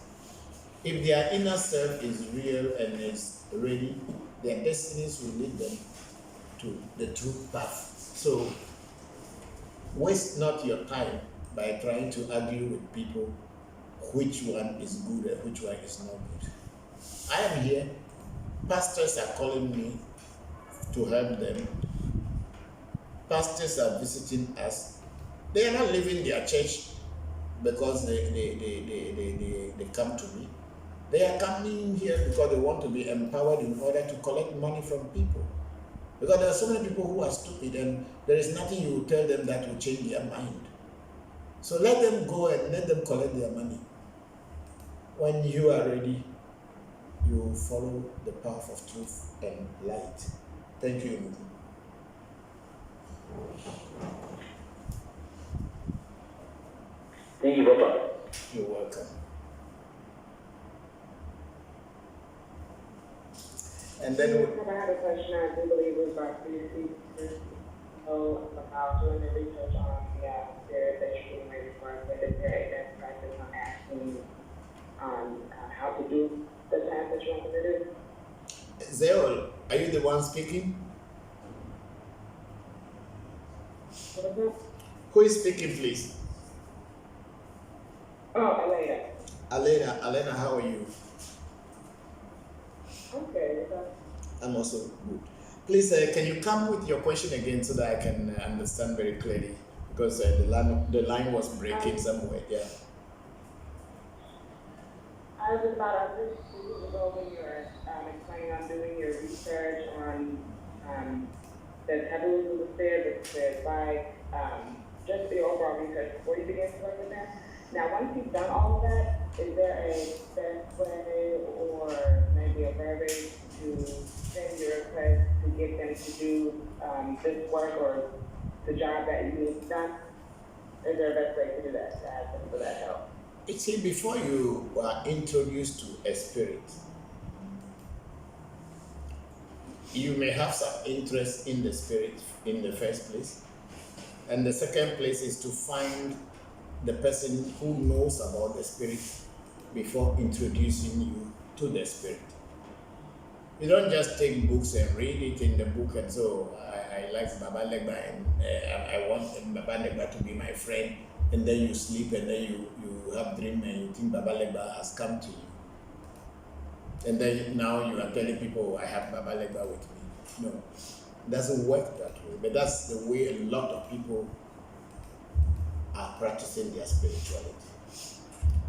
if their inner self is real and is ready, their destinies will lead them to the true path. So waste not your time by trying to argue with people which one is good and which one is not good. I am here Pastors are calling me to help them. Pastors are visiting us. They are not leaving their church because they come to me. They are coming here because they want to be empowered in order to collect money from people. Because there are so many people who are stupid and there is nothing you will tell them that will change their mind. So let them go and let them collect their money. When you are ready, you will follow the path of truth and light. Thank you. Thank you, Papa. You're welcome. And then I had a question. I do believe it was about previously about doing the research on the spirit that you're getting ready for. But is there a best practice on asking how to do the task that you want to do? Zeol, are you the one speaking? What is it? Who is speaking, please? Oh, Aleda. Alena, how are you? Okay. I'm also good. Please, can you come with your question again so that I can understand very clearly? Because the line was breaking somewhere. Yeah. I was about this ago when you were explaining on doing your research on the taboos of the spirit, the advice, just the overall research before you begin to work with them. Now, once you've done all of that, is there a best way or maybe a verbiage to send your request to get them to do this work or the job that you need done? Is there a best way to do that, to ask them for that help? You see, before you are introduced to a spirit, you may have some interest in the spirit in the first place. And the second place is to find the person who knows about the spirit before introducing you to the spirit. You don't just take books and read it in the book and so I like Baba Legba and I want Baba Legba to be my friend, and then you sleep and then you have dream and you think Baba Legba has come to you. And then now you are telling people, I have Baba Legba with me. No, it doesn't work that way. But that's the way a lot of people are practicing their spirituality.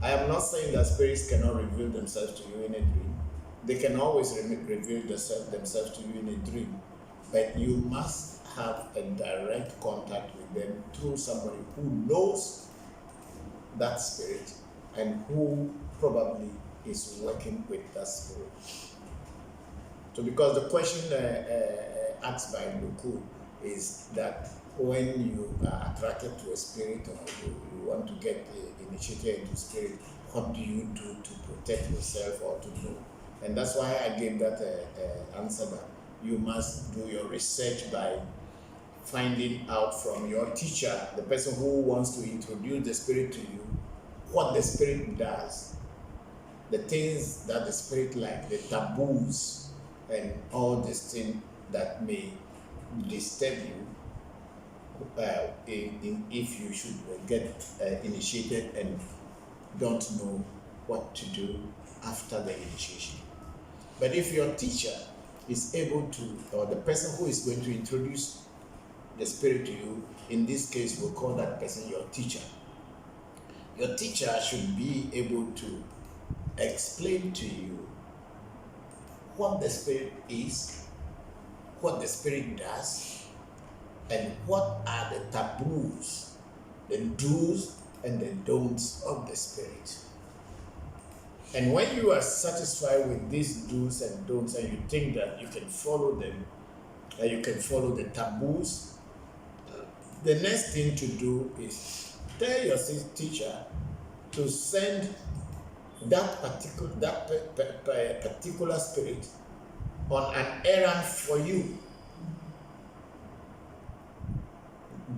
I am not saying that spirits cannot reveal themselves to you in a dream. They can always reveal themselves to you in a dream. But you must have a direct contact with them through somebody who knows that spirit and who probably is working with that spirit. So because the question asked by Bokor is that when you are attracted to a spirit or you want to get initiated into spirit, what do you do to protect yourself or to know? And that's why I gave that answer that you must do your research by finding out from your teacher, the person who wants to introduce the spirit to you, what the spirit does, the things that the spirit like, the taboos, and all these things that may disturb you if you should get initiated and don't know what to do after the initiation. But if your teacher is able to, or the person who is going to introduce the spirit to you, in this case we'll call that person your teacher. Your teacher should be able to explain to you what the spirit is, what the spirit does, and what are the taboos, the do's and the don'ts of the spirit. And when you are satisfied with these do's and don'ts and you think that you can follow them, and you can follow the taboos, the next thing to do is tell your teacher to send that particular spirit on an errand for you.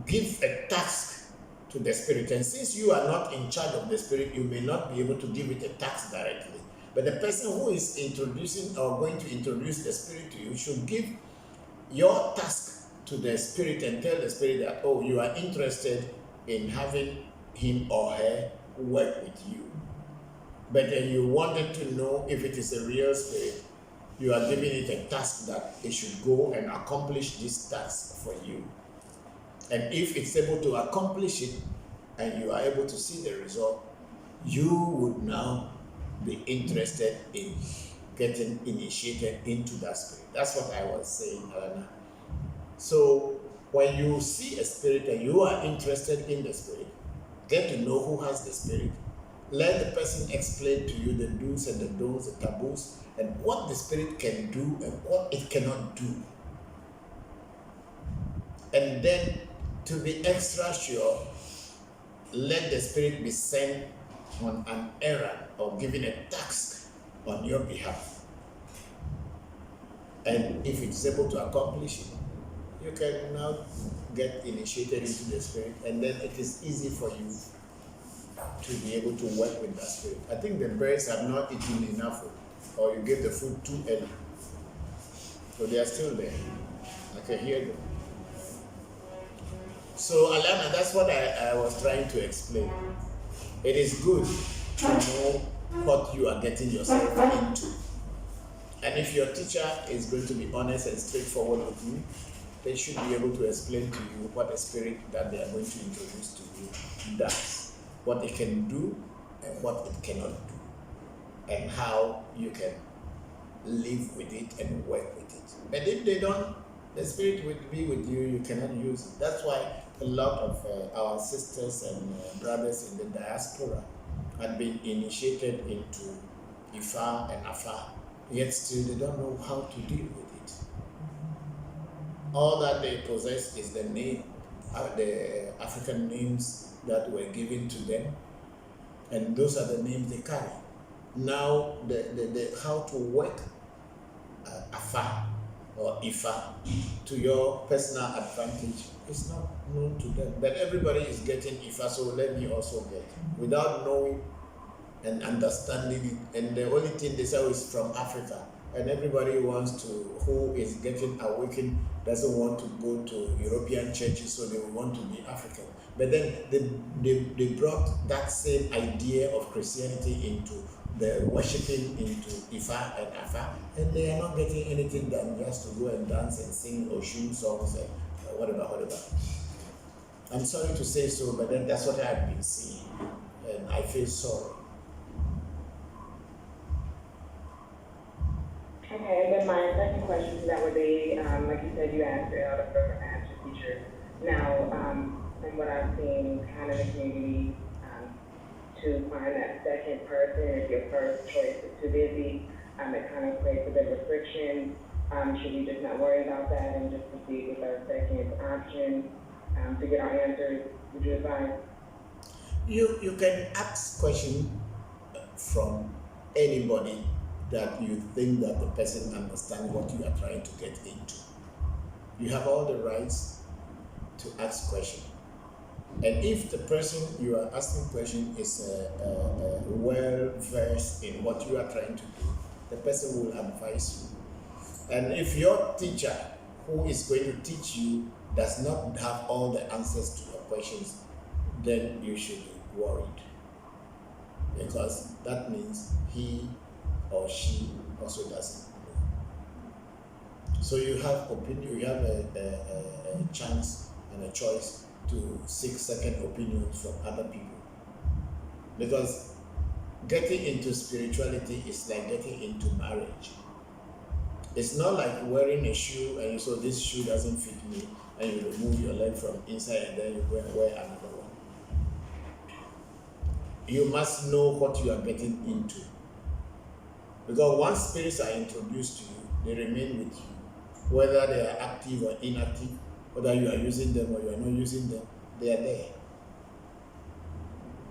Give a task to the spirit, and since you are not in charge of the spirit, you may not be able to give it a task directly. But the person who is introducing or going to introduce the spirit to you should give your task to the spirit and tell the spirit that, oh, you are interested in having him or her work with you. But then you wanted to know if it is a real spirit you are giving it a task that it should go and accomplish this task for you. And if it's able to accomplish it and you are able to see the result, you would now be interested in getting initiated into that spirit. That's what I was saying, Alana. So when you see a spirit and you are interested in the spirit, get to know who has the spirit. Let the person explain to you the do's and the don'ts, the taboos, and what the spirit can do and what it cannot do. And then, to be extra sure, let the spirit be sent on an errand or given a task on your behalf. And if it's able to accomplish it, you can now get initiated into the spirit, and then it is easy for you to be able to work with that spirit. I think the birds have not eaten enough, or you gave the food too early. So they are still there. I can hear them. So Alana, that's what I was trying to explain. It is good to know what you are getting yourself into. And if your teacher is going to be honest and straightforward with you, they should be able to explain to you what the spirit that they are going to introduce to you does, what it can do and what it cannot do, and how you can live with it and work with it. But if they don't, the spirit will be with you, you cannot use it. That's why a lot of our sisters and brothers in the diaspora had been initiated into Ifa and Afa, yet still they don't know how to deal with it. All that they possess is the name, the African names that were given to them, and those are the names they carry. Now, the how to work Afa or Ifa to your personal advantage is not known to them. But everybody is getting Ifa, so let me also get. Without knowing and understanding it, and the only thing they say is from Africa, and everybody wants to, who is getting awakened, doesn't want to go to European churches, so they want to be African. But then they brought that same idea of Christianity into the worshiping into Ifa and Afa, and they are not getting anything than just to go and dance and sing or sing songs and whatever. I'm sorry to say so, but then that's what I've been seeing, and I feel sorry. Okay, and then my second question to that would be, like you said, you asked your teacher. Now, from what I've seen kind of in the community, to find that second person, if your first choice is too busy, it kind of creates a bit of friction. Should we just not worry about that and just proceed with our second option to get our answers? Would you advise? You can ask questions from anybody that you think that the person understands what you are trying to get into. You have all the rights to ask questions. And if the person you are asking question is well versed in what you are trying to do, the person will advise you. And if your teacher who is going to teach you does not have all the answers to your questions, then you should be worried, because that means he or she also doesn't know. So you have opinion, you have a chance and a choice to seek second opinions from other people. Because getting into spirituality is like getting into marriage. It's not like wearing a shoe and you say this shoe doesn't fit me, and you remove your leg from inside and then you go and wear another one. You must know what you are getting into. Because once spirits are introduced to you, they remain with you. Whether they are active or inactive, whether you are using them or you are not using them, they are there.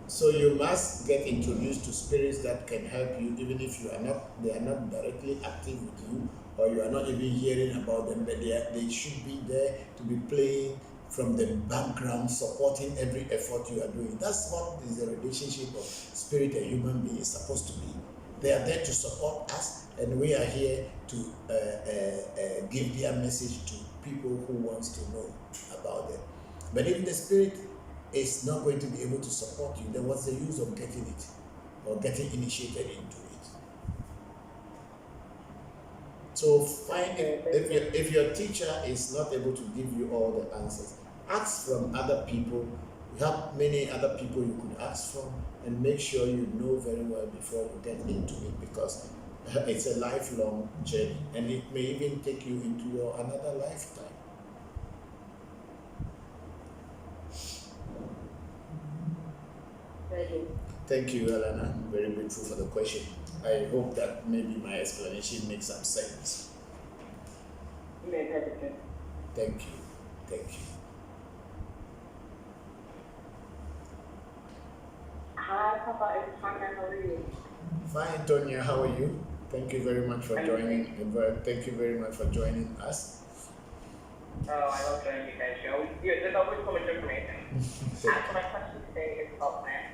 So you must get introduced to spirits that can help you, even if they are not directly active with you, or you are not even hearing about them, but they should be there to be playing from the background, supporting every effort you are doing. That's what is the relationship of spirit and human being is supposed to be. They are there to support us, and we are here to give their message to people who wants to know about them. But if the spirit is not going to be able to support you, then what's the use of getting it or getting initiated into it? So find if your teacher is not able to give you all the answers, ask from other people. You have many other people you could ask from, and make sure you know very well before you get into it, because it's a lifelong journey, and it may even take you into your another lifetime. Thank you, Elena. I'm very grateful for the question. I hope that maybe my explanation makes some sense. You made perfect sense. Thank you. Thank you. Hi, Papa. It's Tanya. How are you? Fine, Tonya. How are you? Thank you very much for joining. Thank you very much for joining us. Oh, I love joining you guys' show. There's always so much information. So my question today is about plants.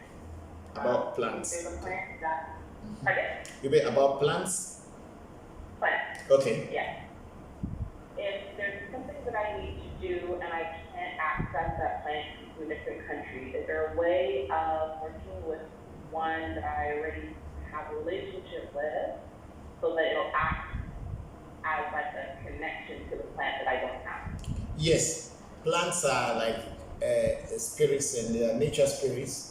About plants. There's a plant that. Pardon? You mean about plants? Plants. Okay. Yeah. If there's something that I need to do and I can't access that plant from a different country, is there a way of working with one that I already have a relationship with so that it'll act as like a connection to the plant that I don't have? Yes. Plants are like spirits, and they are nature spirits.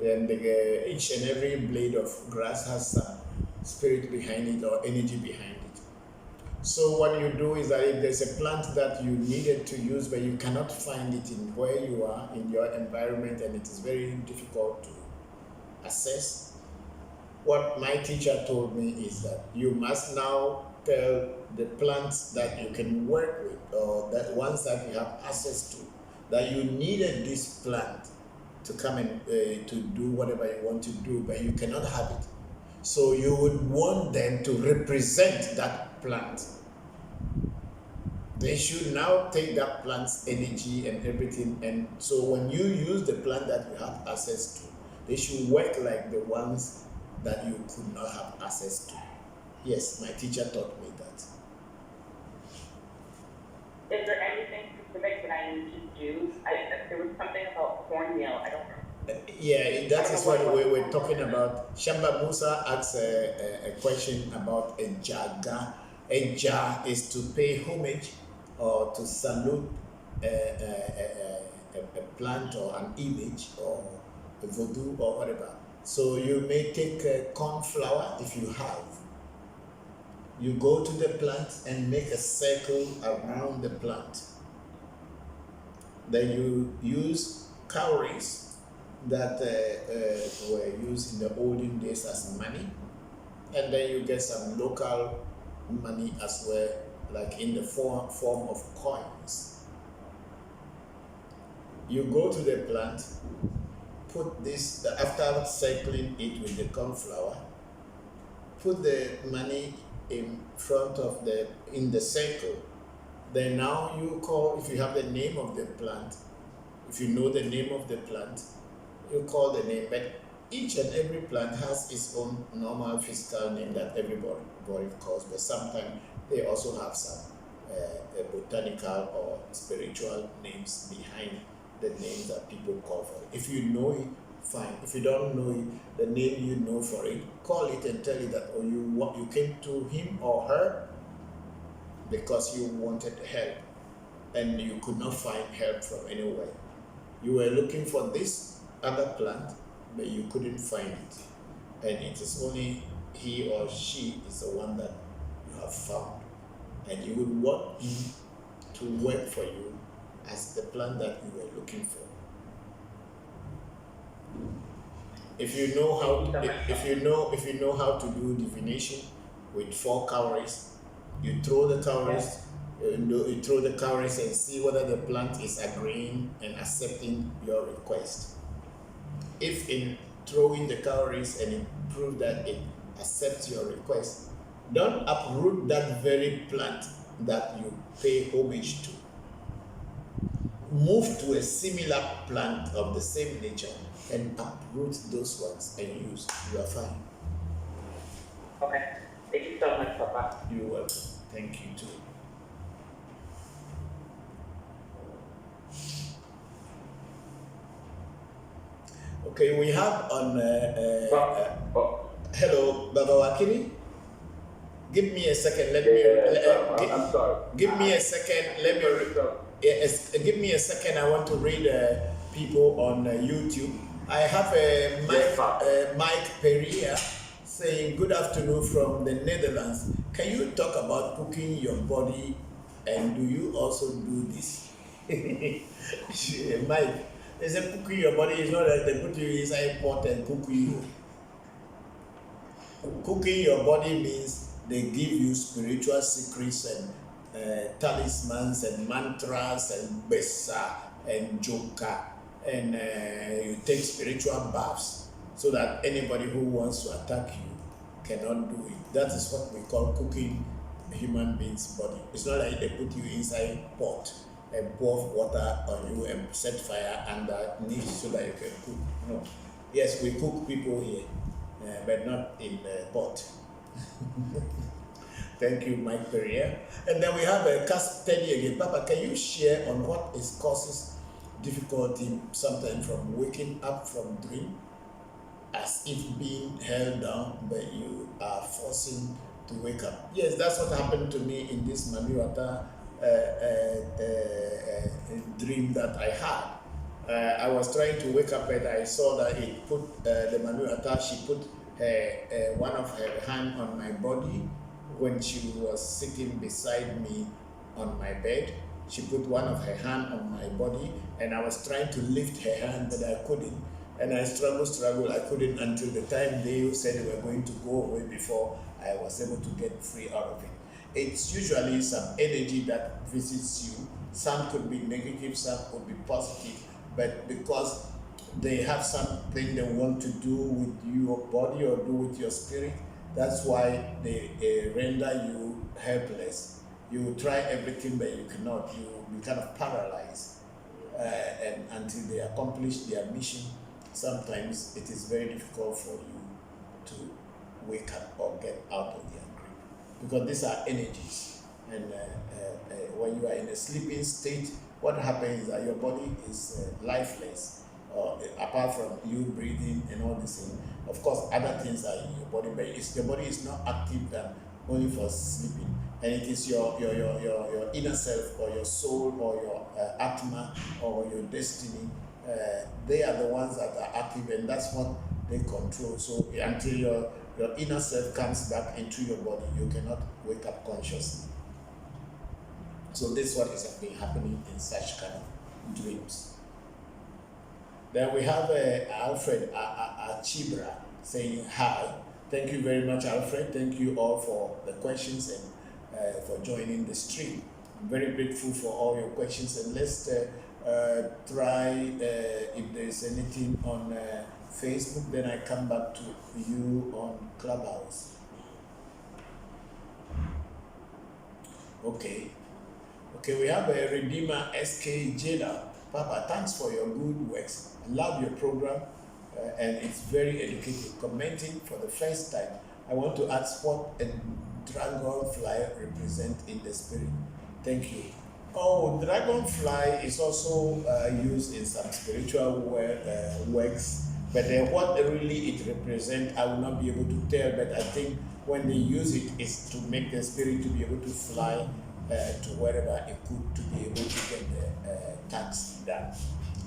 And each and every blade of grass has some spirit behind it or energy behind it. So what you do is that if there's a plant that you needed to use but you cannot find it in where you are in your environment, and it is very difficult to assess, what my teacher told me is that you must now tell the plants that you can work with, or that ones that you have access to, that you needed this plant to come and to do whatever you want to do, but you cannot have it. So you would want them to represent that plant. They should now take that plant's energy and everything, and so when you use the plant that you have access to, they should work like the ones that you could not have access to. Yes, my teacher taught me that. Is there anything specific that I need to do? There was something about cornmeal. I don't know. Yeah, that is what we were talking about. Shamba Musa asked a question about a jaga. A jar is to pay homage or to salute a plant or an image or a voodoo or whatever. So you may take corn flour if you have. You go to the plant and make a circle around the plant. Then you use cowries that were used in the olden days as money, and then you get some local money as well, like in the form of coins. You go to the plant, put this, after circling it with the corn flour, put the money in front of in the circle. Then now you call, if you have the name of the plant, if you know the name of the plant, you call the name. But each and every plant has its own normal physical name that everybody calls, but sometimes they also have some botanical or spiritual names behind the names that people call for it. If you know it, fine. If you don't know it, the name you know for it, call it and tell it that you came to him or her because you wanted help and you could not find help from anywhere. You were looking for this other plant, but you couldn't find it. And it is only he or she is the one that you have found. And you would want him to work for you as the plant that you were looking for. If you know how to do divination with 4 cowries, you throw the cowries, and see whether the plant is agreeing and accepting your request. If in throwing the cowries and it proves that it accepts your request, don't uproot that very plant that you pay homage to. Move to a similar plant of the same nature and uproot those ones and use. You are fine. Okay. Thank you so much, Papa. You're welcome. Thank you too. Okay, we have on. Hello, Baba Wakili. Give me a second. Let Yeah, I'm sorry. Give me a second. Let me. Give me a second. I want to read people on YouTube. I have Mike Pereira saying, "Good afternoon from the Netherlands. Can you talk about cooking your body, and do you also do this?" Mike, they say cooking your body is not that they put you inside pot and cook you. Cooking your body means they give you spiritual secrets and talismans and mantras and besa and joka, and you take spiritual baths so that anybody who wants to attack you cannot do it. That is what we call cooking a human being's body. It's not like they put you inside pot and pour water on you and set fire underneath so that you can cook. No. Yes, we cook people here, but not in the pot. Thank you, Mike Perrier. And then we have a cast Teddy again. Papa, can you share on what is causes difficulty sometimes from waking up from dream as if being held down, but you are forcing to wake up? Yes, that's what happened to me in this Manuata dream that I had. I was trying to wake up and I saw that it put the Manuata, she put one of her hand on my body when she was sitting beside me on my bed. She put one of her hand on my body and I was trying to lift her hand, but I couldn't. And I struggled, I couldn't until the time they said they were going to go away before I was able to get free out of it. It's usually some energy that visits you. Some could be negative, some could be positive, but because they have something they want to do with your body or do with your spirit, that's why they render you helpless. You try everything, but you cannot. You be kind of paralyzed, and until they accomplish their mission, sometimes it is very difficult for you to wake up or get out of their grip, because these are energies. And when you are in a sleeping state, what happens is that your body is lifeless. Apart from you breathing and all this thing, of course, other things are in your body, but your body is not active than only for sleeping, and it is your inner self or your soul or your atma or your destiny. They are the ones that are active, and that's what they control. So until your inner self comes back into your body, you cannot wake up consciously. So this is what has been happening in such kind of dreams. Then we have Alfred Achibra saying hi. Thank you very much, Alfred. Thank you all for the questions and for joining the stream. I'm very grateful for all your questions. And let's try, if there's anything on Facebook, then I come back to you on Clubhouse. Okay, we have a Redeemer SK Jada. Papa, thanks for your good works. I love your program, and it's very educative. Commenting for the first time, I want to ask what a dragonfly represents in the spirit. Thank you. Oh, dragonfly is also used in some spiritual works, but what really it represents, I will not be able to tell, but I think when they use it is to make the spirit to be able to fly to wherever it could, to be able to get the tax done.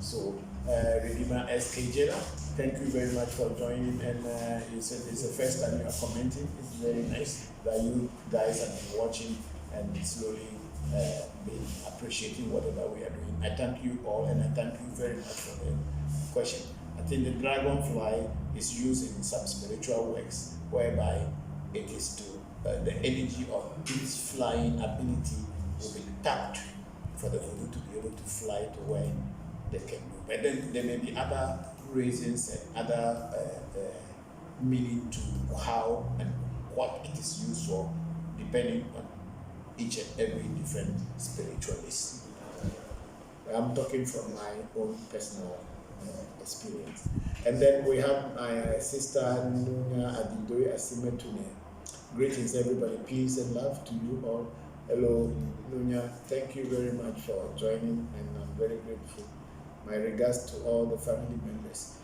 So, Redeemer SK Jera, thank you very much for joining, and you said it's the first time you are commenting. It's very nice that you guys have been watching and slowly been appreciating whatever we are doing. I thank you all, and I thank you very much for the question. I think the dragonfly is used in some spiritual works whereby it is to the energy of its flying ability will be tapped for the voodoo to be able to fly to where they can go. But then there may be other reasons and other meaning to how and what it is used for, depending on each and every different spiritualist. I'm talking from my own personal experience. And then we have my sister Nunya Adindoye Asimetune. Greetings, everybody. Peace and love to you all. Hello, Nunya. Thank you very much for joining, and I'm very grateful. My regards to all the family members.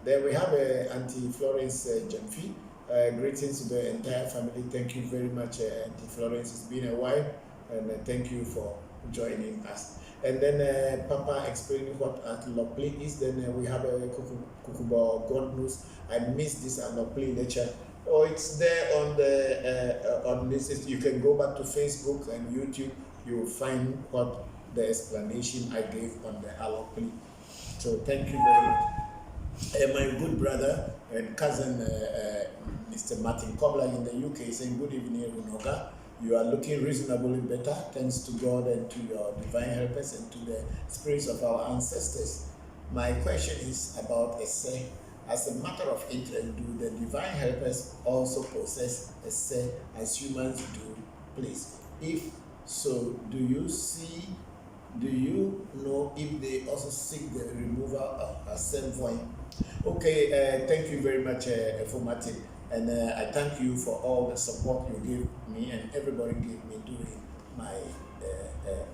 Then we have Auntie Florence Jamfi. Greetings to the entire family. Thank you very much, Auntie Florence. It's been a while, and thank you for joining us. And then Papa explaining what Atlopli is. Then we have a Kukuba. God knows I missed this Atlopli lecture. Oh, it's there on the on this. You can go back to Facebook and YouTube. You will find what the explanation I gave on the Atlopli. So thank you very much. My good brother and cousin, Mr. Martin Kobler in the UK, saying good evening, Runoga. You are looking reasonably better, thanks to God and to your divine helpers and to the spirits of our ancestors. My question is about a say. As a matter of interest, do the divine helpers also possess a say as humans do, please? If so, do you know if they also seek the removal of a same void? Okay, thank you very much for Martin, and I thank you for all the support you gave me and everybody gave me during my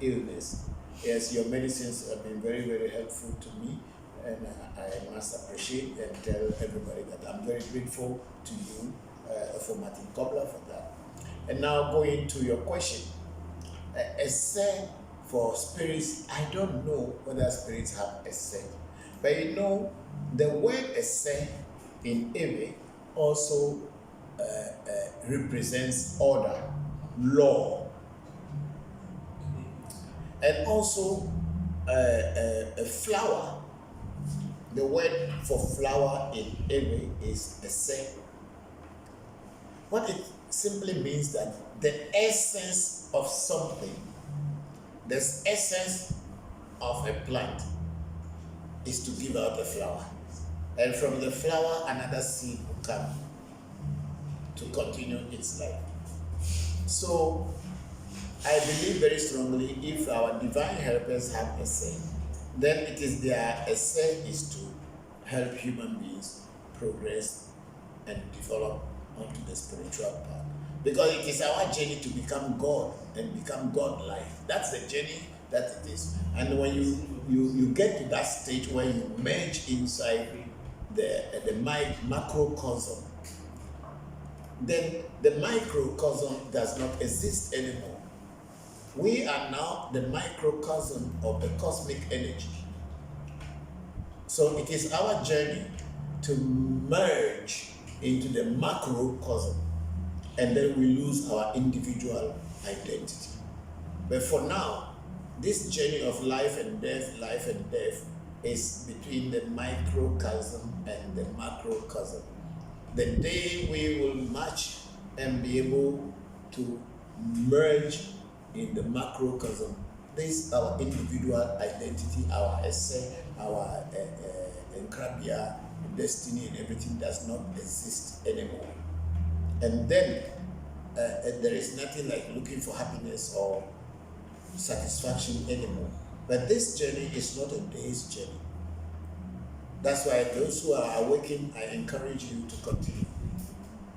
illness. Yes, your medicines have been very, very helpful to me, and I must appreciate and tell everybody that I'm very grateful to you for Martin Kobler for that. And now going to your question, a say for spirits, I don't know whether spirits have a say, but you know, the word "ese" in Ewe also represents order, law, and also a flower. The word for flower in Ewe is "ese." What it simply means that the essence of something, the essence of a plant, is to give out a flower. And from the flower, another seed will come to continue its life. So, I believe very strongly if our divine helpers have a say, then it is their essay is to help human beings progress and develop onto the spiritual path. Because it is our journey to become God and become God-like. That's the journey that it is. And when you get to that stage where you merge inside the macrocosm, then the microcosm does not exist anymore. We are now the microcosm of the cosmic energy. So it is our journey to merge into the macrocosm, and then we lose our individual identity. But for now, this journey of life and death is between the microcosm and the macrocosm. The day we will match and be able to merge in the macrocosm, this our individual identity, our essay, our encrabia, destiny and everything does not exist anymore. And then there is nothing like looking for happiness or satisfaction anymore. But this journey is not a day's journey. That's why those who are awakened, I encourage you to continue.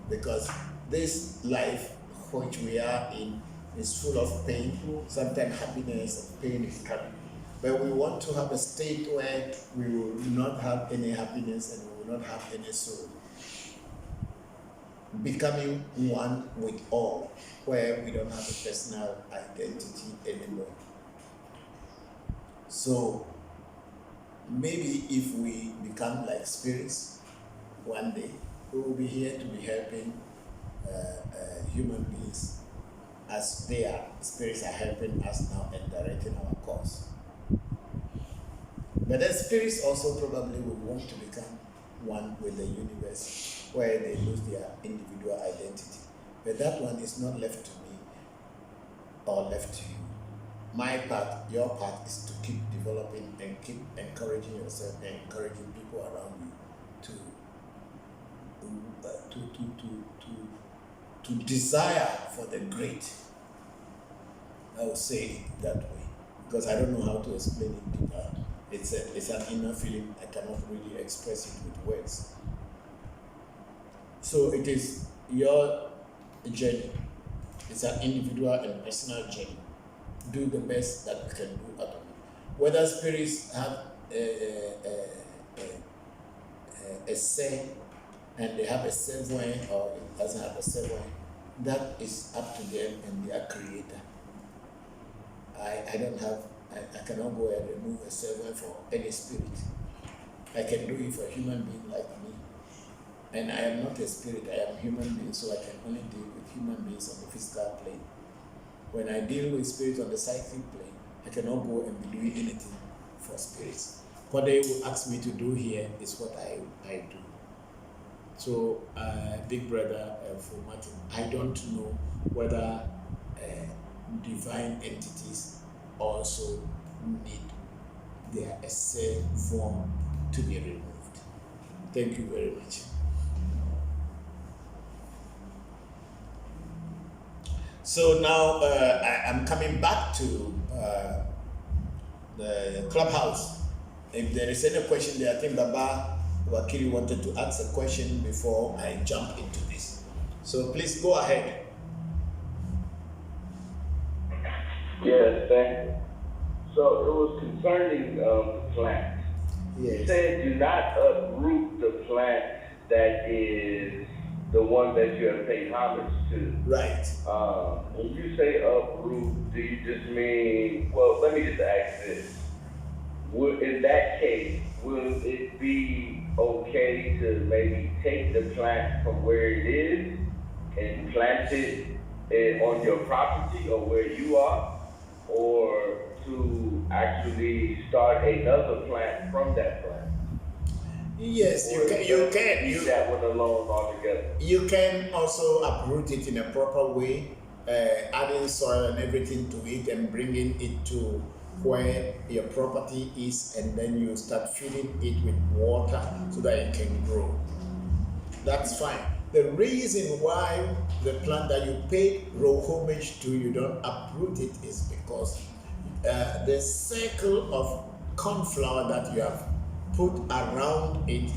Because this life which we are in is full of pain. Sometimes happiness and pain is coming. But we want to have a state where we will not have any happiness and we will not have any sorrow. Becoming one with all, where we don't have a personal identity anymore. So maybe if we become like spirits one day, we will be here to be helping human beings as they are. Spirits are helping us now and directing our course. But the spirits also probably will want to become one with the universe, where they lose their individual identity. But that one is not left to me or left to you. My part, your part is to keep developing and keep encouraging yourself and encouraging people around you to desire for the great. I would say it that way because I don't know how to explain it deeper. It's an inner feeling. I cannot really express it with words. So it is your journey. It's an individual and personal journey. Do the best that you can do out of it. Whether spirits have a say and they have a servant or it doesn't have a servant, that is up to them and their creator. I don't have, I cannot go and remove a servant for any spirit. I can do it for a human being like me. And I am not a spirit, I am a human being, so I can only deal with human beings on the physical plane. When I deal with spirits on the psychic plane, I cannot go and be doing anything for spirits. What they will ask me to do here is what I do. So, big brother for Martin, I don't know whether divine entities also need their essay form to be removed. Thank you very much. So now I'm coming back to the clubhouse. If there is any question there, I think Baba Wakili wanted to ask a question before I jump into this. So please go ahead. Yes, thank you. So it was concerning the plant. Yes. You said do not uproot the plant that is the one that you have paid homage to. Right. When you say uproot, do you just mean, well, let me just ask this. In that case, will it be okay to maybe take the plant from where it is and plant it on your property or where you are, or to actually start another plant from that plant? Yes, Or you can. leave that one alone altogether. You can also uproot it in a proper way, adding soil and everything to it and bringing it to where your property is, and then you start feeding it with water so that it can grow. That's fine. The reason why the plant that you paid homage to, you don't uproot it, is because the circle of cornflower that you have put around it,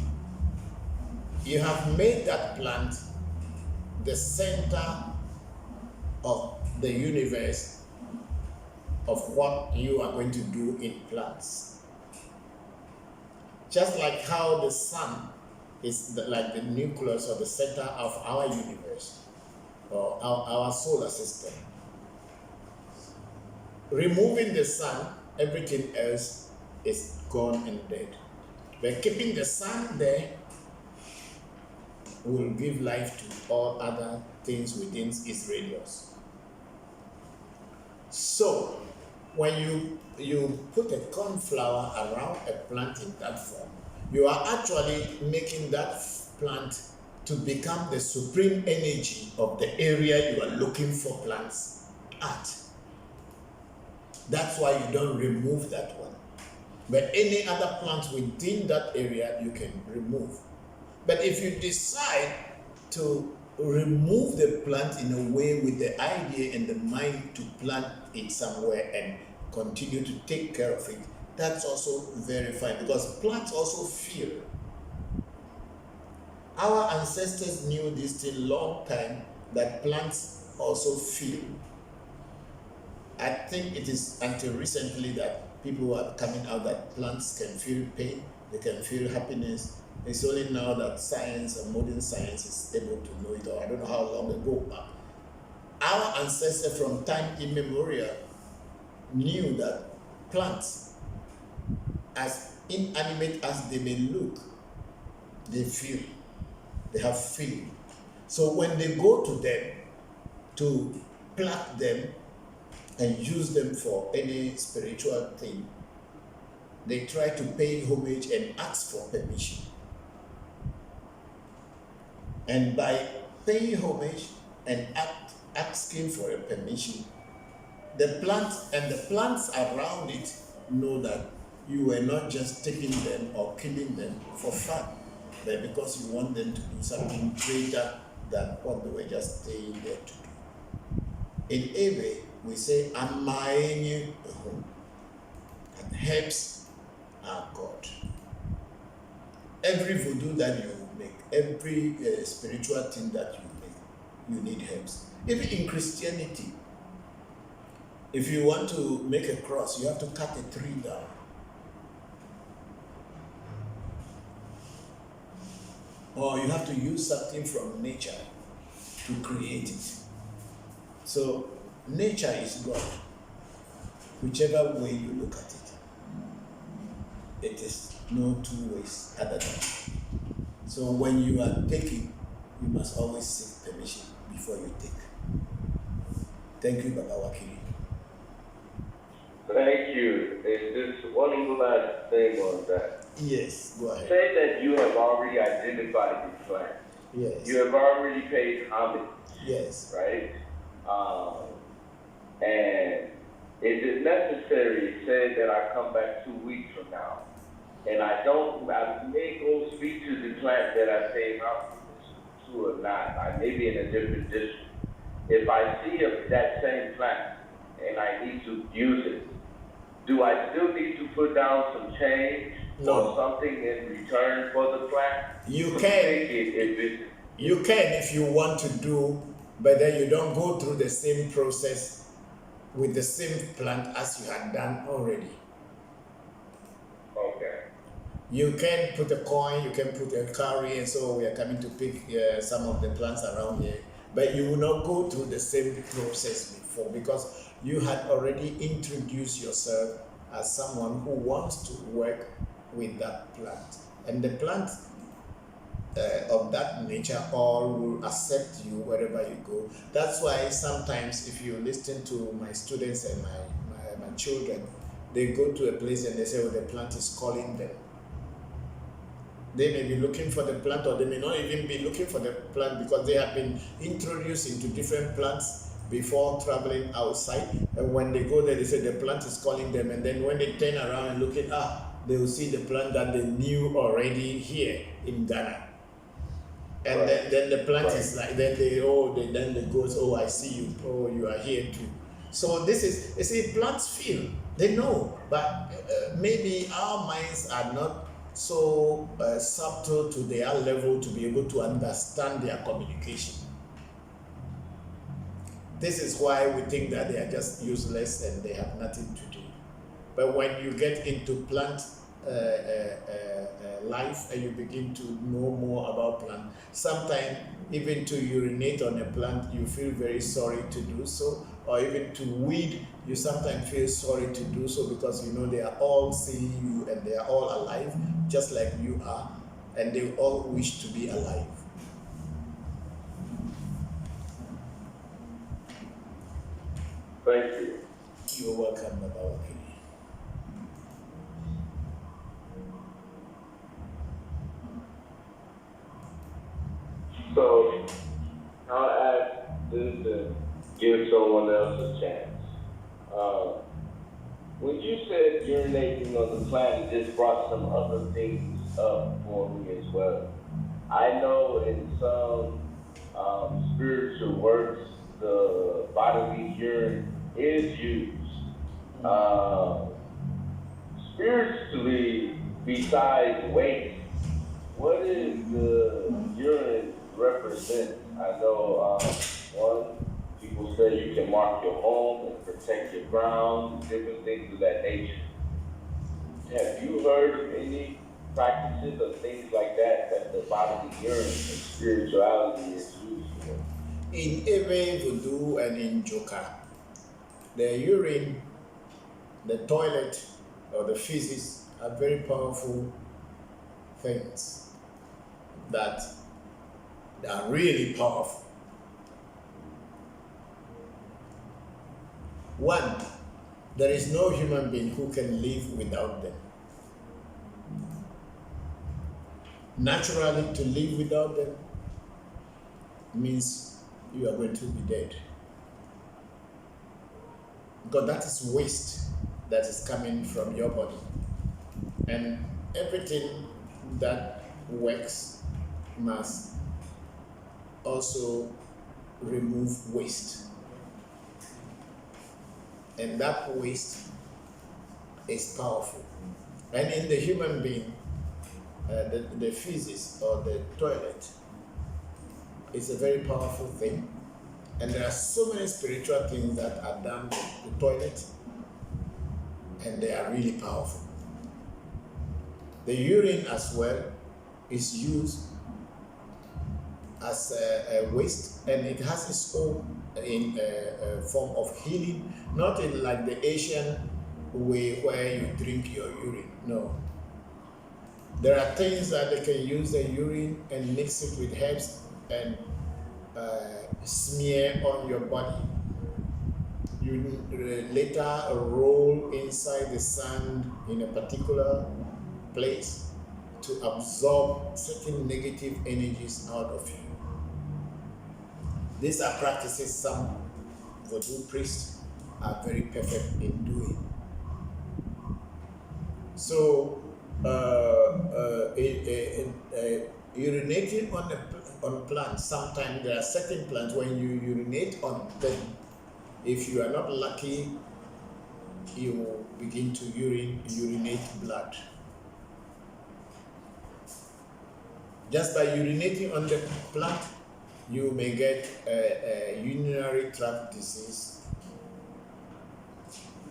you have made that plant the center of the universe of what you are going to do in plants. Just like how the sun is like the nucleus or the center of our universe or our solar system. Removing the sun, everything else is gone and dead. But keeping the sun there will give life to all other things within its radius. So, when you put a cornflower around a plant in that form, you are actually making that plant to become the supreme energy of the area you are looking for plants at. That's why you don't remove that one. But any other plant within that area you can remove. But if you decide to remove the plant in a way with the idea and the mind to plant it somewhere and continue to take care of it, that's also very fine, because plants also feel. Our ancestors knew this thing long time, that plants also feel. I think it is until recently that people are coming out that plants can feel pain, they can feel happiness. It's only now that science and modern science is able to know it, or I don't know how long ago, but our ancestors from time immemorial knew that plants, as inanimate as they may look, they feel, they have feeling. So when they go to them to pluck them and use them for any spiritual thing, they try to pay homage and ask for permission. And by paying homage and asking for a permission, the plant and the plants around it know that you were not just taking them or killing them for fun, but because you want them to do something greater than what they were just staying there to do. In Ewe, we say, Amaenye Ehum, and herbs are God. Every voodoo that you make, every spiritual thing that you make, you need herbs. Even in Christianity, if you want to make a cross, you have to cut a tree down. or you have to use something from nature to create it. So nature is God. Whichever way you look at it, it is no two ways other than. So when you are taking, you must always seek permission before you take. Thank you, Baba Wakili. Thank you. And just one last thing on that. Yes, go ahead. Say that you have already identified the plant. Yes. You have already paid homage. Yes. Right? And is it necessary, say that I come back 2 weeks from now, and I may go speak to the plant that I paid homage to or not. I may be in a different district. If I see that same plant and I need to use it, do I still need to put down some change or something in return for the plant? You can. You can if you want to do, but then you don't go through the same process with the same plant as you had done already. Okay. You can put a coin, you can put a curry, and so we are coming to pick some of the plants around here. But you will not go through the same process before because you had already introduced yourself as someone who wants to work with that plant. And the plant of that nature all will accept you wherever you go. That's why sometimes if you listen to my students and my children, they go to a place and they say, oh, the plant is calling them. They may be looking for the plant, or they may not even be looking for the plant because they have been introduced into different plants before traveling outside. And when they go there, they say the plant is calling them. And then when they turn around and look at, they will see the plant that they knew already here in Ghana. And then the plant is like, then they goes, oh, I see you. Oh, you are here too. So this is, you see, plants feel, they know, but maybe our minds are not so subtle to their level to be able to understand their communication. This is why we think that they are just useless and they have nothing to do. But when you get into plant life and you begin to know more about plant, sometimes even to urinate on a plant, you feel very sorry to do so, or even to weed, you sometimes feel sorry to do so because you know they are all seeing you and they are all alive, just like you are, and they all wish to be alive. Thank you. You're welcome, Baba Wakili. So, I'll ask this to give someone else a chance. When you said urinating on the plant, it just brought some other things up for me as well. I know in some spiritual works, the bodily urine is used. Spiritually, besides waste, what is the urine represent? I know one, people say you can mark your home and protect your ground, different things of that nature. Have you heard of any practices or things like that that the bodily urine and spirituality is used for? In Ewe, Voodoo, and in Joka, the urine, the toilet, or the feces are very powerful things that are really powerful. One, there is no human being who can live without them. Naturally, to live without them means you are going to be dead. Because that is waste that is coming from your body. And everything that works must also remove waste. And that waste is powerful. And in the human being, the feces or the toilet is a very powerful thing. And there are so many spiritual things that are done with the toilet, and they are really powerful. The urine as well is used as a waste, and it has its own in a form of healing, not in like the Asian way where you drink your urine. No. There are things that they can use the urine and mix it with herbs and smear on your body. You later roll inside the sand in a particular place to absorb certain negative energies out of you. These are practices some voodoo priests are very perfect in doing. So, urinating on plants, sometimes there are certain plants when you urinate on them, if you are not lucky, you will begin to urinate blood. Just by urinating on the plant, you may get a urinary tract disease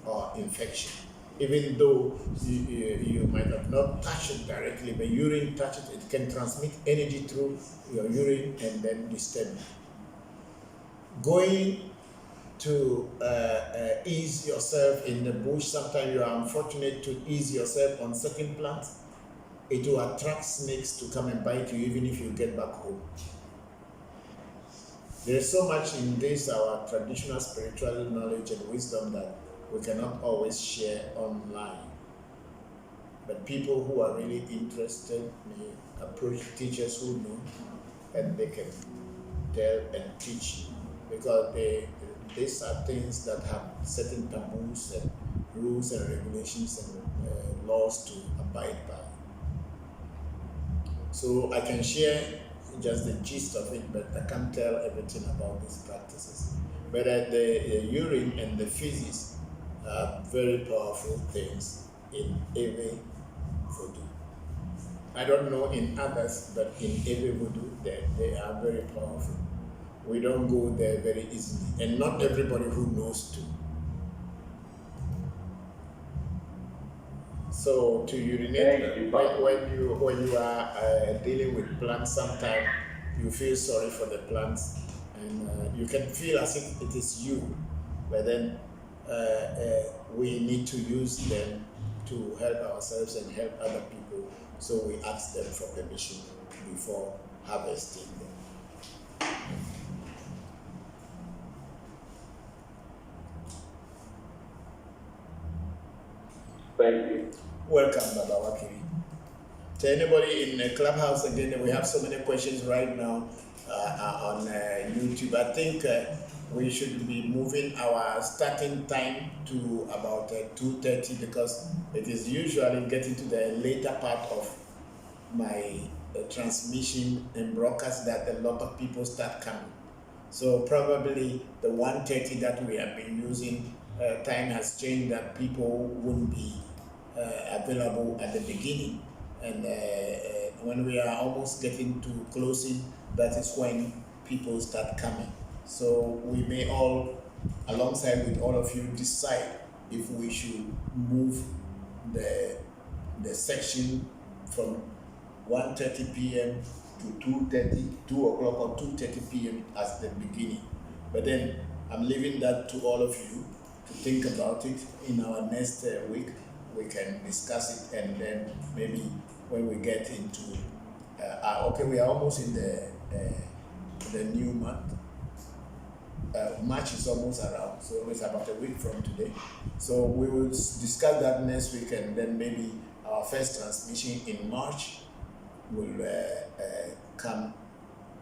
or infection. Even though you might have not touched it directly, but urine touches it, it can transmit energy through your urine and then disturb you. Going to ease yourself in the bush, sometimes you are unfortunate to ease yourself on certain plants, it will attract snakes to come and bite you even if you get back home. There is so much in this, our traditional spiritual knowledge and wisdom, that we cannot always share online. But people who are really interested may approach teachers who know, and they can tell and teach, because these are things that have certain taboos and rules and regulations and laws to abide by. So I can share just the gist of it, but I can't tell everything about these practices. But the urine and the feces are very powerful things in every voodoo. I don't know in others, but in every voodoo they are very powerful. We don't go there very easily, and not everybody who knows to. So to urinate, when you are dealing with plants, sometimes you feel sorry for the plants, and you can feel as if it is you, but then we need to use them to help ourselves and help other people. So we ask them for permission before harvesting them. Thank you. Welcome, Baba Wakiri. To anybody in the clubhouse, again, we have so many questions right now on YouTube. I think we should be moving our starting time to about 2:30, because it is usually getting to the later part of my transmission and broadcast that a lot of people start coming. So probably the 1:30 that we have been using, time has changed, that people wouldn't be available at the beginning, and when we are almost getting to closing, that is when people start coming. So we may all, alongside with all of you, decide if we should move the section from 1:30 p.m. to 2 o'clock or 2:30 p.m. as the beginning. But then I'm leaving that to all of you to think about it. In our next week, we can discuss it, and then maybe when we get into okay, we are almost in the new month. March is almost around, so it's about a week from today. So we will discuss that next week, and then maybe our first transmission in March will come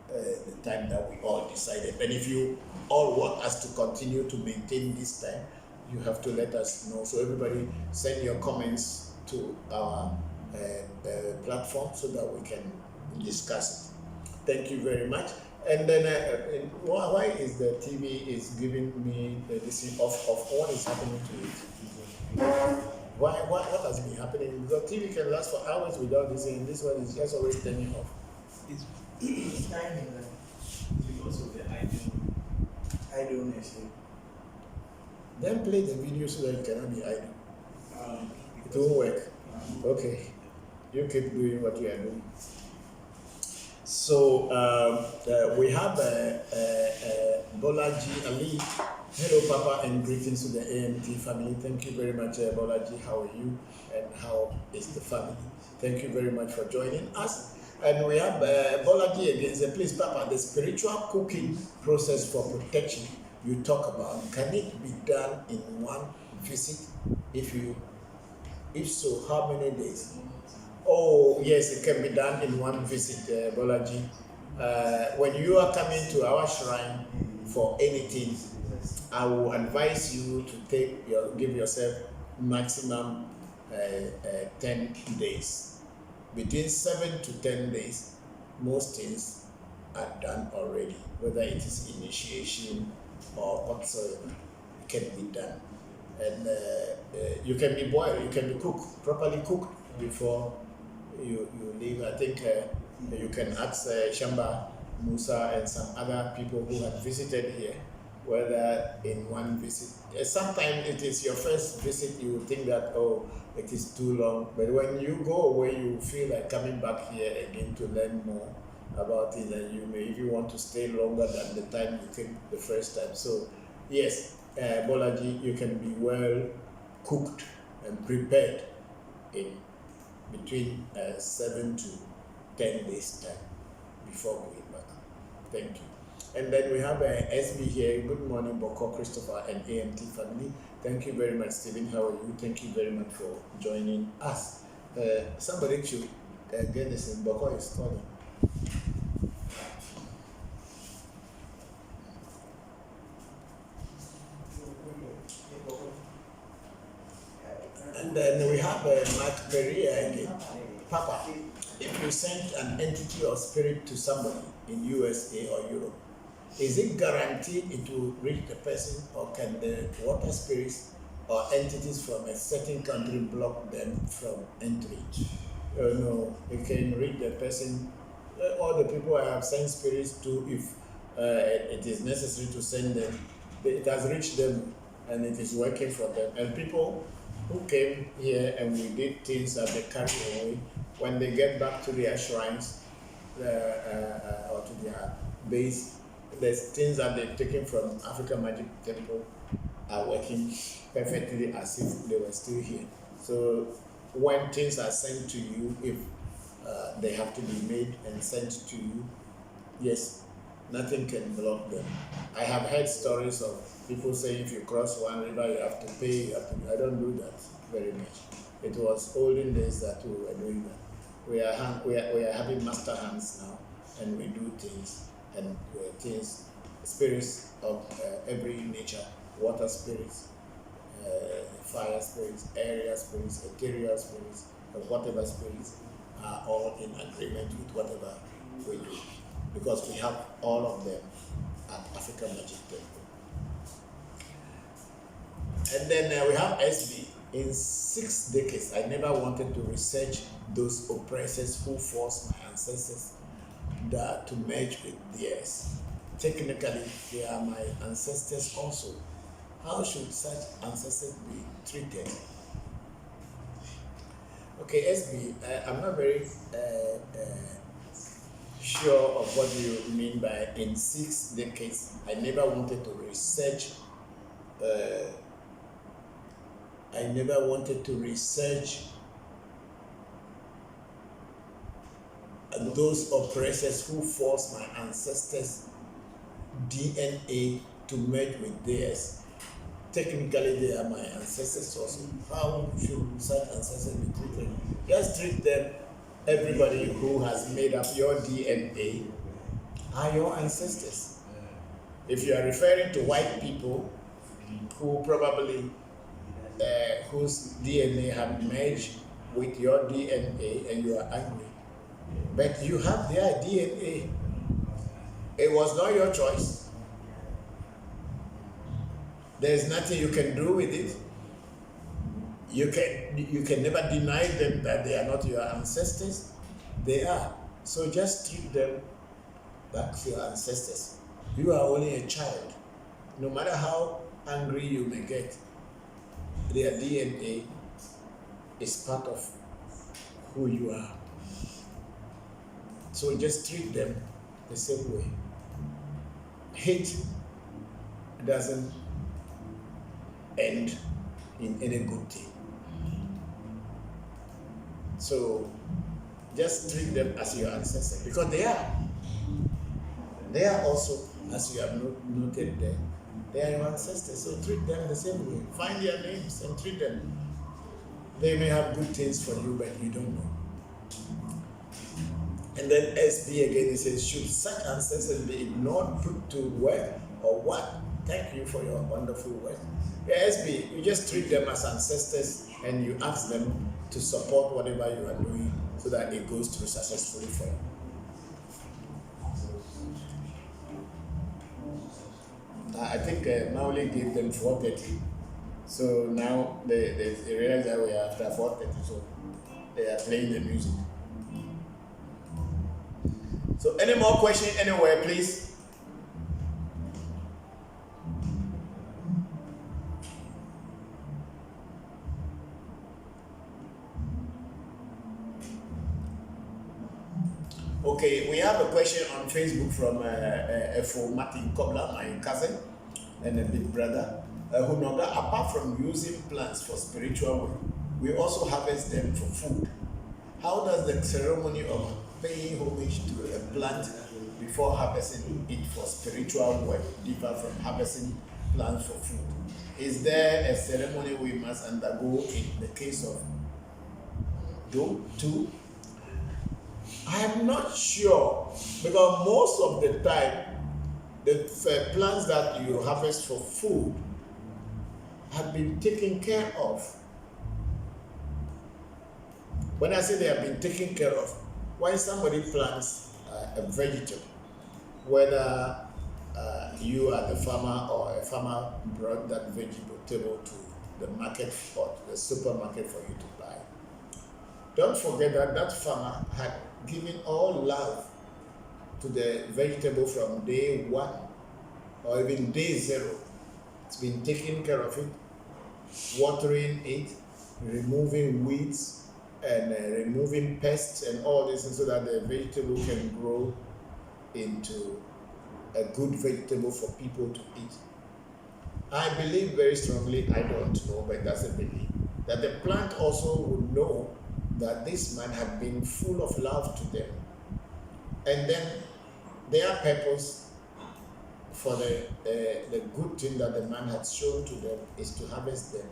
the time that we all decided. And if you all want us to continue to maintain this time, you have to let us know. So everybody send your comments to our platform so that we can discuss it. Thank you very much. And then why is the TV is giving me this off? What is happening to it? What has been happening? Because TV can last for hours without this, and this one is just always turning off. It's timing because of the idleness. Then play the video so that it cannot be idle. It won't work. Okay. You keep doing what you are doing. So we have Bolaji Ali. Hello, Papa, and greetings to the AMT family. Thank you very much, Bolaji. How are you? And how is the family? Thank you very much for joining us. And we have Bolaji again. Say, please, Papa, the spiritual cooking process for protection you talk about, can it be done in one visit? If so, how many days? Oh, yes, it can be done in one visit, Bolaji. When you are coming to our shrine for anything, I will advise you to give yourself maximum 10 days. Between 7 to 10 days, most things are done already, whether it is initiation or whatsoever, it can be done. And you can be boiled, you can be cooked, properly cooked before you leave. I think you can ask Shamba, Musa, and some other people who have visited here, whether in one visit. Sometimes it is your first visit, you will think that, oh, it is too long. But when you go away, you feel like coming back here again to learn more about it, and you may even want to stay longer than the time you came the first time. So, yes, Bolaji, you can be well cooked and prepared in between 7 to 10 days time before going back. Thank you. And then we have SB here. Good morning, Bokor, Christopher, and AMT family. Thank you very much, Stephen. How are you? Thank you very much for joining us. Somebody should get this in. Bokor is calling. And then we have Mark Maria again. Papa, if you send an entity or spirit to somebody in USA or Europe, is it guaranteed it will reach the person, or can the water spirits or entities from a certain country block them from entry? No, it can reach the person. All the people I have sent spirits to, if it is necessary to send them, it has reached them and it is working for them. And people who came here and we did things that they carry away, when they get back to their shrines or to their base, there's things that they've taken from African Magic Temple are working perfectly as if they were still here. So when things are sent to you, if they have to be made and sent to you, yes, nothing can block them. I have heard stories of people saying if you cross one river, you have to pay. I don't do that very much. It was olden days that we were doing that. We are having master hands now, and we do things. And things, spirits of every nature, water spirits, fire spirits, area spirits, ethereal spirits, whatever spirits are all in agreement with whatever we do, because we have all of them at African Magic Temple. And then we have SB. In 6 decades, I never wanted to research those oppressors who forced my ancestors to merge with theirs. Technically, they are my ancestors also. How should such ancestors be treated? Okay, SB, I'm not very sure of what you mean by in 6 decades. I never wanted to research. Those oppressors who forced my ancestors' DNA to merge with theirs. Technically, they are my ancestors also. How should such ancestors be treated? Just treat them. Everybody who has made up your DNA are your ancestors. If you are referring to white people who probably whose DNA have merged with your DNA and you are angry, but you have their DNA. It was not your choice. There's nothing you can do with it. You can never deny them that they are not your ancestors. They are. So just treat them like your ancestors. You are only a child. No matter how angry you may get, their DNA is part of who you are. So just treat them the same way. Hate doesn't end in any good thing. So just treat them as your ancestors, because they are also, as you have noted there, they are your ancestors. So treat them the same way. Find their names and treat them. They may have good things for you, but you don't know. And then SB again, it says, should such ancestors be ignored, put to work, or what? Thank you for your wonderful work. Yeah, SB, you just treat them as ancestors and you ask them to support whatever you are doing so that it goes through successfully for you. I think Mauli gave them 4:30. So now they realize that we are after 4:30, so they are playing the music. So any more questions anywhere, please? Okay, we have a question on Facebook from Efo Martin Kobla, my cousin and a big brother, who know that apart from using plants for spiritual work, we also harvest them for food. How does the ceremony of paying homage to a plant before harvesting it for spiritual work differ from harvesting plants for food? Is there a ceremony we must undergo in the case of two? I am not sure, because most of the time, the plants that you harvest for food have been taken care of. When I say they have been taken care of, when somebody plants a vegetable, whether you are the farmer or a farmer brought that vegetable to the market or to the supermarket for you to buy, don't forget that that farmer had given all love to the vegetable from day one or even day zero. It's been taking care of it, watering it, removing weeds, and removing pests and all this, so that the vegetable can grow into a good vegetable for people to eat. I believe very strongly, I don't know, but that's a belief, that the plant also would know that this man had been full of love to them. And then their purpose for the good thing that the man had shown to them is to harvest them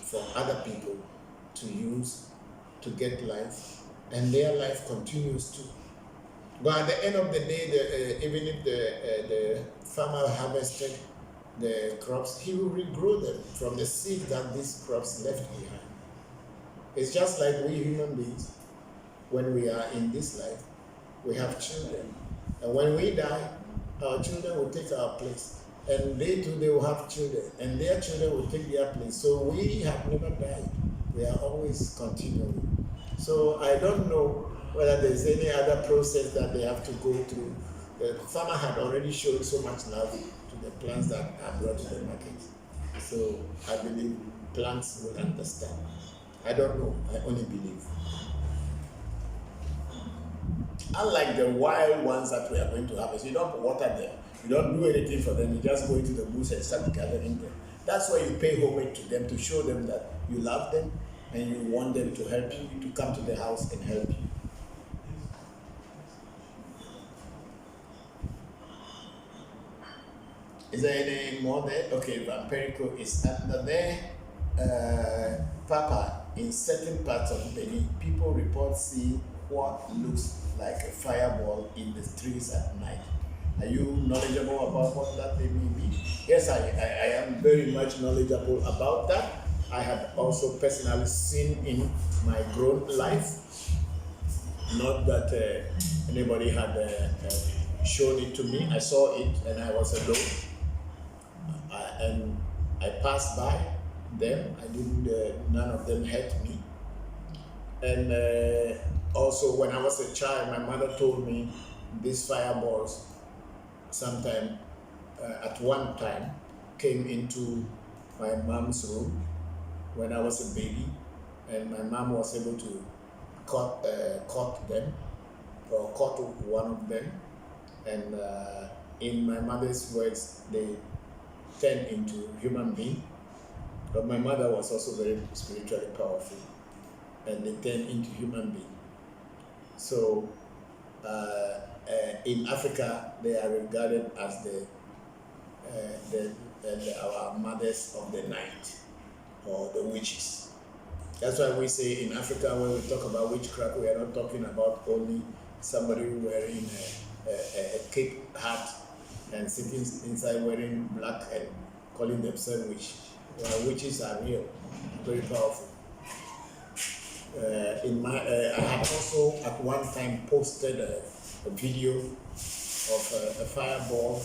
for other people to use to get life, and their life continues too. But at the end of the day, even if the farmer harvested the crops, he will regrow them from the seed that these crops left behind. It's just like we human beings, when we are in this life, we have children. And when we die, our children will take our place. And they too, they will have children. And their children will take their place. So we have never died. We are always continuing. So I don't know whether there's any other process that they have to go through. The farmer had already shown so much love to the plants that are brought to the market. So I believe plants will understand. I don't know, I only believe. Unlike the wild ones that we are going to harvest, you don't water them, you don't do anything for them, you just go into the bush and start gathering them. That's why you pay homage to them, to show them that you love them and you want them to help you, to come to the house and help you. Is there any more there? Okay, Vampirico is under there. Papa, in certain parts of Benin, people report seeing what looks like a fireball in the streets at night. Are you knowledgeable about what that may be? Yes, I am very much knowledgeable about that. I have also personally seen in my grown life. Not that anybody had shown it to me. I saw it and I was alone. And I passed by them. I didn't, none of them hurt me. And also when I was a child, my mother told me these fireballs sometime, at one time, came into my mom's room when I was a baby, and my mom was able to cut them or caught one of them, and in my mother's words, they turned into human being. But my mother was also very spiritually powerful, and they turned into human being. So in Africa, they are regarded as our mothers of the night, or the witches. That's why we say in Africa, when we talk about witchcraft, we are not talking about only somebody wearing a cape hat and sitting inside wearing black and calling themselves witch. Witches are real, very powerful. I had also at one time posted a video of a fireball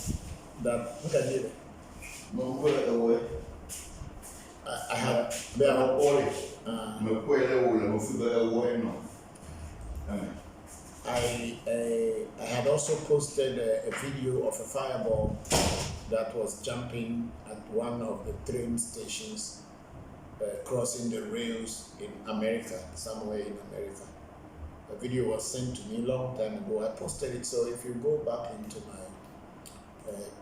that, look at it. I had I had also posted a video of a fireball that was jumping at one of the train stations, crossing the rails in America, somewhere in America. The video was sent to me a long time ago. I posted it, so if you go back into my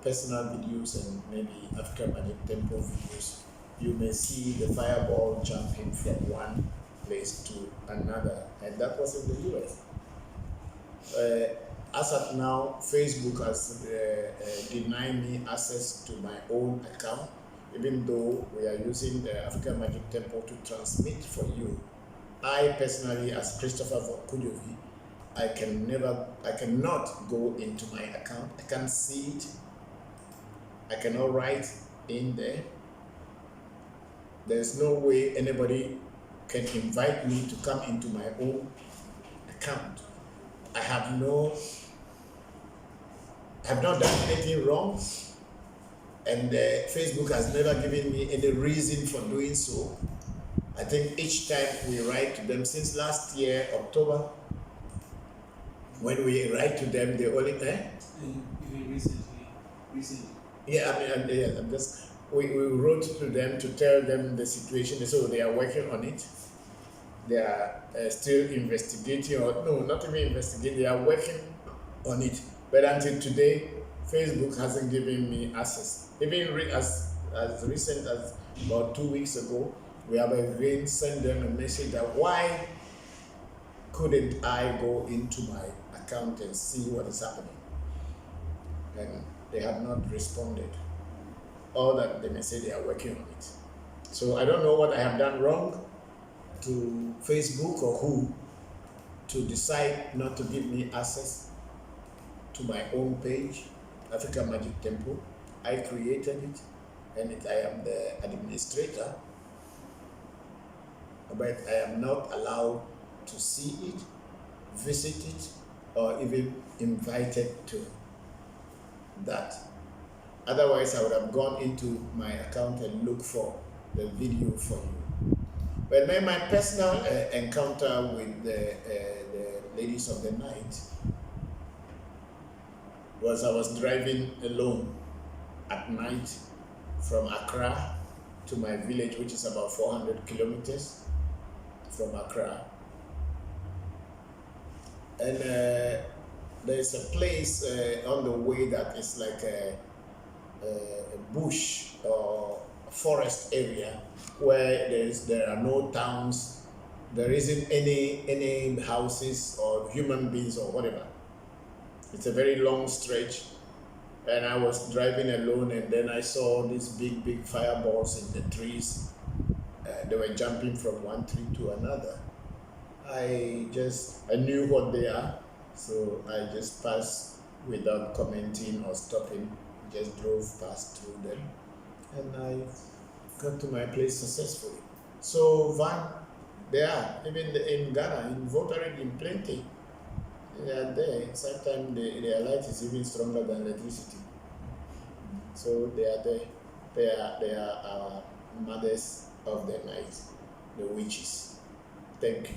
personal videos and maybe African Magic Temple videos, you may see the fireball jumping from one place to another, and that was in the US. As at now, Facebook has denied me access to my own account, even though we are using the African Magic Temple to transmit for you. I personally, as Christopher Voncujovi, I cannot go into my account. I can't see it. I cannot write in there. There's no way anybody can invite me to come into my own account. I have not done anything wrong, and Facebook has never given me any reason for doing so. I think each time we write to them, since last year, October, when we write to them, they only Even recently. Yeah, we wrote to them to tell them the situation, so they are working on it. They are still investigating, or no, not even investigating, they are working on it. But until today, Facebook hasn't given me access. Even as recent as about 2 weeks ago, we have again sent them a message that why couldn't I go into my account and see what is happening? And they have not responded. All that they may say they are working on it. So I don't know what I have done wrong to Facebook or who to decide not to give me access to my own page, African Magic Temple. I created it, and I am the administrator, but I am not allowed to see it, visit it, or even invited to that. Otherwise, I would have gone into my account and looked for the video for you. But then my personal encounter with the ladies of the night was I was driving alone at night from Accra to my village, which is about 400 kilometers from Accra. And there's a place on the way that is like a bush or forest area where there are no towns, there isn't any houses or human beings or whatever. It's a very long stretch, and I was driving alone, and then I saw these big fireballs in the trees. They were jumping from one tree to another. I knew what they are, so I just passed without commenting or stopping. Just drove past through them, and I got to my place successfully. So they are, even in Ghana, in Volta in plenty. They are there. Sometimes their light is even stronger than electricity. So they are there. They are our mothers of the night, the witches. Thank you.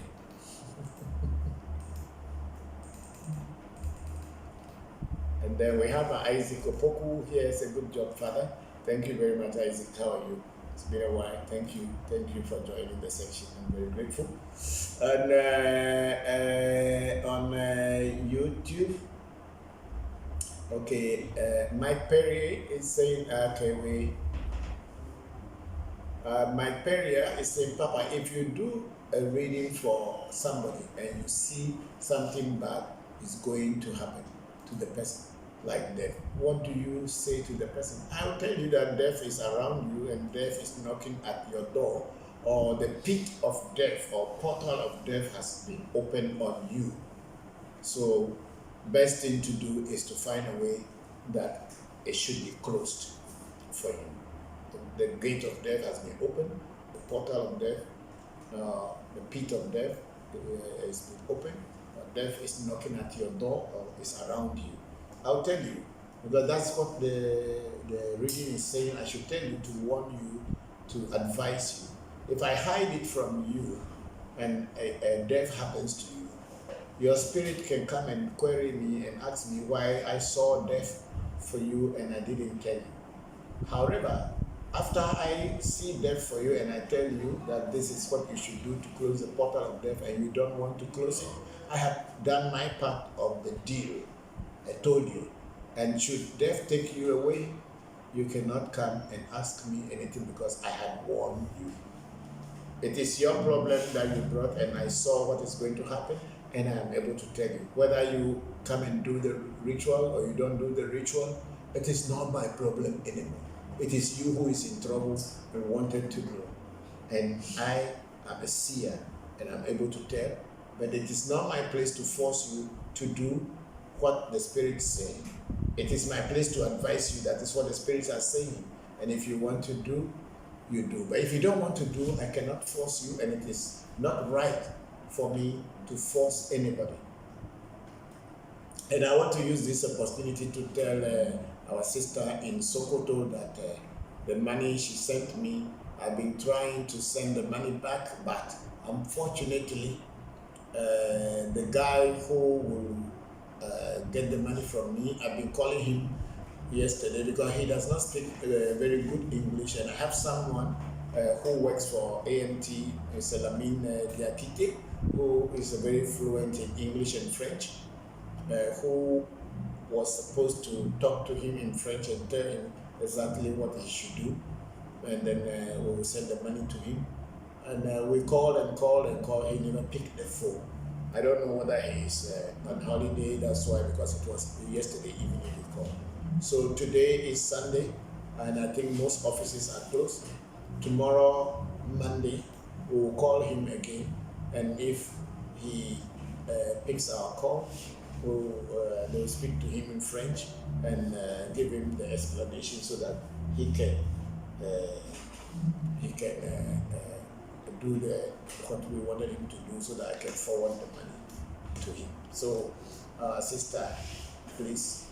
And then we have Isaac Opoku here. It's a good job, Father. Thank you very much, Isaac. How are you? It's been a while. Thank you for joining the section. I'm very grateful. And on YouTube, okay, Mike Perry is saying, Mike Perry is saying, Papa, if you do a reading for somebody and you see something bad is going to happen to the person, like death, what do you say to the person? I'll tell you that death is around you and death is knocking at your door, or the pit of death or portal of death has been opened on you. So best thing to do is to find a way that it should be closed for you. The gate of death has been opened, the portal of death, the pit of death has been opened, death is knocking at your door or is around you. I'll tell you, because that's what the reading is saying. I should tell you to warn you, to advise you. If I hide it from you and a death happens to you, your spirit can come and query me and ask me why I saw death for you and I didn't tell you. However, after I see death for you and I tell you that this is what you should do to close the portal of death and you don't want to close it, I have done my part of the deal. I told you. And should death take you away, you cannot come and ask me anything because I had warned you. It is your problem that you brought and I saw what is going to happen and I am able to tell you. Whether you come and do the ritual or you don't do the ritual, it is not my problem anymore. It is you who is in trouble and wanted to know. And I am a seer and I'm able to tell, but it is not my place to force you to do what the spirits say. It is my place to advise you that is what the spirits are saying. And if you want to do, you do. But if you don't want to do, I cannot force you, and it is not right for me to force anybody. And I want to use this opportunity to tell our sister in Sokoto that the money she sent me, I've been trying to send the money back, but unfortunately, the guy who will get the money from me, I've been calling him yesterday because he does not speak very good English, and I have someone who works for AMT, Salamin Diakite, who is very fluent in English and French, who was supposed to talk to him in French and tell him exactly what he should do, and then we will send the money to him. And we called and called, he never picked the phone. I don't know whether he's on holiday, that's why, because it was yesterday evening he called. So today is Sunday, and I think most offices are closed. Tomorrow, Monday, we will call him again, and if he picks our call, they'll speak to him in French and give him the explanation so that he can do what we wanted him to do, so that I can forward the money to him. So, sister, please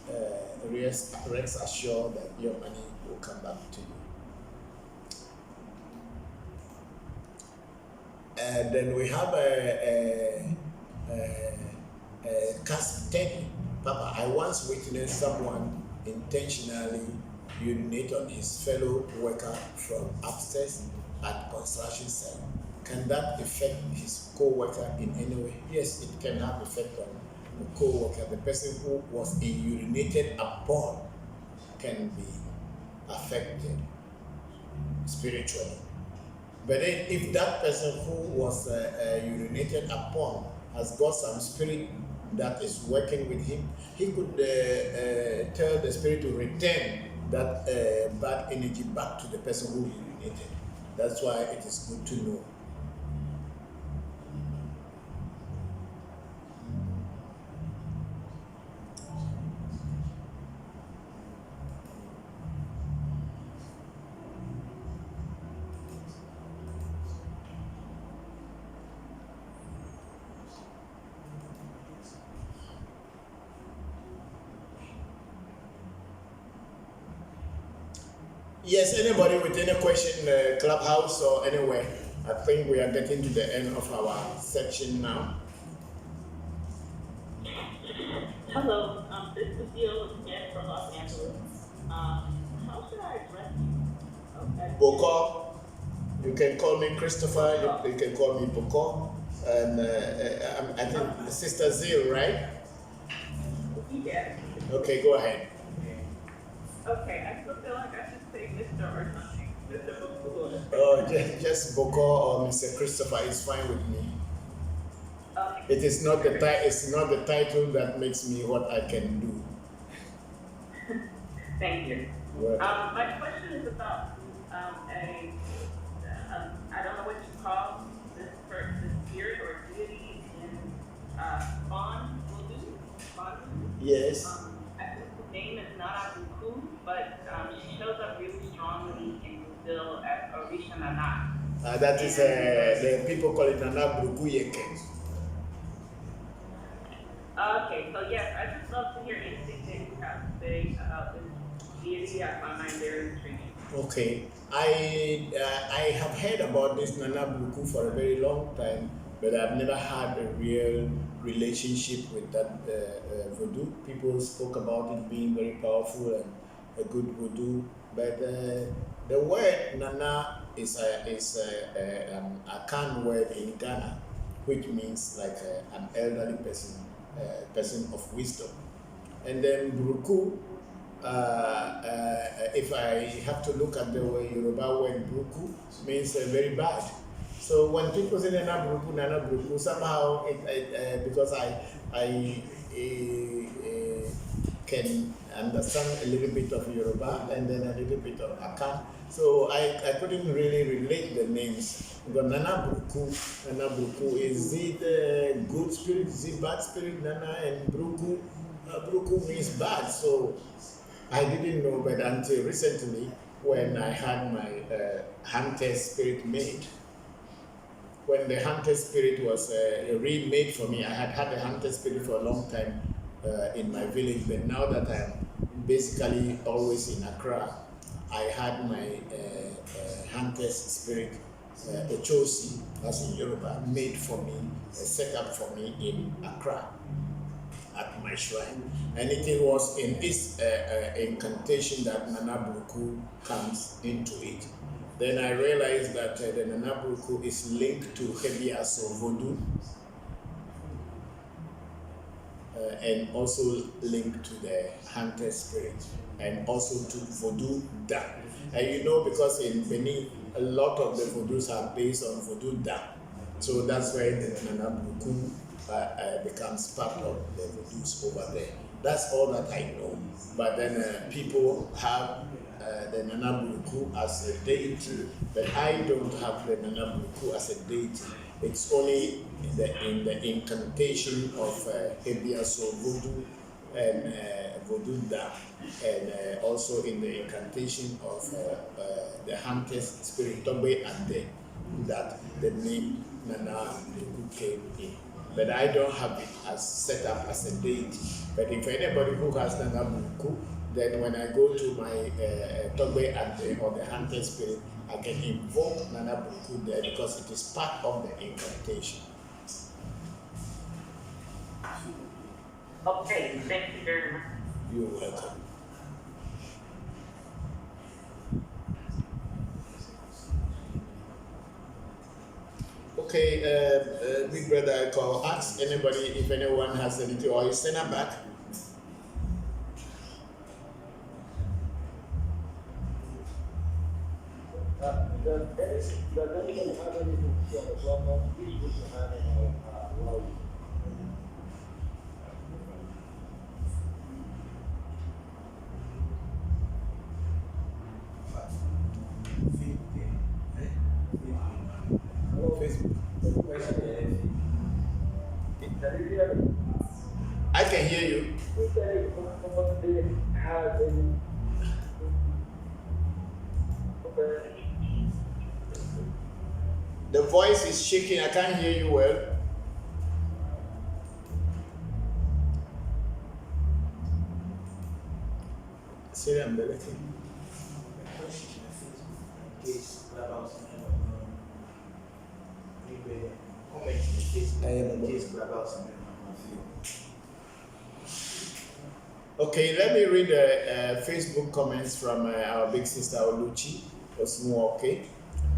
rest assured that your money will come back to you. And then we have a case study. Papa, I once witnessed someone intentionally urinate on his fellow worker from upstairs at construction site. Can that affect his co-worker in any way? Yes, it can have effect on the co-worker. The person who was urinated upon can be affected spiritually. But then if that person who was urinated upon has got some spirit that is working with him, he could tell the spirit to return that bad energy back to the person who urinated. That's why it is good to know. Yes, anybody with any question in the clubhouse or anywhere? I think we are getting to the end of our section now. Hello, this is Lucille again from Los Angeles. How should I address you? Okay. Bokor. You can call me Christopher. You can call me Bokor. And I think Sister Zil, right? Yes. Okay, go ahead. Okay, I still feel like I should say Mr. or something. Mr. Bokor. Oh, just Bokor or Mr. Christopher is fine with me. It is not the it's not the title that makes me what I can do. Thank you. Welcome. My question is about I don't know what you call this spirit or deity in Voncujovi. Yes. I think the name is not Abuku, but she shows up really strongly in Brazil as Orisha Nana. That is the people call it Nana Brukuyeke. Okay, so yes, I just love to hear anything that you have to say about this deity. I find mine very intriguing. Okay, I have heard about this Nana Bruku for a very long time, but I've never had a real relationship with that voodoo. People spoke about it being very powerful and a good voodoo, but the word Nana is an Akan word in Ghana, which means like an elderly person, person of wisdom. And then Bruku, if I have to look at the Yoruba word Bruku, means very bad. So when people say Nana Bruku, somehow because I can understand a little bit of Yoruba and then a little bit of Akan, so I couldn't really relate the names. But Nana Bruku, is it a good spirit, is it bad spirit, Nana, and Bruku? Bruku means bad, so I didn't know, but until recently, when I had my hunter spirit made, when the hunter spirit was remade for me, I had a hunter spirit for a long time in my village, but now that I'm basically always in Accra, I had my hunter spirit, Ochosi, as in Yoruba, made for me, set up for me in Accra at my shrine. And it was in this incantation that Nana Bruku comes into it. Then I realized that the Nana Bruku is linked to Hebiaso Voodoo and also linked to the hunter spirit and also to Voodoo Da. And you know, because in Benin, a lot of the Voodoos are based on Voodoo Da. So that's why the Nana Bruku becomes part of the Voodoos over there. That's all that I know. But then people have the Nana Bruku as a deity, but I don't have the Nana Bruku as a deity. It's only in the incantation of Hebiaso Voodoo and Voodoo Da, and also in the incantation of the hunter's spirit Tobe Ade, that the name Nana Bruku came in. But I don't have it as set up as a deity. But if anybody who has Nana Bruku, then when I go to my Tobe Ade or the hunter spirit, I can invoke Nana Bruku there because it is part of the incantation. Okay, thank you very much. You're welcome. Okay, big brother, I call. Ask anybody if anyone has anything, or you send her back. I can hear you. The voice is shaking. I can't hear you well. Say I'm delicate. Okay, let me read the Facebook comments from our big sister Oluchi Osmuoke.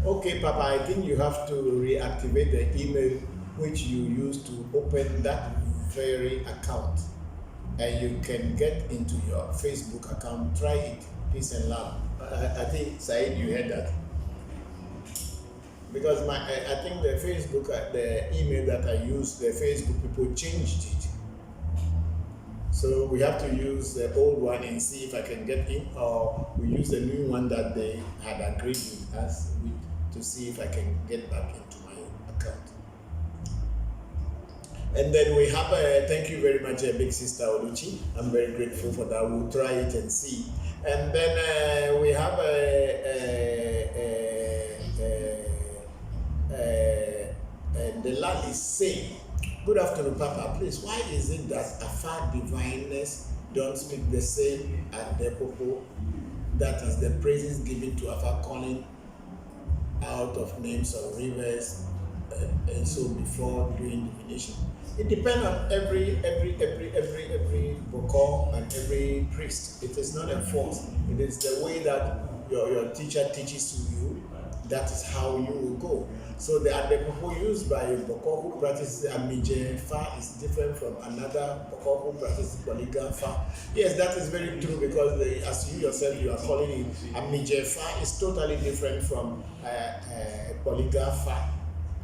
Okay, Papa, I think you have to reactivate the email which you used to open that very account. And you can get into your Facebook account. Try it. Peace and love. I think, Said, you heard that. Because I think the Facebook, the email that I used, the Facebook people changed it. So we have to use the old one and see if I can get in, or we use the new one that they had agreed with us with to see if I can get back into my account. And then we have thank you very much, Big Sister Oluchi. I'm very grateful for that. We'll try it and see. And then we have the lad is saying, good afternoon, Papa. Please, why is it that Afar divineness don't speak the same at the Popo? That is the praises given to Afar calling out of names of rivers and so before doing divination. It depends on every Bokor and every priest. It is not enforced. It is the way that your teacher teaches to you. That is how you will go. So the Adepopo used by Bokor who practices Amije Fa is different from another Bokor who practices Polygon Fa. Yes, that is very true because as you yourself you are calling it Amije Fa is totally different from Polygon Fa.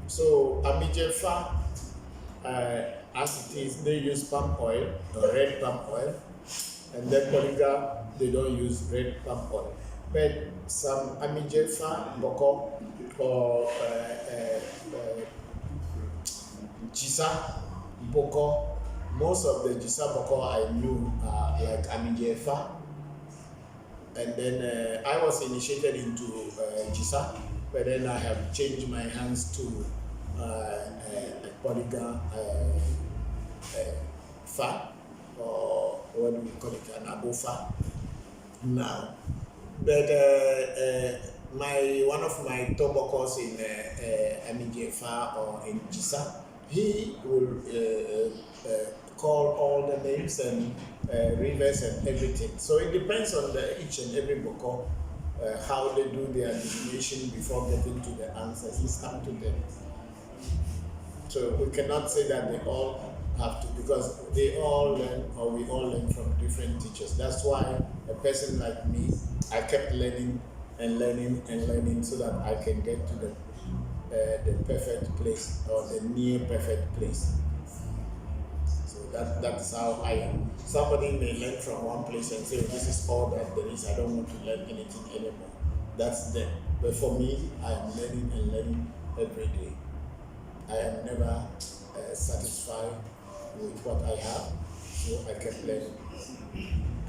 So Amije Fa, as it is, they use palm oil, red palm oil, and then Polygon they don't use red palm oil. But some Amije Fa Bokor or Jisa Bokor, most of the Jisa Bokor I knew are like Amije Fa. And then I was initiated into Jisa, but then I have changed my hands to Polygon Fa, or what do we call it, an Abo Fa now. But one of my top Bokors in Amije Fa or in Jisa, he will call all the names and rivers and everything. So it depends on each and every Bokor, how they do their divination before getting to the answers. It's up to them. So we cannot say that they all have to, because they all learn, or we all learn from different teachers. That's why a person like me, I kept learning and learning and learning so that I can get to the perfect place, or the near perfect place. So that's how I am. Somebody may learn from one place and say, this is all that there is, I don't want to learn anything anymore. That's them. But for me, I am learning and learning every day. I am never satisfied with what I have, so I kept learning.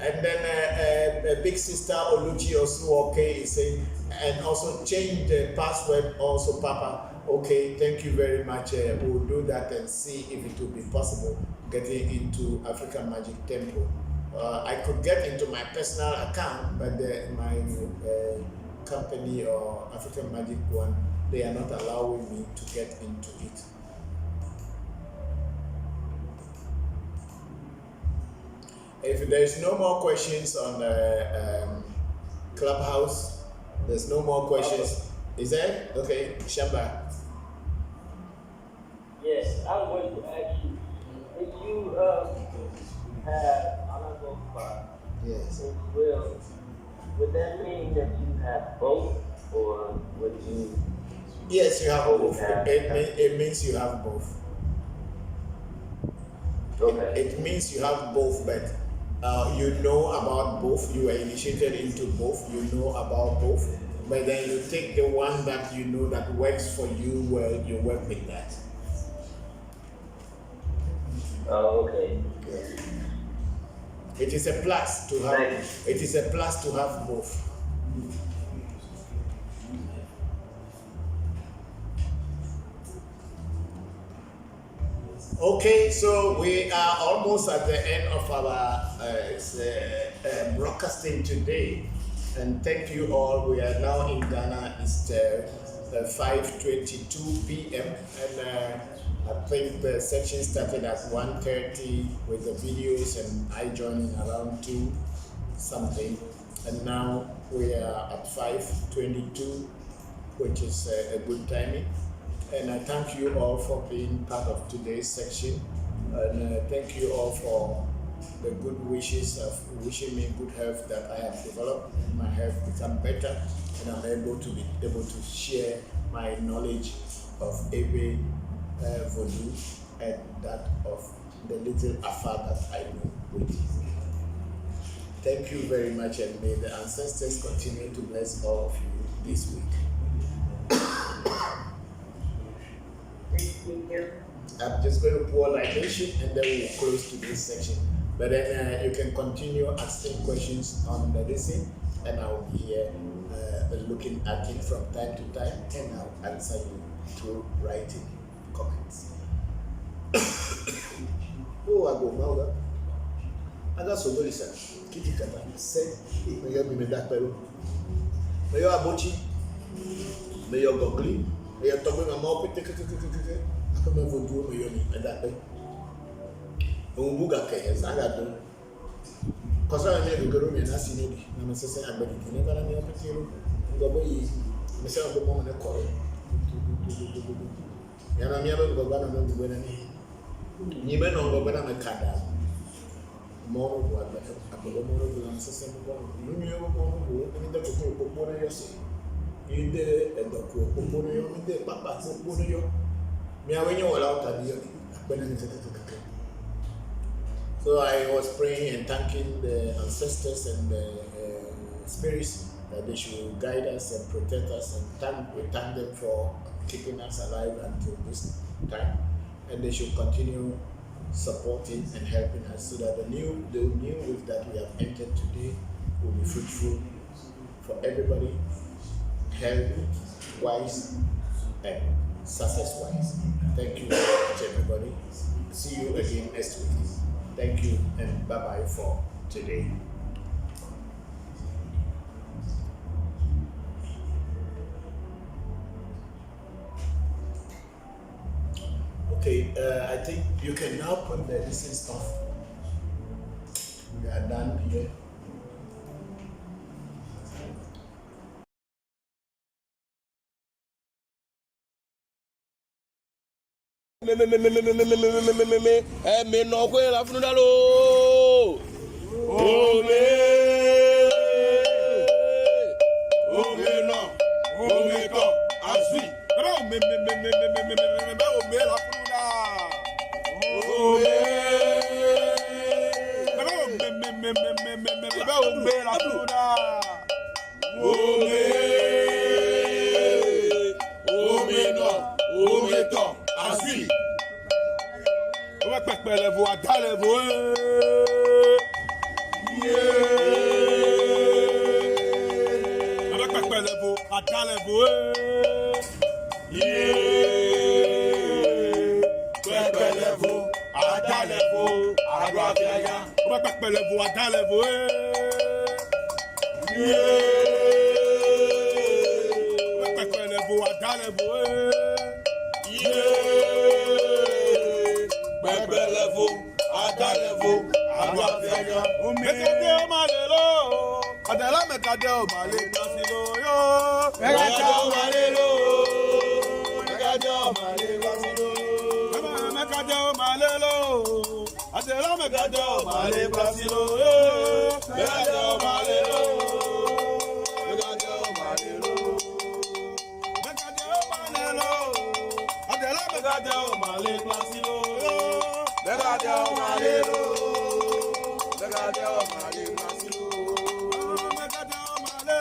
And then Big Sister Oluchi also is saying, and also change the password also, Papa. Okay, thank you very much. We'll do that and see if it will be possible getting into African Magic Temple. I could get into my personal account, but my company or African Magic one, they are not allowing me to get into it. If there's no more questions on Clubhouse, there's no more questions. Is there? Okay, Shamba. Yes, I was going to ask you, if you have another fire, Yes. as well, would that mean that you have both, or would you? Yes, you have both. Yeah. It means you have both. Okay. It means you have both, but you know about both. You were initiated into both. You know about both, but then you take the one that you know that works for you well. You work with that. Oh, okay. It is a plus to have. Thank you. It is a plus to have both. Okay, so we are almost at the end of our broadcasting today, and thank you all. We are now in Ghana. It's 5:22 p.m. and I think the section started at 1:30 with the videos, and I joined in around 2 something, and now we are at 5:22 which is a good timing. And I thank you all for being part of today's section. And thank you all for the good wishes of wishing me good health that I have developed. My health become better, and I'm able to share my knowledge of Ebe Voodoo and that of the little Afa that I know with you. Thank you very much, and may the ancestors continue to bless all of you this week. I'm just going to pour libation and then we'll close today's section. But then you can continue asking questions on the lesson, and I'll be here looking at it from time to time, and I'll answer you through writing comments. Oh, I go now. I got so very sad. Kitty Kata said, may you be that pero. May you abochi. May you go clean. May you talk with my mouth. I come over to you, and that way. Umbuga Kayas, I got them. Because I made a girl and I see it. I'm saying, I bet you never have a potato. Go away. Myself, the moment I call it. Yana never go back and go when I need. Even on the better Canada. More what I put a more of the system. You knew more than the Bokor yourself. You did a doctor, Bokor, the Papa, Bokor. Me, when you were out at the So I was praying and thanking the ancestors and the spirits that they should guide us and protect us, and we thank them for keeping us alive until this time. And they should continue supporting and helping us so that the new week that we have entered today will be fruitful for everybody, health-wise and success-wise. Thank you very much, everybody. See you again next week. Thank you and bye-bye for today. Okay, I think you can now put the distance off. We are done here. Me no kwe la funalo. Oh me no. Oh me to. Asui. No me la funula. Oh me. No me la funula. Oh me. Oh me no. Oh me to. Asui. On va pas les voix dans les voix. On va pas les voix dans les voix. Les voix dans les voix. On va pas les voix dans les voix. On va pas les voix dans les voix. Level, Adela Mekadeo Male Casino, yo. Mekadeo Malelo, Mekadeo Male Casino, Mekadeo Malelo, Adela Mekadeo Male Casino, yo. Mekadeo Malelo, Mekadeo Malelo, Mekadeo Malelo, Adela Mekadeo Male Casino, yo. Mekadeo Malelo, Mekadeo Male Casino.